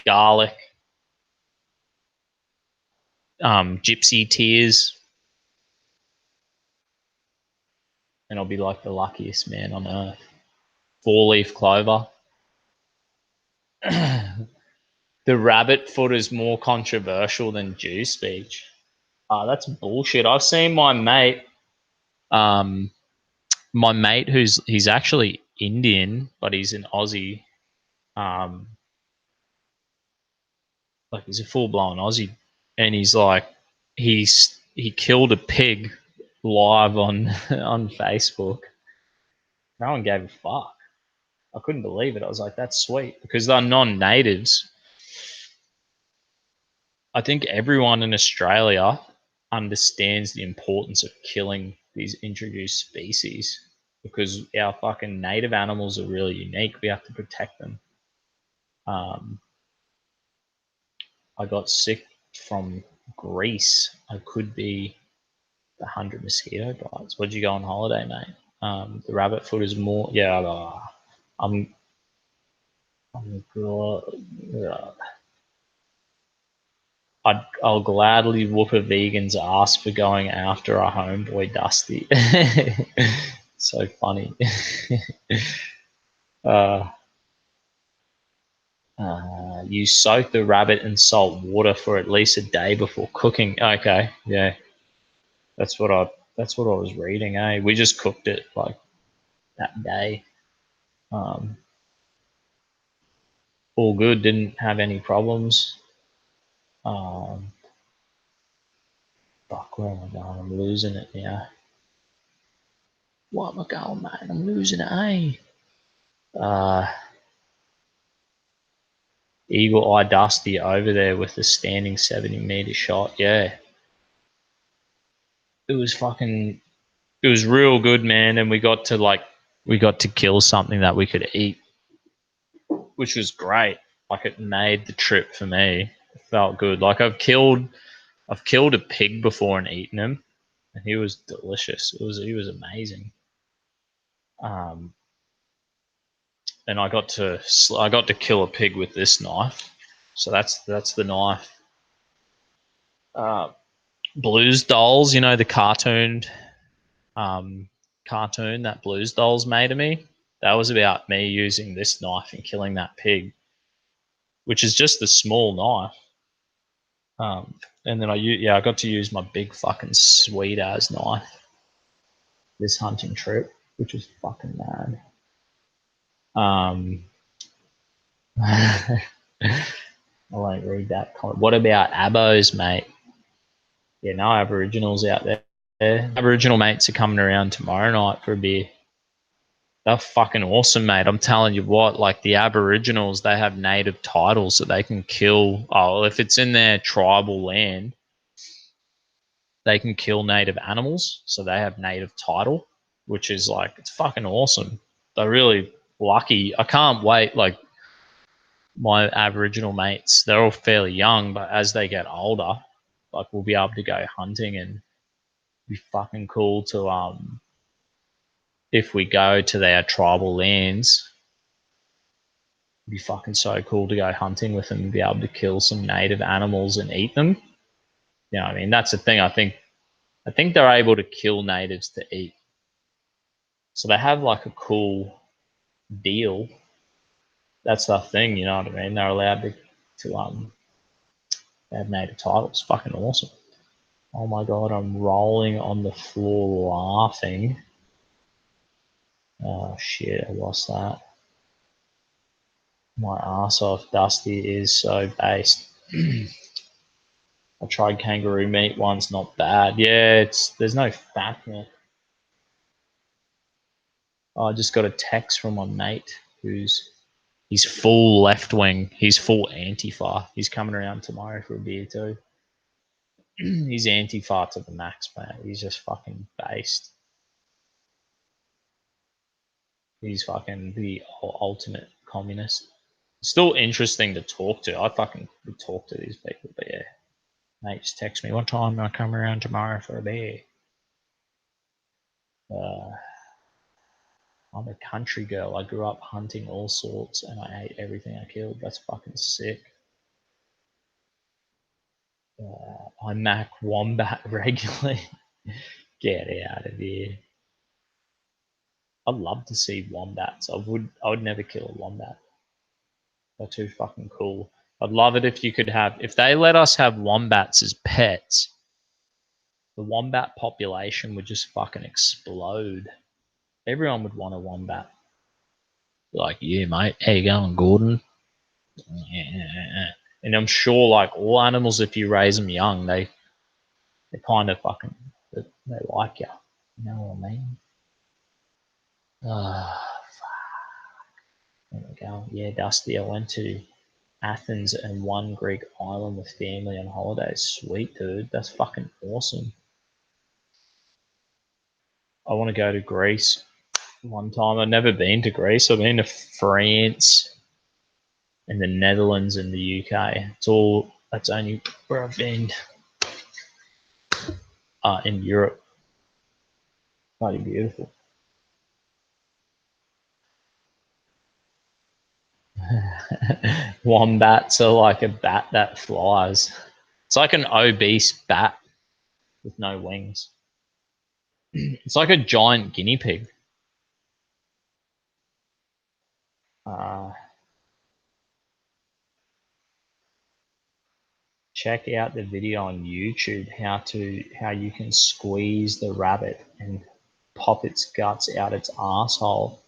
garlic, gypsy tears, and I'll be like the luckiest man on earth. 4-leaf clover. The rabbit foot is more controversial than Jew speech. That's bullshit. I've seen um, my mate he's actually Indian, but he's an Aussie. Um, like he's a full blown Aussie, and he's like he killed a pig live on on Facebook. No one gave a fuck. I couldn't believe it. I was like, that's sweet because they're non-natives. I think everyone in Australia understands the importance of killing these introduced species because our fucking native animals are really unique. We have to protect them. Um, I got sick from Greece. I could be 100 mosquito bites. Where'd you go on holiday, mate? The rabbit foot is more. Yeah, I'm. I'm good. I'll gladly whoop a vegan's ass for going after our homeboy Dusty. So funny. uh, you soak the rabbit in salt water for at least a day before cooking. Okay, yeah, that's what I was reading. We just cooked it like that day. Um, all good. Didn't have any problems. Um, fuck, where am I going? I'm losing it now. What am I going, mate? I'm losing it. Eagle Eye Dusty over there with the standing 70-meter shot. Yeah, it was fucking. It was real good, man. And we got to kill something that we could eat, which was great. Like it made the trip for me. It felt good. Like I've killed a pig before and eaten him, and he was delicious. He was amazing. Um, and I got to kill a pig with this knife. So that's the knife. Uh, Blues Dolls, you know the um, cartoon that Blues Dolls made of me. That was about me using this knife and killing that pig, which is just a small knife. And then I got to use my big fucking sweet ass knife this hunting trip, which was fucking mad. Um, I won't read that comment. What about abos, mate? Yeah, no Aboriginals out there. Aboriginal mates are coming around tomorrow night for a beer. They're fucking awesome, mate. I'm telling you what, like the Aboriginals, they have native titles so they can kill. Oh, if it's in their tribal land, they can kill native animals. So they have native title, which is like, it's fucking awesome. They're really lucky. I can't wait. Like my Aboriginal mates, they're all fairly young, but as they get older, like we'll be able to go hunting and be fucking cool to, if we go to their tribal lands, it'd be fucking so cool to go hunting with them and be able to kill some native animals and eat them. You know what I mean? That's the thing. I think they're able to kill natives to eat. So they have like a cool deal. That's the thing, you know what I mean? They're allowed to have native titles. Fucking awesome. Oh my god, I'm rolling on the floor laughing. Oh shit, I lost that. My ass off. Dusty is so based. I tried kangaroo meat once, not bad. Yeah, there's no fat in it. I just got a text from my mate he's full left wing. He's full Antifa. He's coming around tomorrow for a beer too. He's Antifa to the max, man. He's just fucking based. He's fucking the ultimate communist. Still interesting to talk to. I fucking would talk to these people, but yeah. Mate just text me, what time do I come around tomorrow for a beer? Uh, I'm a country girl. I grew up hunting all sorts and I ate everything I killed. That's fucking sick. I mac wombat regularly. Get out of here. I'd love to see wombats. I would never kill a wombat. They're too fucking cool. I'd love it if you could if they let us have wombats as pets, the wombat population would just fucking explode. Everyone would want a wombat. Like, yeah, mate, how you going, Gordon? And I'm sure, like all animals, if you raise them young, they kind of fucking they like you. You know what I mean? There we go. Yeah, Dusty. I went to Athens and one Greek island with family on holidays. Sweet, dude. That's fucking awesome. I want to go to Greece one time. I've never been to Greece. I've been to France and the Netherlands and the UK. That's only where I've been in Europe. Bloody beautiful. Wombats are like a bat that flies. It's like an obese bat with no wings. It's like a giant guinea pig. Check out the video on YouTube how you can squeeze the rabbit and pop its guts out its asshole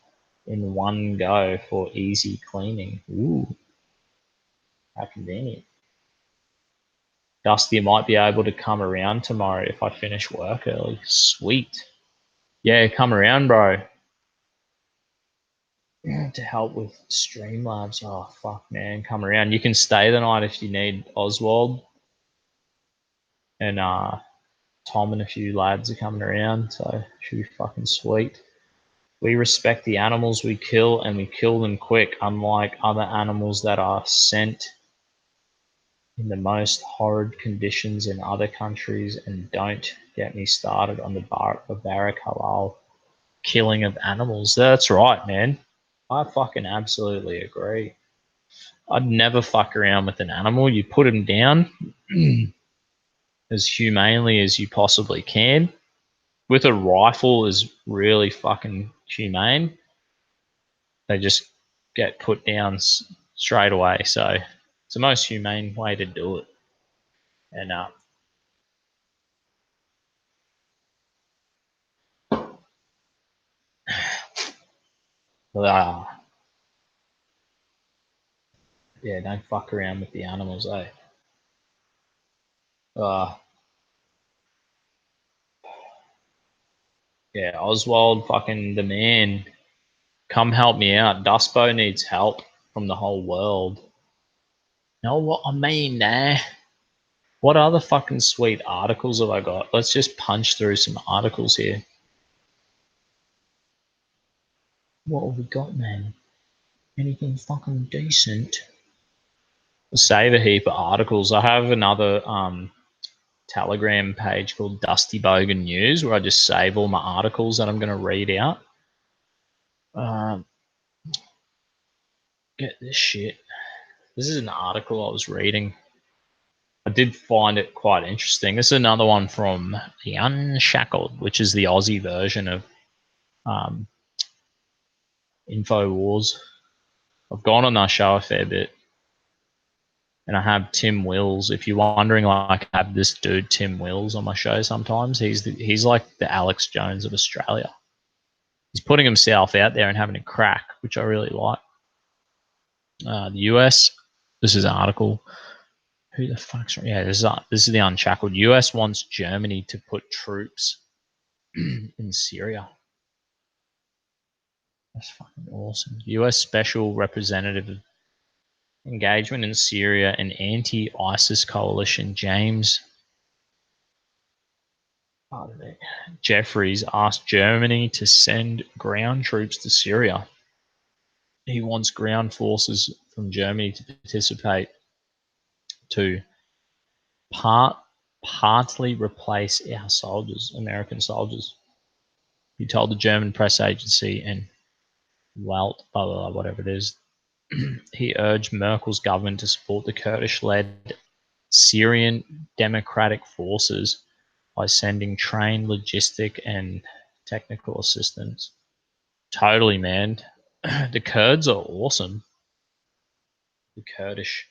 in one go for easy cleaning. Ooh, how convenient. Dusty might be able to come around tomorrow if I finish work early. Sweet. Yeah, come around, bro. To help with Streamlabs. Oh, fuck, man. Come around. You can stay the night if you need. Oswald and Tom and a few lads are coming around, so should be fucking sweet. We respect the animals we kill, and we kill them quick, unlike other animals that are sent in the most horrid conditions in other countries. And don't get me started on the barbaric halal killing of animals. That's right, man. I fucking absolutely agree. I'd never fuck around with an animal. You put them down as humanely as you possibly can. With a rifle is really fucking humane. They just get put down straight away. So it's the most humane way to do it. And yeah, don't fuck around with the animals, eh? Yeah, Oswald, fucking the man. Come help me out. Dustbo needs help from the whole world. Know what I mean, nah? What other fucking sweet articles have I got? Let's just punch through some articles here. What have we got, man? Anything fucking decent? Save a heap of articles. I have another Telegram page called Dusty Bogan News where I just save all my articles that I'm going to read out. Get this shit. This is an article I was reading. I did find it quite interesting. This is another one from The Unshackled, which is the Aussie version of InfoWars. I've gone on their show a fair bit. And I have Tim Wills. If you're wondering, like, I have this dude Tim Wills on my show sometimes. He's like the Alex Jones of Australia. He's putting himself out there and having a crack, which I really like. The US, this is an article. Who the fuck's right? Yeah, this is the Unshackled. US wants Germany to put troops in Syria. That's fucking awesome. US Special Representative Engagement in Syria and Anti-ISIS Coalition James Jeffries asked Germany to send ground troops to Syria. He wants ground forces from Germany to participate to partly replace our soldiers, American soldiers. He told the German press agency and Welt, blah, blah, blah, whatever it is. He urged Merkel's government to support the Kurdish-led Syrian Democratic Forces by sending trained logistic and technical assistance. Totally, man. The Kurds are awesome. The Kurdish.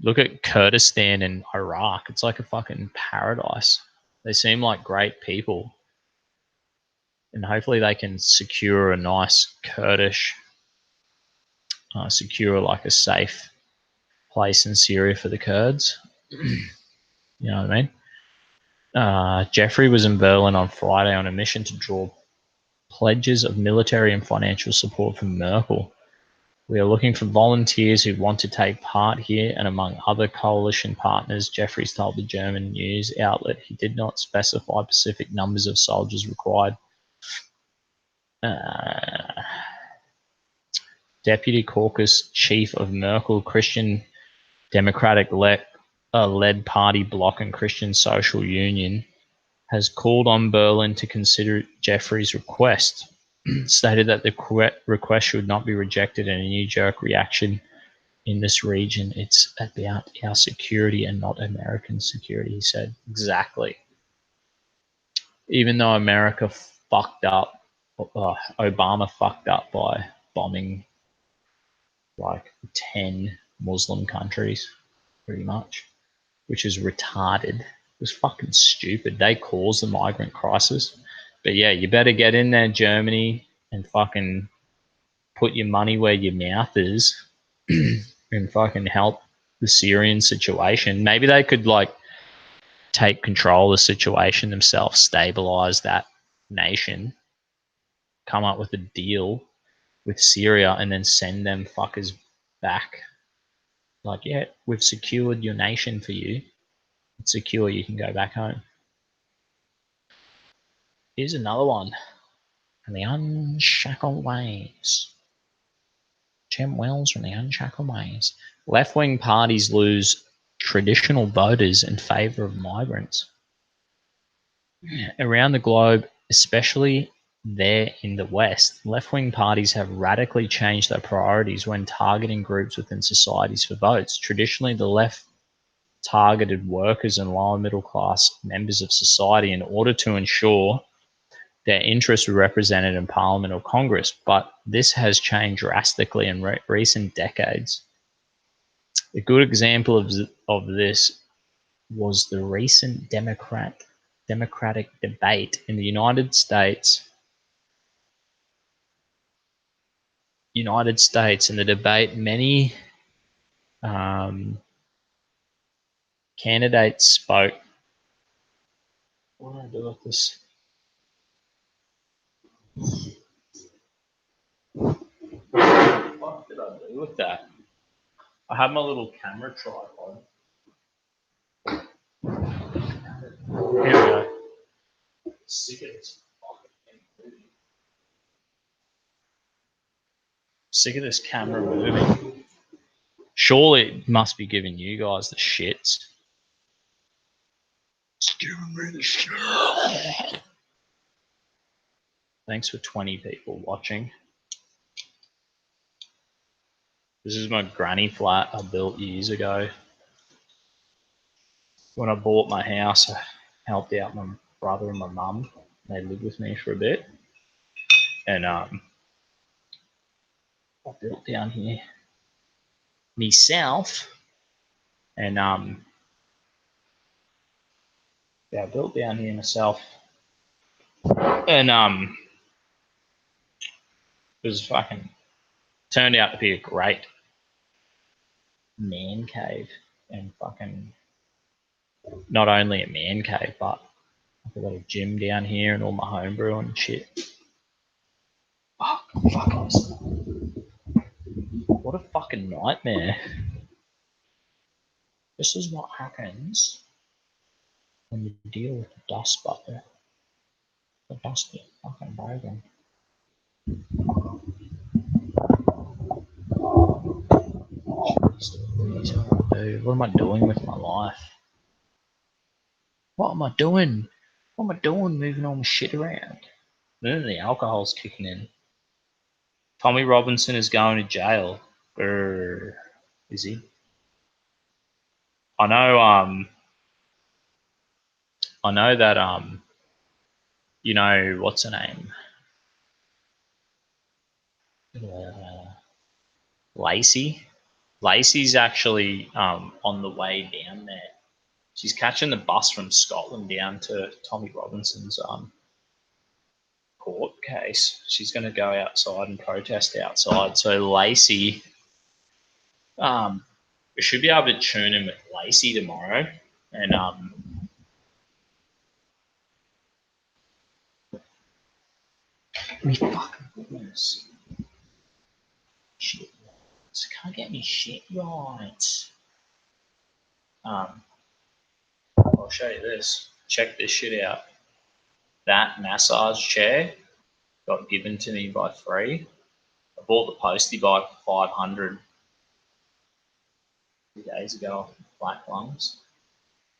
Look at Kurdistan and Iraq. It's like a fucking paradise. They seem like great people. And hopefully they can secure a nice Kurdish, secure like a safe place in Syria for the Kurds. You know what I mean? Jeffrey was in Berlin on Friday on a mission to draw pledges of military and financial support from Merkel. We are looking for volunteers who want to take part here, and among other coalition partners, Jeffries told the German news outlet he did not specify specific numbers of soldiers required. Deputy Caucus Chief of Merkel Christian Democratic-led party bloc and Christian Social Union has called on Berlin to consider Jeffries' request, stated that the request should not be rejected in a knee-jerk reaction in this region, it's about our security and not American security, he said. Exactly. Even though America fucked up, Obama fucked up by bombing like 10 Muslim countries, pretty much, which is retarded. It was fucking stupid. They caused the migrant crisis. But yeah, you better get in there, Germany, and fucking put your money where your mouth is and fucking help the Syrian situation. Maybe they could like take control of the situation themselves, stabilize that nation, come up with a deal with Syria, and then send them fuckers back. Like, yeah, we've secured your nation for you. It's secure, you can go back home. Here's another one. And the Unshackled Ways. Tim Wells from the Unshackled Ways. Left-wing parties lose traditional voters in favour of migrants. Around the globe, especially there in the West, left-wing parties have radically changed their priorities when targeting groups within societies for votes. Traditionally, the left targeted workers and lower middle class members of society in order to ensure their interests were represented in Parliament or Congress, but this has changed drastically in recent decades. A good example of this was the recent Democratic debate in the United States. In the debate, many candidates spoke. What do I do with this? What did I do with that? I have my little camera tripod. Here we go. Sick of this Sick of this camera moving. Surely it must be giving you guys the shits. It's giving me the shit. Thanks for 20 people watching. This is my granny flat I built years ago. When I bought my house, I helped out my brother and my mum. They lived with me for a bit. And I built down here myself. And yeah, I built down here myself. And it was fucking turned out to be a great man cave, and fucking not only a man cave, but I've got a gym down here and all my homebrew and shit. Fuck us. What a fucking nightmare. This is what happens when you deal with the dust bucket. The dust is fucking broken. What am I doing with my life? What am I doing? What am I doing moving all my shit around? Then the alcohol's kicking in. Tommy Robinson is going to jail. Grr. Is he? I know that you know, what's her name? Lacey. Lacey's actually on the way down there. She's catching the bus from Scotland down to Tommy Robinson's court case. She's going to go outside and protest outside. So Lacey, we should be able to tune in with Lacey tomorrow, and me fucking goodness, shit, can't get me shit right. I'll show you this. Check this shit out. That massage chair got given to me by free. I bought the postie bike for 500 2 days ago off Black Lungs.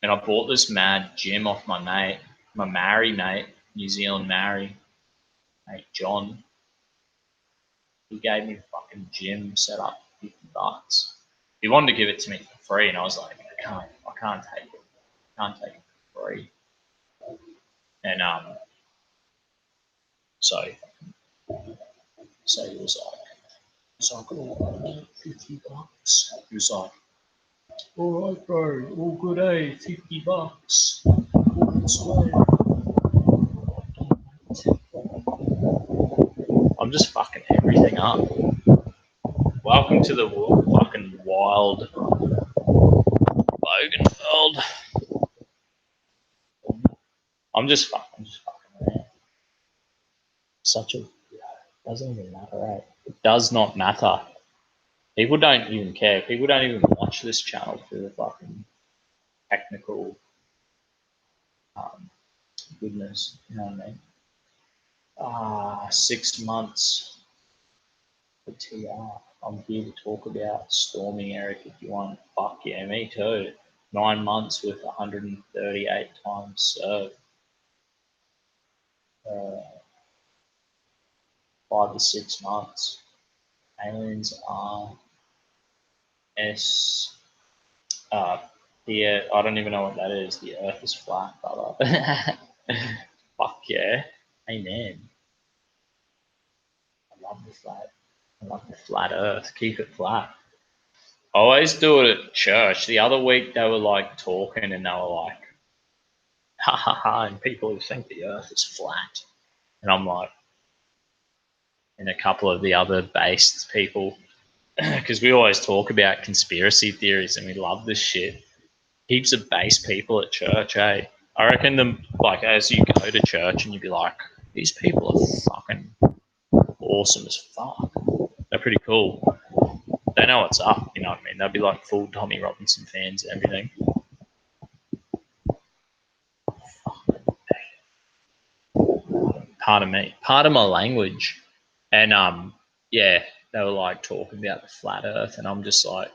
And I bought this mad gym off my mate, my Maori mate, New Zealand Maori, mate John. He gave me a fucking gym set up for $50. He wanted to give it to me for free, and I was like, I can't take it. I can't take it for free. And so he was like, oh, $50. He was like, all right, bro, all good, eh? $50. I'm just fucking everything up. Welcome to the fucking wild Logan world. I'm just fucking around. Such a doesn't even matter, right? It does not matter. People don't even care. People don't even watch this channel for the fucking technical goodness. You know what I mean? 6 months for TR. I'm here to talk about storming Area 51. Fuck yeah, me too. 9 months with 138 times served. 5 to 6 months. Aliens are S. I don't even know what that is. The Earth is flat, brother. Fuck yeah. Amen. I love the flat. I love the flat Earth. Keep it flat. I always do it at church. The other week they were like talking and they were like, ha ha ha, and people who think the Earth is flat. And I'm like, and a couple of the other based people, because we always talk about conspiracy theories and we love this shit. Heaps of base people at church, eh? I reckon them, like, as you go to church and you'd be like, these people are fucking awesome as fuck. They're pretty cool. They know what's up, you know what I mean? They'll be like full Tommy Robinson fans and everything. Pardon me. Pardon my language. And yeah, they were like talking about the flat earth and I'm just like,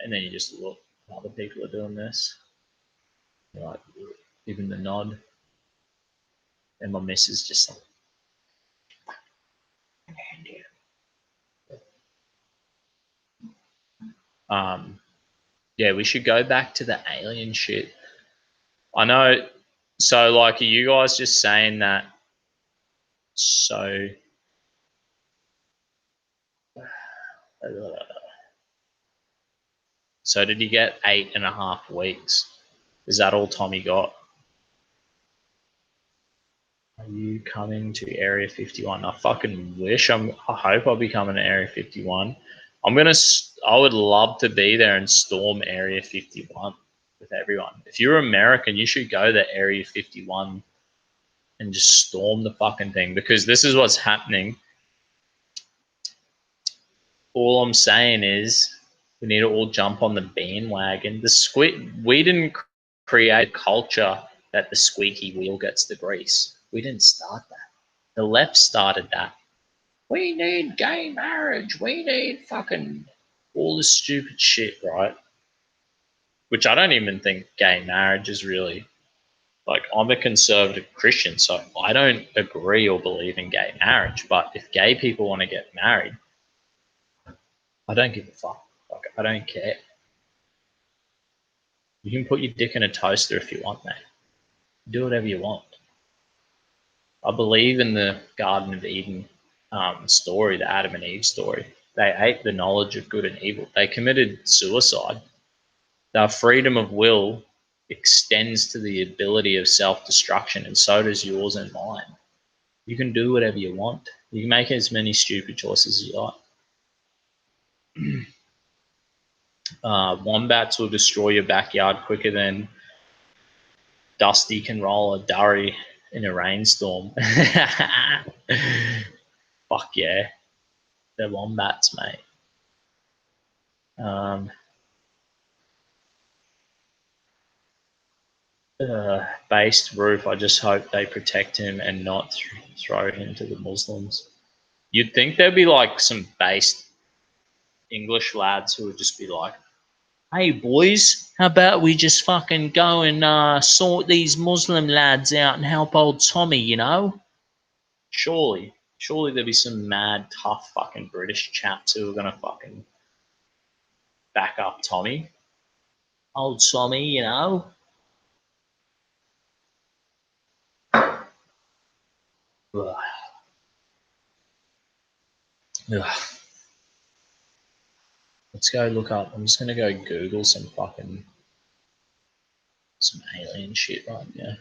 and then you just look, other people are doing this. You're like, giving the nod. And my missus just like, yeah, we should go back to the alien shit. I know. So, like, are you guys just saying that? So, so did he get 8.5 weeks? Is that all Tommy got? Are you coming to Area 51? I fucking wish. I hope I'll be coming to Area 51. I would love to be there and storm Area 51 with everyone. If you're American, you should go to Area 51 and just storm the fucking thing because this is what's happening. All I'm saying is we need to all jump on the bandwagon. We didn't create a culture that the squeaky wheel gets the grease. We didn't start that. The left started that. We need gay marriage. We need fucking all this stupid shit, right? Which I don't even think gay marriage is really like. I'm a conservative Christian, so I don't agree or believe in gay marriage. But if gay people want to get married, I don't give a fuck. Like, I don't care. You can put your dick in a toaster if you want, mate. Do whatever you want. I believe in the Garden of Eden story, the Adam and Eve story. They ate the knowledge of good and evil. They committed suicide. Their freedom of will extends to the ability of self-destruction, and so does yours and mine. You can do whatever you want. You can make as many stupid choices as you like. Wombats will destroy your backyard quicker than Dusty can roll a durry in a rainstorm. Fuck yeah. They're wombats, mate. Based roof, I just hope they protect him and not throw him to the Muslims. You'd think there'd be like some based English lads who would just be like, hey boys, how about we just fucking go and sort these Muslim lads out and help old Tommy, you know? Surely there'd be some mad, tough fucking British chaps who are gonna fucking back up Tommy. Old Tommy, you know. Ugh. Ugh. Let's go look up. I'm just gonna go Google some alien shit right now.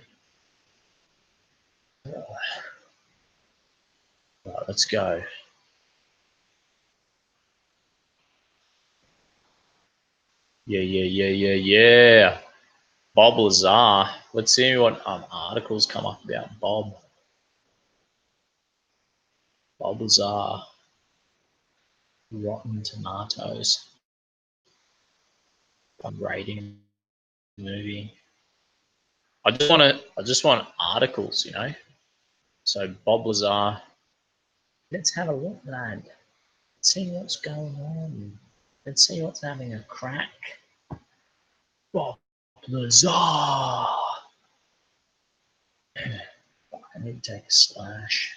Right, let's go. Yeah. Bob Lazar. Let's see what articles come up about Bob. Bob Lazar. Rotten Tomatoes. I'm rating movie. I just want articles, you know. So Bob Lazar. Let's have a look, lad. Let's see what's going on. Let's see what's having a crack. Bob Lazar. I need to take a slash.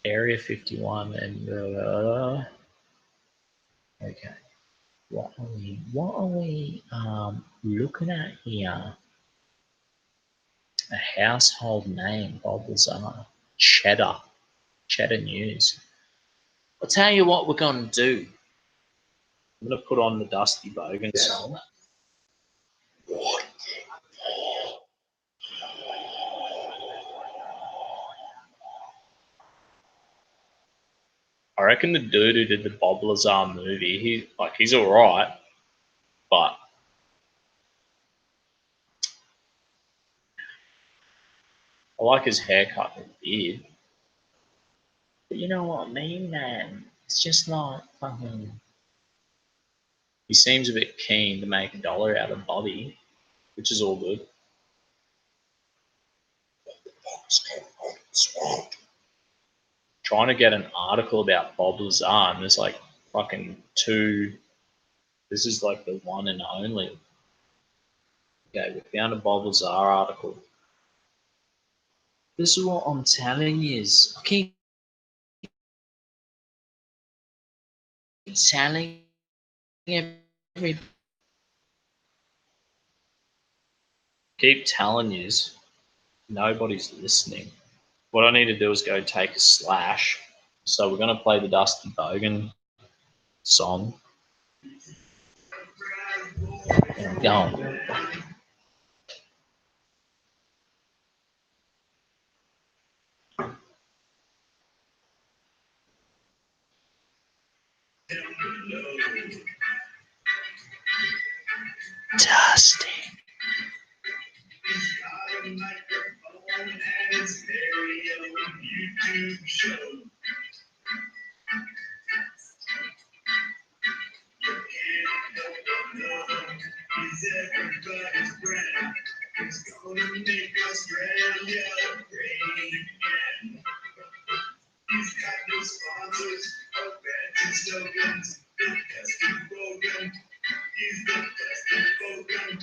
Area 51 and okay. What are we looking at here? A household name, Bob Lazar. Cheddar News. I'll tell you what we're gonna do. I'm gonna put on the Dusty Bogan song. I reckon the dude who did the Bob Lazar movie, he's alright, but I like his haircut and beard. But you know what I mean, man? It's just like fucking. He seems a bit keen to make a dollar out of Bobby, which is all good. Trying to get an article about Bob Lazar, and there's like fucking two. This is like the one and only. Okay, we found a Bob Lazar article. This is what I'm telling you. I keep telling every. Keep telling you. Nobody's listening. What I need to do is go take a slash. So we're going to play the Dusty Bogan song. And go on. Dusty. He's everybody's friend. He's gonna make Australia great again. He's got no sponsors or fancy slogans. The best in Bogan. He's the best in Bogan.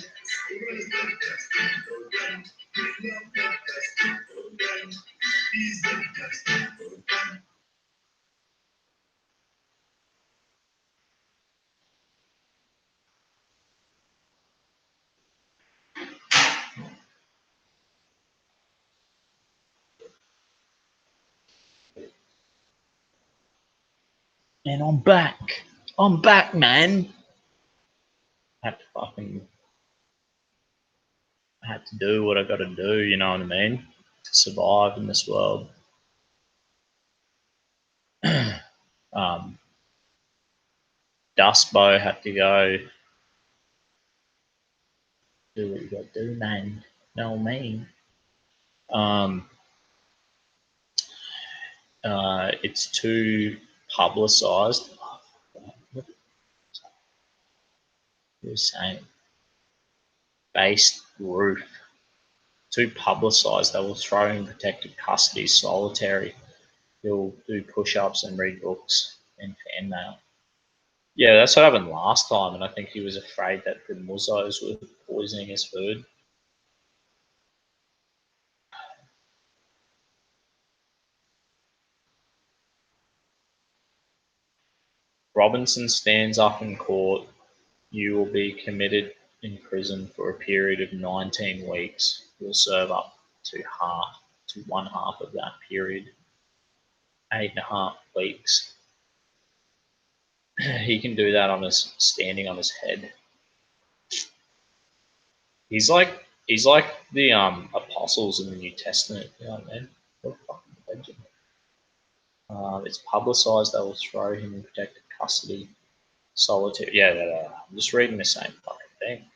Who's the best in Bogan? We love the best in Bogan. He's the best in Bogan. And I'm back. I'm back, man. I had to do what I got to do, you know what I mean? To survive in this world. Dustbo had to go do what you got to do, man. Know what I mean? It's too publicized. What was saying? Based roof. Too publicized. They will throw in protective custody, solitary. He'll do push-ups and read books and fan mail. Yeah, that's what happened last time, and I think he was afraid that the muzzos were poisoning his food. Robinson stands up in court. You will be committed in prison for a period of 19 weeks. You'll serve up to one half of that period, 8.5 weeks. He can do that standing on his head. He's like the apostles in the New Testament. You know what I mean? What a fucking legend. It's publicized they will throw him in protective custody, solitary. Yeah, I'm just reading the same fucking thing.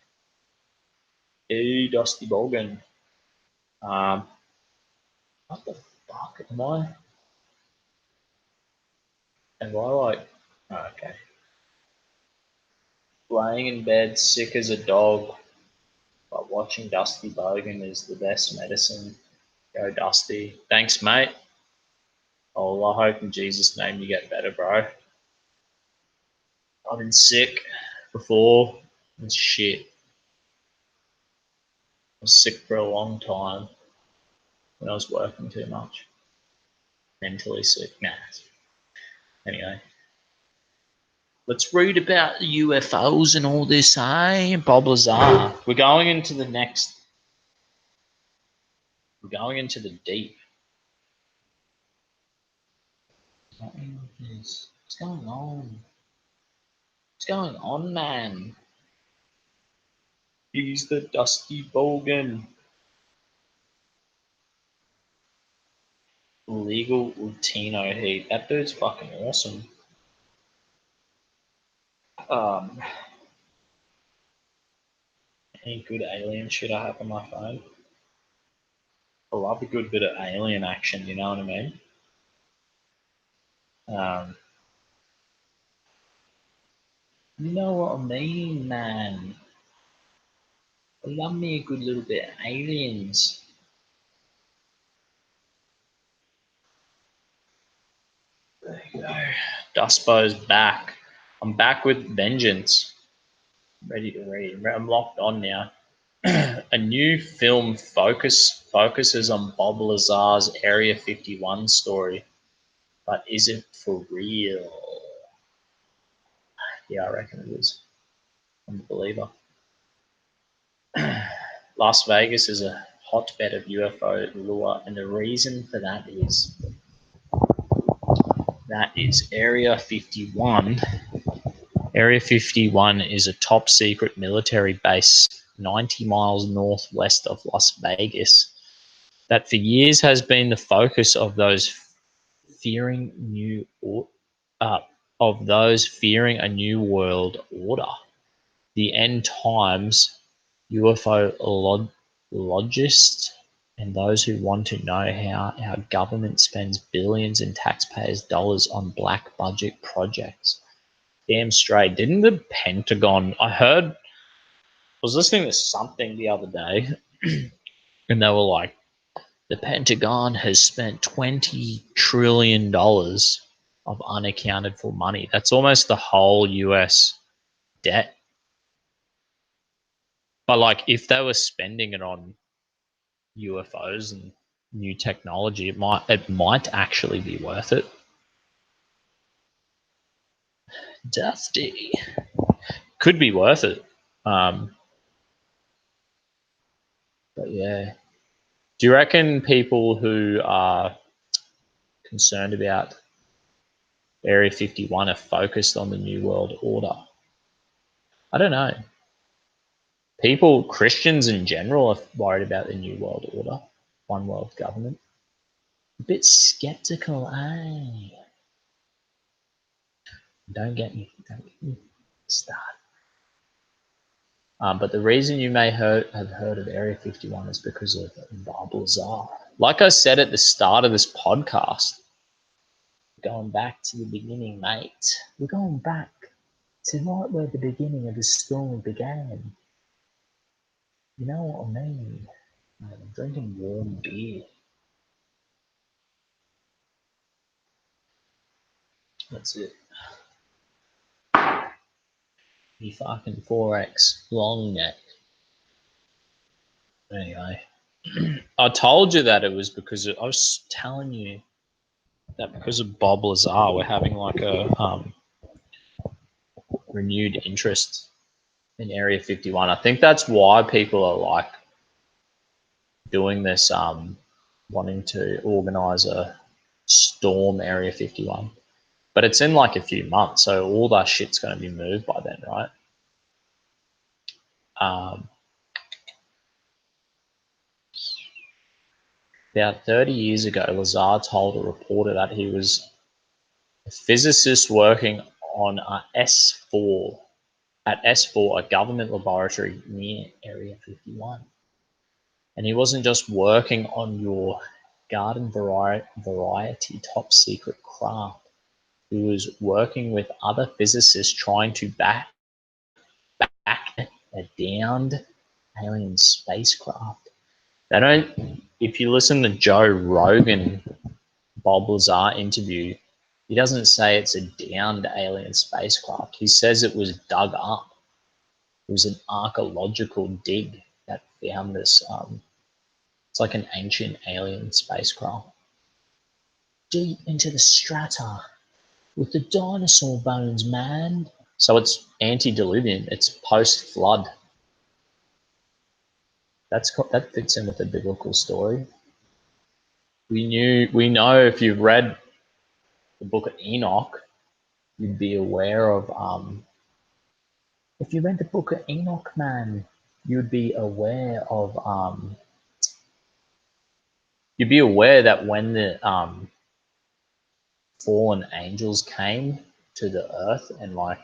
Hey, Dusty Bolgan. What the fuck am I? Am I like? Oh, okay. Laying in bed, sick as a dog, but watching Dusty Bogan is the best medicine. Go Dusty. Thanks, mate. Oh, I hope in Jesus' name you get better, bro. I've been sick before. It's shit. I was sick for a long time when I was working too much. Mentally sick. Nah. Anyway. Let's read about the UFOs and all this, eh? Bob Lazar. We're going into the deep. What's going on? What's going on, man? He's the Dusty Bogan. Legal Latino heat. That dude's fucking awesome. Any good alien shit I have on my phone? I love a good bit of alien action, you know what I mean? You know what I mean, man. I love me a good little bit of aliens. There you go. Dustbo's back. I'm back with vengeance. Ready to read. I'm locked on now. A new film focuses on Bob Lazar's Area 51 story, but is it for real? Yeah, I reckon it is. I'm a believer. Las Vegas is a hotbed of UFO lure, and the reason for that is Area 51. Area 51 is a top secret military base 90 miles northwest of Las Vegas that for years has been the focus of those fearing a new world order. The end times ufologists and those who want to know how our government spends billions in taxpayers' dollars on black budget projects. Damn straight. Didn't the Pentagon, I was listening to something the other day and they were like, the Pentagon has spent $20 trillion of unaccounted for money. That's almost the whole US debt. But like if they were spending it on UFOs and new technology, it might actually be worth it. Dusty. Could be worth it. But yeah. Do you reckon people who are concerned about Area 51 are focused on the New World Order? I don't know. Christians in general, are worried about the New World Order, one world government. A bit skeptical, eh? Don't get me started. But the reason you may have heard of Area 51 is because of Bob Lazar. Like I said at the start of this podcast, going back to the beginning, mate. We're going back to right where the beginning of the story began. You know what I mean? I'm drinking warm beer. That's it. You fucking 4X long neck. Anyway, I told you that it was because I was telling you that because of Bob Lazar, we're having like a renewed interest in Area 51. I think that's why people are like doing this, wanting to organize a storm Area 51. But it's in like a few months, so all that shit's going to be moved by then, right? About 30 years ago, Lazar told a reporter that he was a physicist working on a S4, at S4, a government laboratory near Area 51. And he wasn't just working on your garden variety top secret craft. He was working with other physicists trying to back a downed alien spacecraft. They don't. If you listen to Joe Rogan, Bob Lazar interview, he doesn't say it's a downed alien spacecraft. He says it was dug up. It was an archaeological dig that found this. It's like an ancient alien spacecraft deep into the strata with the dinosaur bones, man. So it's antediluvian. It's post-flood. That fits in with the biblical story. We know if you've read the book of Enoch, you'd be aware of. If you read the book of Enoch, man, you'd be aware of. You'd be aware that when the fallen angels came to the earth and like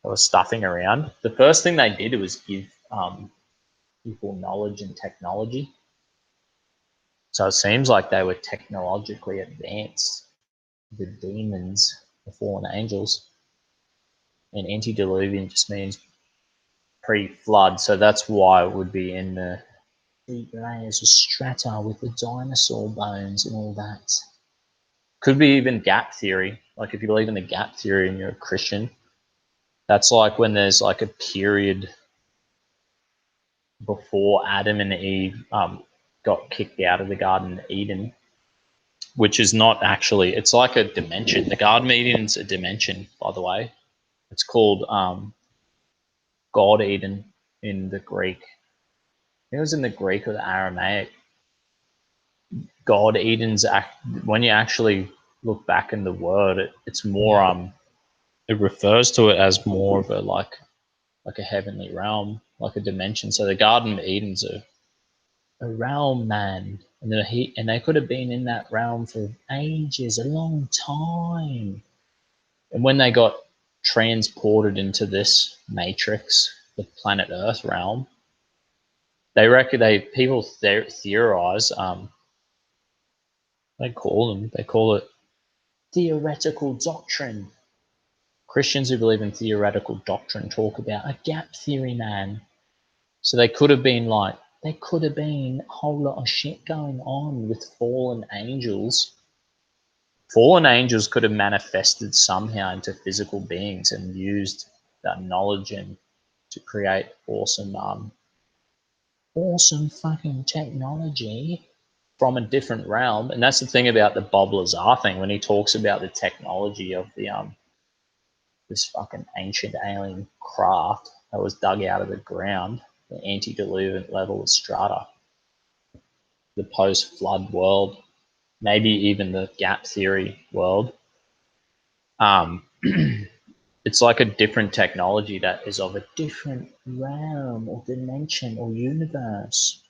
they were stuffing around, the first thing they did was give people knowledge and technology. So it seems like they were technologically advanced, the demons, the fallen angels. And antediluvian just means pre-flood, so that's why it would be in the deep layers of strata with the dinosaur bones and all that. Could be even gap theory. Like if you believe in the gap theory and you're a Christian, that's like when there's like a period before Adam and Eve got kicked out of the Garden of Eden, which is not actually, it's like a dimension. The Garden of Eden's a dimension, by the way. It's called God Eden in the Greek. It was in the Greek or the Aramaic. God Eden's when you actually look back in the word, it's more it refers to it as more of a like a heavenly realm, like a dimension. So the Garden of Eden's a realm, man, and they could have been in that realm for ages, a long time. And when they got transported into this matrix, the planet Earth realm, they reckon people theorize. They call it theoretical doctrine. Christians who believe in theoretical doctrine talk about a gap theory, man. So there could have been a whole lot of shit going on with fallen angels. Fallen angels could have manifested somehow into physical beings and used that knowledge to create awesome fucking technology from a different realm. And that's the thing about the Bob Lazar thing when he talks about the technology of the this fucking ancient alien craft that was dug out of the ground, the antediluvian level of strata, the post-flood world, maybe even the gap theory world. It's like a different technology that is of a different realm or dimension or universe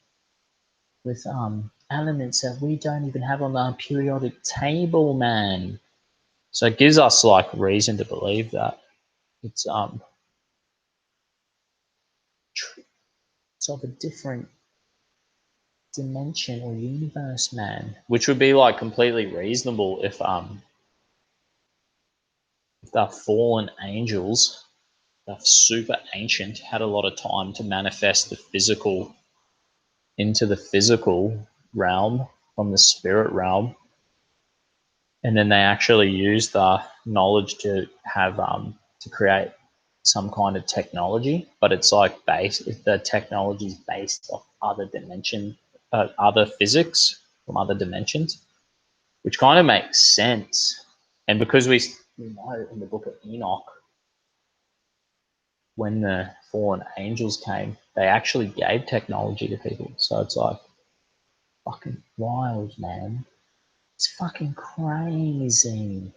with elements that we don't even have on our periodic table, man. So it gives us like reason to believe that it's of a different dimension or universe, man. Which would be like completely reasonable if the fallen angels, the super ancient, had a lot of time to manifest the physical into the physical realm from the spirit realm, and then they actually use the knowledge to have to create some kind of technology, but it's like the technology is based off other dimension, other physics from other dimensions, which kind of makes sense. And because we know in the book of Enoch when the fallen angels came, they actually gave technology to people. So it's like fucking wild, man. It's fucking crazy.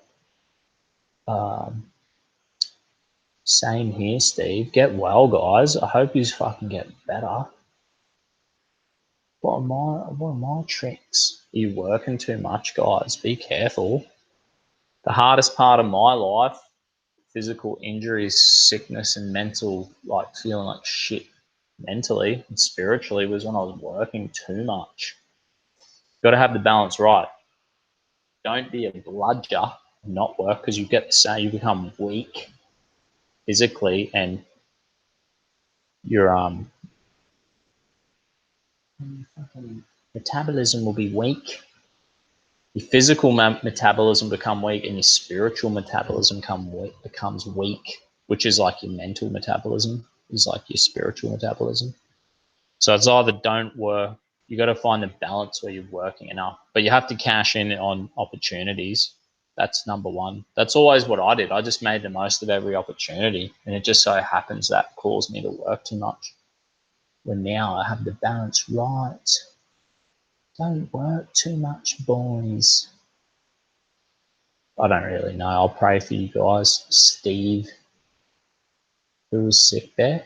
Same here, Steve. Get well, guys. I hope you fucking get better. What are my tricks? Are you working too much, guys? Be careful. The hardest part of my life, physical injuries, sickness, and mental, like feeling like shit mentally and spiritually, was when I was working too much. Got to have the balance right. Don't be a bludger and not work, because you get the same. You become weak physically, and your fucking metabolism will be weak. Your physical metabolism become weak, and your spiritual metabolism becomes weak, which is like your mental metabolism is like your spiritual metabolism. So it's either don't work. You got to find the balance where you're working enough, but you have to cash in on opportunities. That's number one. That's always what I did. I just made the most of every opportunity, and it just so happens that caused me to work too much. When now I have the balance right. Don't work too much, boys. I don't really know. I'll pray for you guys. Steve, who was sick there?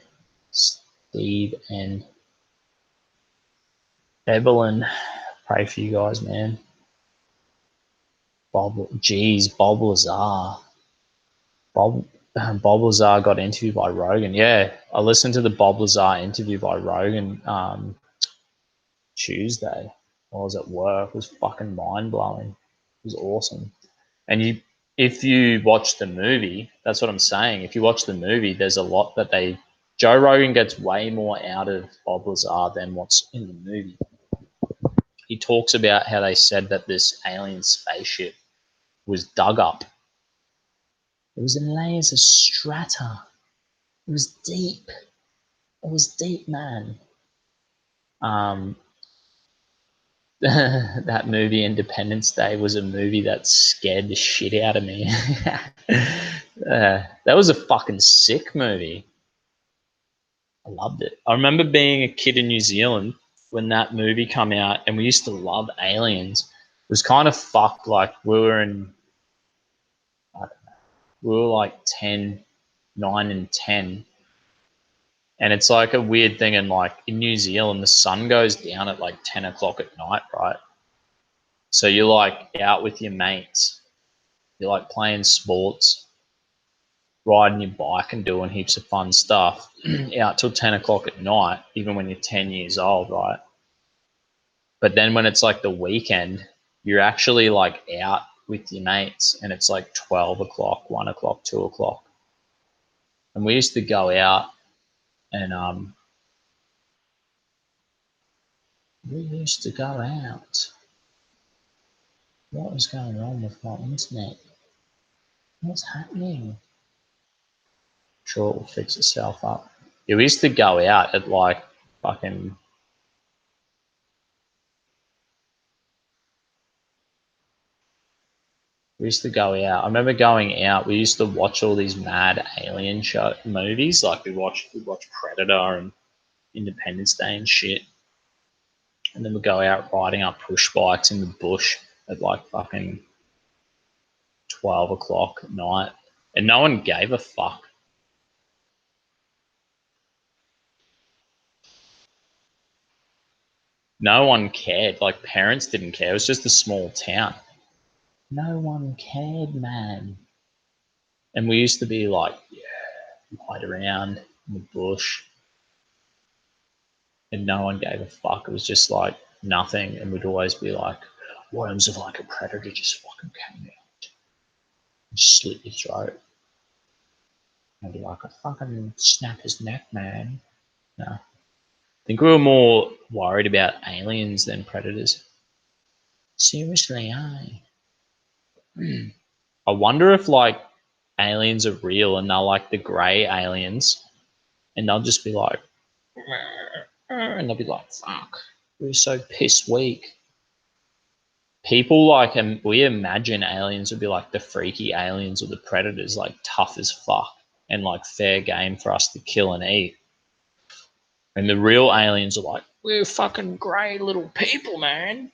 Steve and Evelyn. Pray for you guys, man. Bob Lazar. Bob Lazar got interviewed by Rogan. Yeah, I listened to the Bob Lazar interview by Rogan Tuesday while I was at work. It was fucking mind blowing. It was awesome. And if you watch the movie, that's what I'm saying. If you watch the movie, there's a lot that Joe Rogan gets way more out of Bob Lazar than what's in the movie. He talks about how they said that this alien spaceship was dug up. It was in layers of strata. It was deep. It was deep, man. That movie Independence Day was a movie that scared the shit out of me. That was a fucking sick movie. I loved it. I remember being a kid in New Zealand when that movie came out, and we used to love aliens. It was kind of fucked. Like we were like 10, 9 and 10. And it's like a weird thing. And like in New Zealand, the sun goes down at like 10 o'clock at night, right? So you're like out with your mates. You're like playing sports, riding your bike and doing heaps of fun stuff out till 10 o'clock at night, even when you're 10 years old, right? But then when it's like the weekend, you're actually like out with your mates, and it's like 12 o'clock, 1 o'clock, 2 o'clock. And we used to go out and we used to go out. What was going on with my internet? What's happening? Sure, it will fix itself up. Yeah, we used to go out at like fucking. We used to go out. I remember going out. We used to watch all these mad alien movies. Like we'd watch Predator and Independence Day and shit. And then we'd go out riding our push bikes in the bush at like fucking 12 o'clock at night. And no one gave a fuck. No one cared. Like parents didn't care. It was just a small town. No one cared, man. And we used to be like, yeah, ride around in the bush. And no one gave a fuck. It was just like nothing. And we'd always be like, worms of like a predator just fucking came out and slit your throat. And I'd be like, I fucking snap his neck, man. No. I think we were more worried about aliens than predators. Seriously, I wonder if like aliens are real and they're like the grey aliens, and they'll just be like, and they'll be like, fuck, we're so piss weak. People like, and we imagine aliens would be like the freaky aliens or the predators, like tough as fuck. and like fair game for us to kill and eat. And the real aliens are like, we're fucking great little people, man.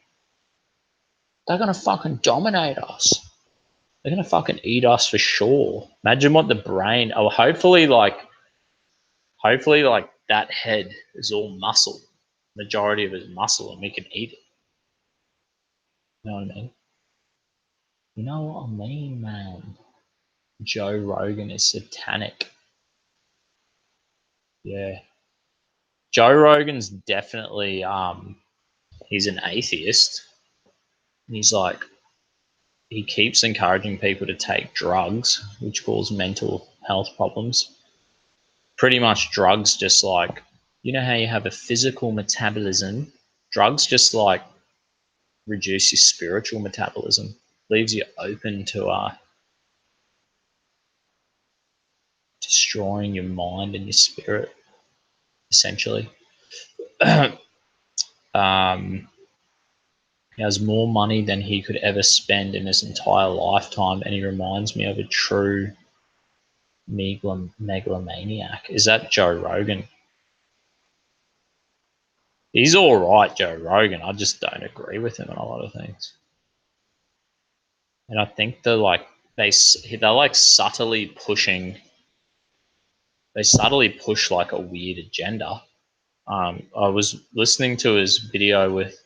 They're gonna fucking dominate us. They're gonna fucking eat us for sure. Imagine what the brain. Oh, hopefully, like that head is all muscle. Majority of it is muscle, and we can eat it. You know what I mean? You know what I mean, man. Joe Rogan is satanic. Yeah. Joe Rogan's definitely he's an atheist. He's like he keeps encouraging people to take drugs, which cause mental health problems. Pretty much drugs just like you know how you have a physical metabolism, drugs just like reduce your spiritual metabolism, leaves you open to destroying your mind and your spirit, essentially. He has more money than he could ever spend in his entire lifetime, and he reminds me of a true megalomaniac. Is that Joe Rogan? He's all right, Joe Rogan. I just don't agree with him on a lot of things. And I think they're like they're like subtly pushing. They subtly push like a weird agenda. I was listening to his video with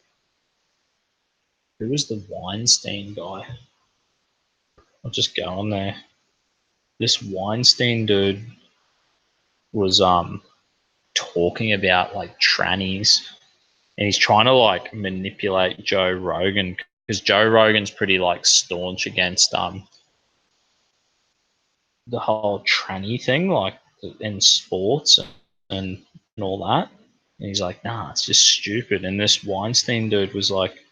who was the Weinstein guy. I'll just go on there. This Weinstein dude was talking about like trannies, and he's trying to like manipulate Joe Rogan because Joe Rogan's pretty like staunch against the whole tranny thing, like in sports and all that. And he's like, nah, it's just stupid. And this Weinstein dude was like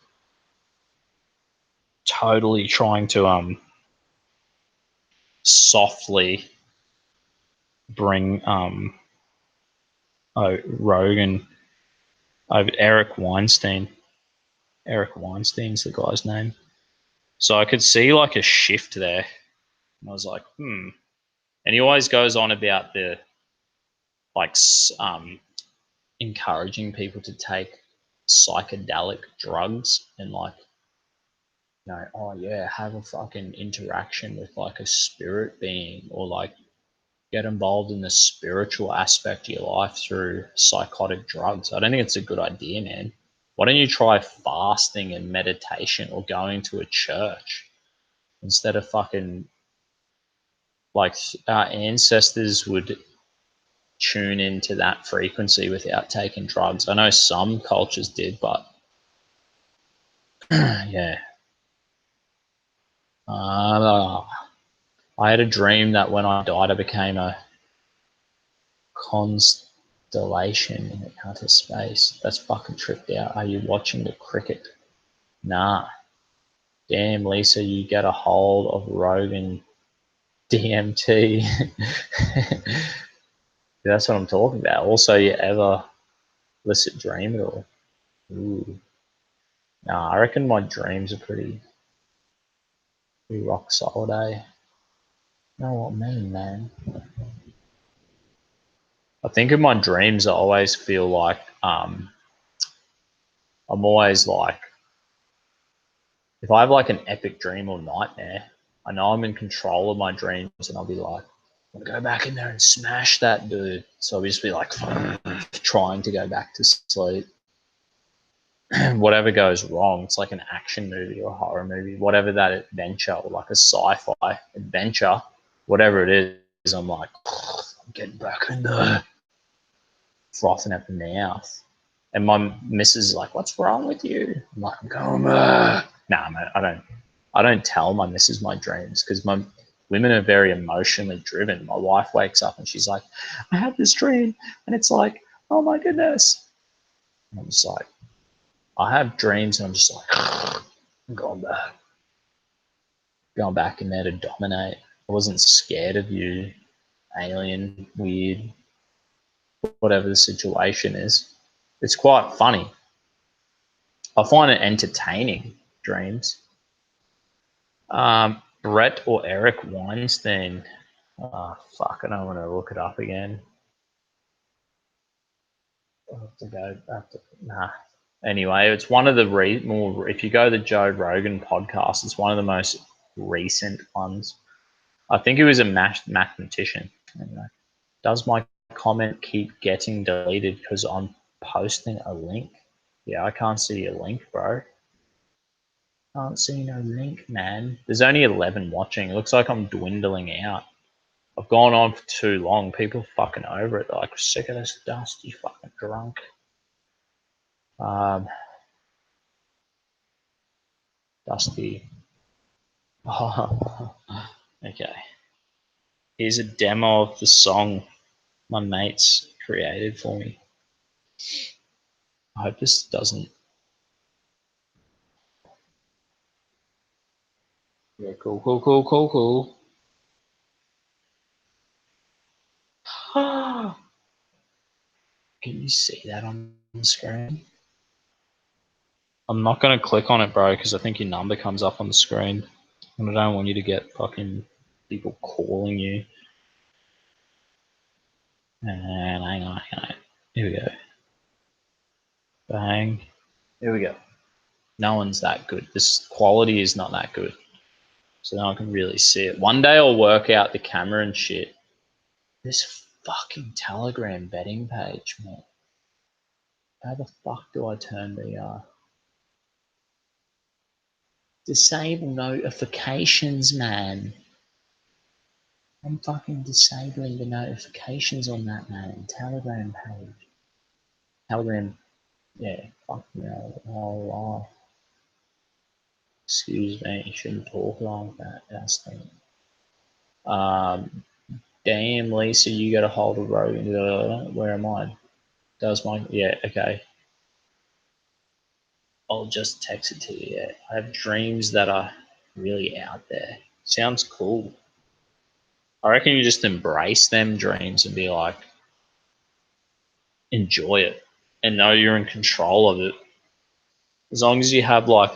totally trying to softly bring Rogan over Eric Weinstein. Eric Weinstein's the guy's name. So I could see like a shift there. And I was like, And he always goes on about the like encouraging people to take psychedelic drugs and like, you know, oh yeah, have a fucking interaction with like a spirit being or like get involved in the spiritual aspect of your life through psychotic drugs. I don't think it's a good idea, man. Why don't you try fasting and meditation or going to a church instead of fucking like our ancestors would tune into that frequency without taking drugs. I know some cultures did, but yeah. I had a dream that when I died, I became a constellation in outer space. That's fucking tripped out. Are you watching the cricket? Nah. Damn, Lisa, you get a hold of Rogan DMT. That's what I'm talking about. Also, you ever lucid dream at all? Ooh. Nah, I reckon my dreams are pretty rock solid, eh? You know what I mean, man? I think in my dreams, I always feel like I'm always like, if I have like an epic dream or nightmare, I know I'm in control of my dreams, and I'll be like, I'm gonna go back in there and smash that dude. So I'll just be like trying to go back to sleep. Whatever goes wrong, it's like an action movie or a horror movie, whatever that adventure or like a sci-fi adventure, whatever it is, I'm like, I'm getting back in there, frothing at the mouth. And my missus is like, "What's wrong with you?" I'm like, "I'm going back." Nah, man, I don't tell my missus my dreams because my women are very emotionally driven. My wife wakes up and she's like, "I had this dream," and it's like, "Oh my goodness!" And I'm just like, I have dreams and I'm just like, I'm going back in there to dominate. I wasn't scared of you, alien, weird, whatever the situation is. It's quite funny. I find it entertaining, dreams. Brett or Eric Weinstein. Oh, fuck, I don't want to look it up again. I'll have to go. Nah. Anyway, it's one of the more. If you go to the Joe Rogan podcast, it's one of the most recent ones. I think he was a mathematician. Anyway, does my comment keep getting deleted because I'm posting a link? Yeah, I can't see a link, bro. Can't see no link, man. There's only 11 watching. It looks like I'm dwindling out. I've gone on for too long. People fucking over it. They're like, sick of this dust, you fucking drunk. Dusty. Oh, okay. Here's a demo of the song my mates created for me. I hope this doesn't. Yeah, cool. Can you see that on the screen? I'm not going to click on it, bro, because I think your number comes up on the screen. And I don't want you to get fucking people calling you. And hang on. Here we go. Bang. Here we go. No one's that good. This quality is not that good. So no one can really see it. One day I'll work out the camera and shit. This fucking Telegram betting page, man. How the fuck do I turn the disable notifications, man? I'm fucking disabling the notifications on that, man. Telegram page. Telegram, yeah, fuck no. Oh, excuse me, you shouldn't talk like that. That's the damn, Lisa, you got a hold of Rogan. Where am I? Does my, yeah, okay. I'll just text it to you. Yeah. I have dreams that are really out there. Sounds cool. I reckon you just embrace them dreams and be like, enjoy it and know you're in control of it. As long as you have like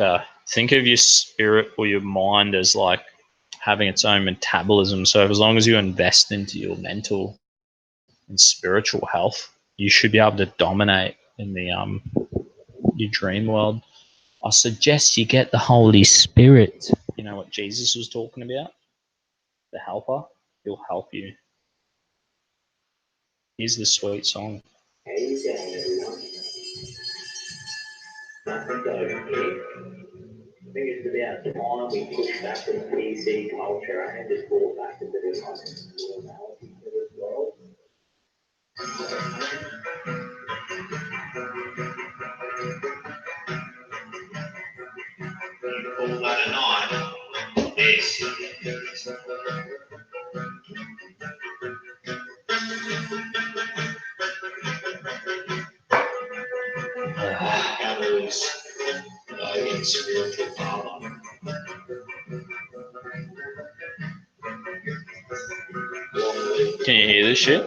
think of your spirit or your mind as like having its own metabolism. So as long as you invest into your mental and spiritual health, you should be able to dominate in the your dream world. I suggest you get the Holy Spirit. You know what Jesus was talking about? The helper. He'll help you. Here's the sweet song. Hey, I think it's about time we push back the PC culture and just brought back a bit of normality to this world. All that a night. This. Spiritual power. Can you hear this shit?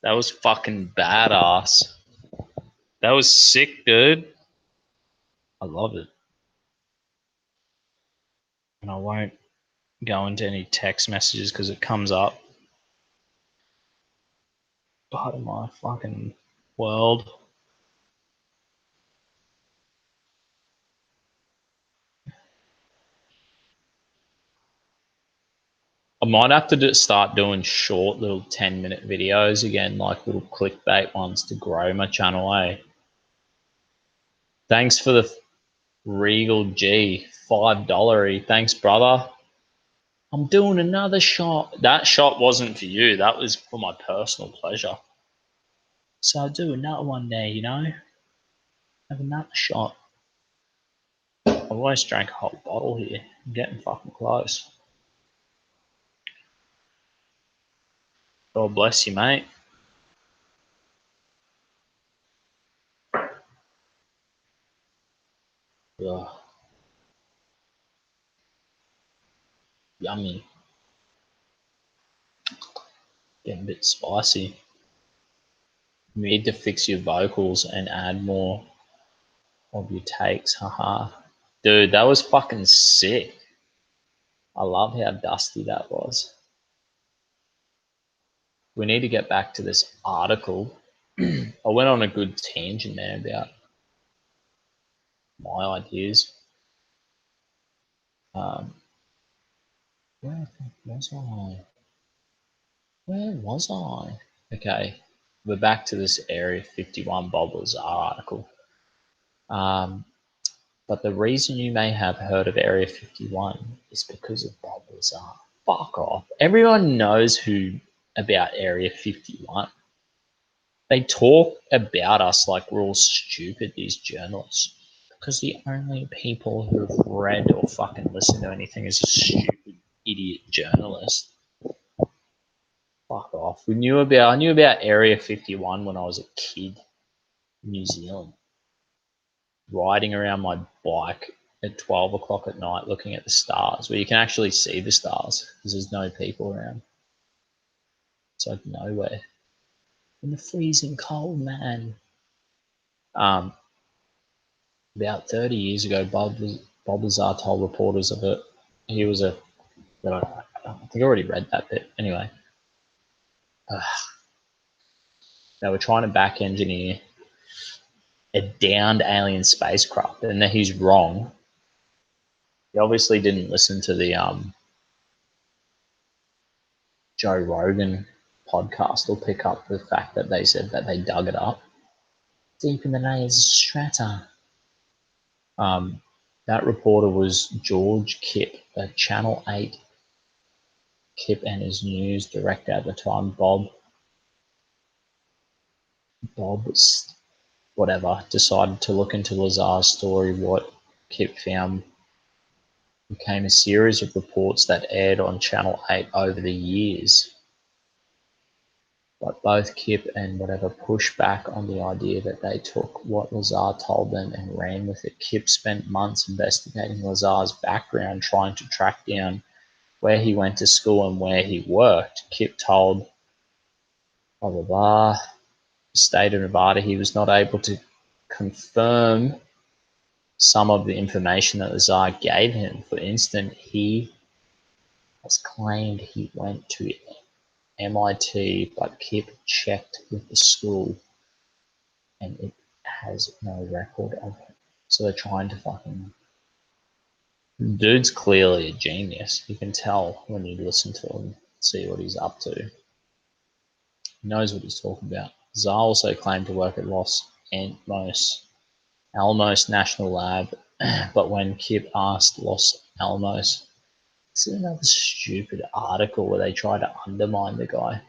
That was fucking badass. That was sick, dude. I love it. And I won't go into any text messages because it comes up. Part of my fucking world. I might have to start doing short little 10-minute videos again, like little clickbait ones to grow my channel, eh? Thanks for the Regal G, $5. Thanks, brother. I'm doing another shot. That shot wasn't for you. That was for my personal pleasure. So I'll do another one there, you know? Have another shot. I've almost drank a whole bottle here. I'm getting fucking close. God bless you, mate. Ugh. Yummy. Getting a bit spicy. You need to fix your vocals and add more of your takes. Haha. Dude, that was fucking sick. I love how dusty that was. We need to get back to this article. I went on a good tangent there about my ideas. Where was I? Where was I? Okay, we're back to this Area 51 Bob Lazar article. But the reason you may have heard of Area 51 is because of Bob Lazar. Fuck off. Everyone knows about Area 51. They talk about us like we're all stupid, these journalists. Because the only people who have read or fucking listened to anything is a stupid idiot journalist. Fuck off. I knew about Area 51 when I was a kid in New Zealand. Riding around my bike at 12 o'clock at night looking at the stars, where you can actually see the stars because there's no people around. It's like nowhere. In the freezing cold, man. About 30 years ago, Bob Lazar told reporters of it. He was I think I already read that bit. Anyway, they were trying to back engineer a downed alien spacecraft, and that he's wrong. He obviously didn't listen to the Joe Rogan podcast or pick up the fact that they said that they dug it up deep in the layers of strata. That reporter was George Kipp, a Channel 8 Kipp and his news director at the time. Bob whatever decided to look into Lazar's story. What Kipp found became a series of reports that aired on Channel 8 over the years. But both Kipp and whatever pushed back on the idea that they took what Lazar told them and ran with it. Kipp spent months investigating Lazar's background, trying to track down where he went to school and where he worked. Kipp told blah, blah, blah, the state of Nevada he was not able to confirm some of the information that Lazar gave him. For instance, he has claimed he went to MIT, but Kipp checked with the school and it has no record of it. So they're trying to fucking... Dude's clearly a genius. You can tell when you listen to him, see what he's up to. He knows what he's talking about. Lazar also claimed to work at Los Alamos National Lab, but when Kipp asked Los Alamos, this is another stupid article where they try to undermine the guy.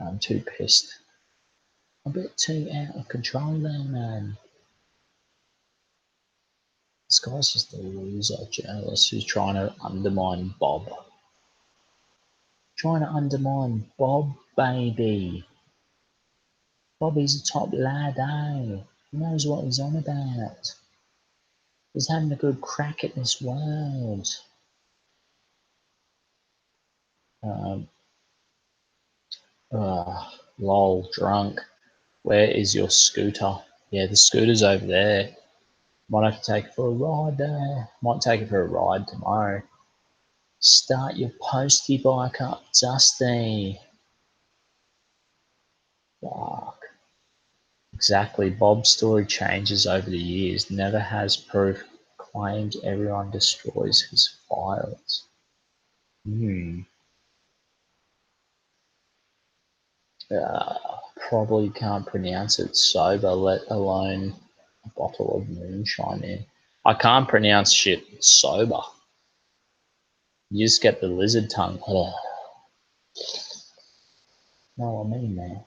I'm too pissed. I'm a bit too out of control there, man. This guy's just a loser journalist who's trying to undermine Bob. Trying to undermine Bob, baby. Bobby's a top lad, eh? He knows what he's on about. He's having a good crack at this world. Lol, drunk. Where is your scooter? Yeah, the scooter's over there. Might have to take it for a ride there. Might take it for a ride tomorrow. Start your postie bike up, Dusty. Fuck. Exactly. Bob's story changes over the years. Never has proof. Claims everyone destroys his files. Probably can't pronounce it sober, let alone a bottle of moonshine in. I can't pronounce shit sober. You just get the lizard tongue. Ugh. No, I mean, man.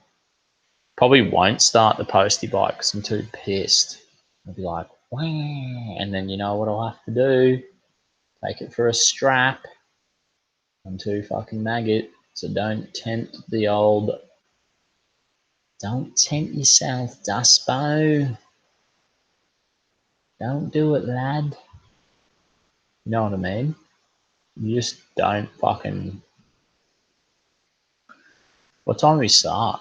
Probably won't start the postie bike because I'm too pissed. I'll be like, wah, and then you know what I'll have to do? Take it for a strap. I'm too fucking maggot, so don't tempt the old Don't tempt yourself, Duspo. Don't do it, lad. You know what I mean? You just don't fucking... What time do we start?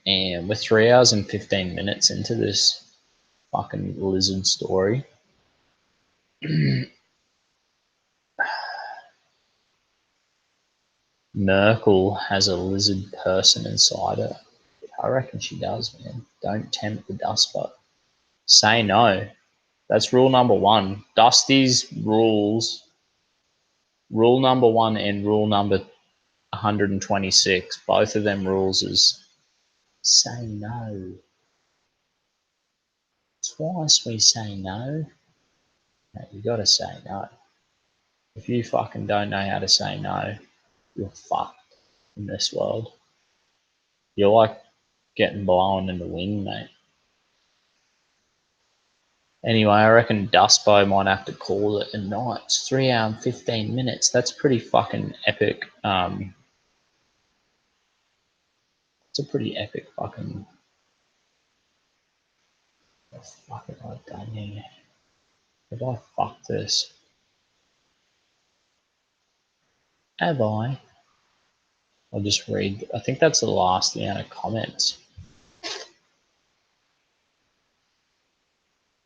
And we're 3 hours and 15 minutes into this fucking lizard story. Merkel has a lizard person inside her. I reckon she does, man. Don't tempt the Duspo. Say no. That's rule number one. Dusty's rules, rule number one and rule number 126, both of them rules is say no. Twice we say no. No, you gotta say no. If you fucking don't know how to say no, you're fucked in this world. You're like getting blown in the wind, mate. Anyway, I reckon Dustbo might have to call it a night. It's 3 hours and 15 minutes. That's pretty fucking epic. It's a pretty epic fucking... What the fuck have I done here? Have I fucked this? Have I? I'll just read. I think that's the last amount of comments.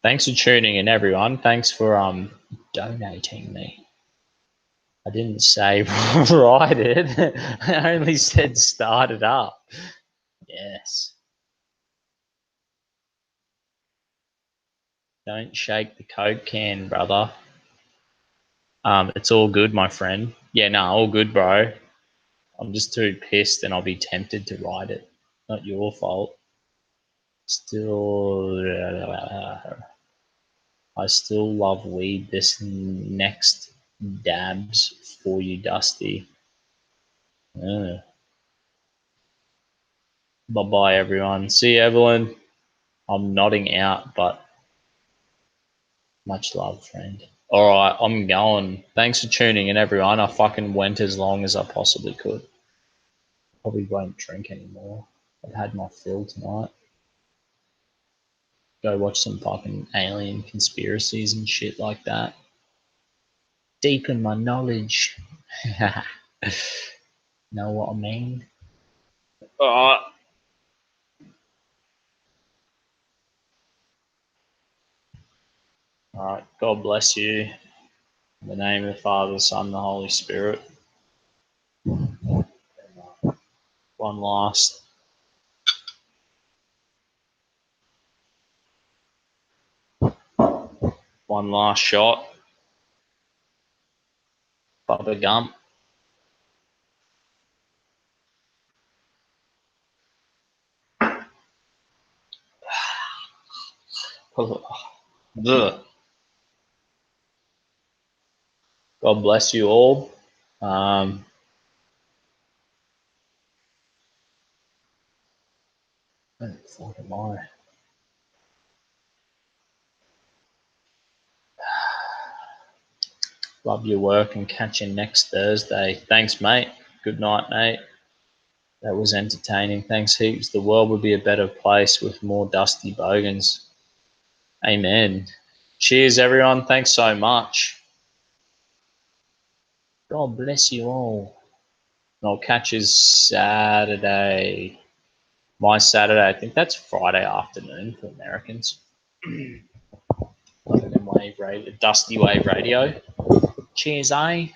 Thanks for tuning in, everyone. Thanks for donating me. I didn't say write it. I only said start it up. Yes. Don't shake the Coke can, brother. It's all good, my friend. Yeah, no, all good, bro. I'm just too pissed and I'll be tempted to write it. Not your fault. I still love weed. This next dabs for you, Dusty. Bye-bye, everyone. See you, Evelyn. I'm nodding out, but much love, friend. All right, I'm going. Thanks for tuning in, everyone. I fucking went as long as I possibly could. Probably won't drink anymore. I've had my fill tonight. Go watch some fucking alien conspiracies and shit like that. Deepen my knowledge. Know what I mean? All right. God bless you. In the name of the Father, the Son, and the Holy Spirit. One last shot. Bubba Gump. God bless you all. Where the fuck am I? Love your work and catch you next Thursday. Thanks, mate. Good night, mate. That was entertaining. Thanks heaps. The world would be a better place with more Dusty Bogans. Amen. Cheers, everyone. Thanks so much. God bless you all. And I'll catch you Saturday. My Saturday, I think that's Friday afternoon for Americans. Dusty Wave Radio. Cheers, eh?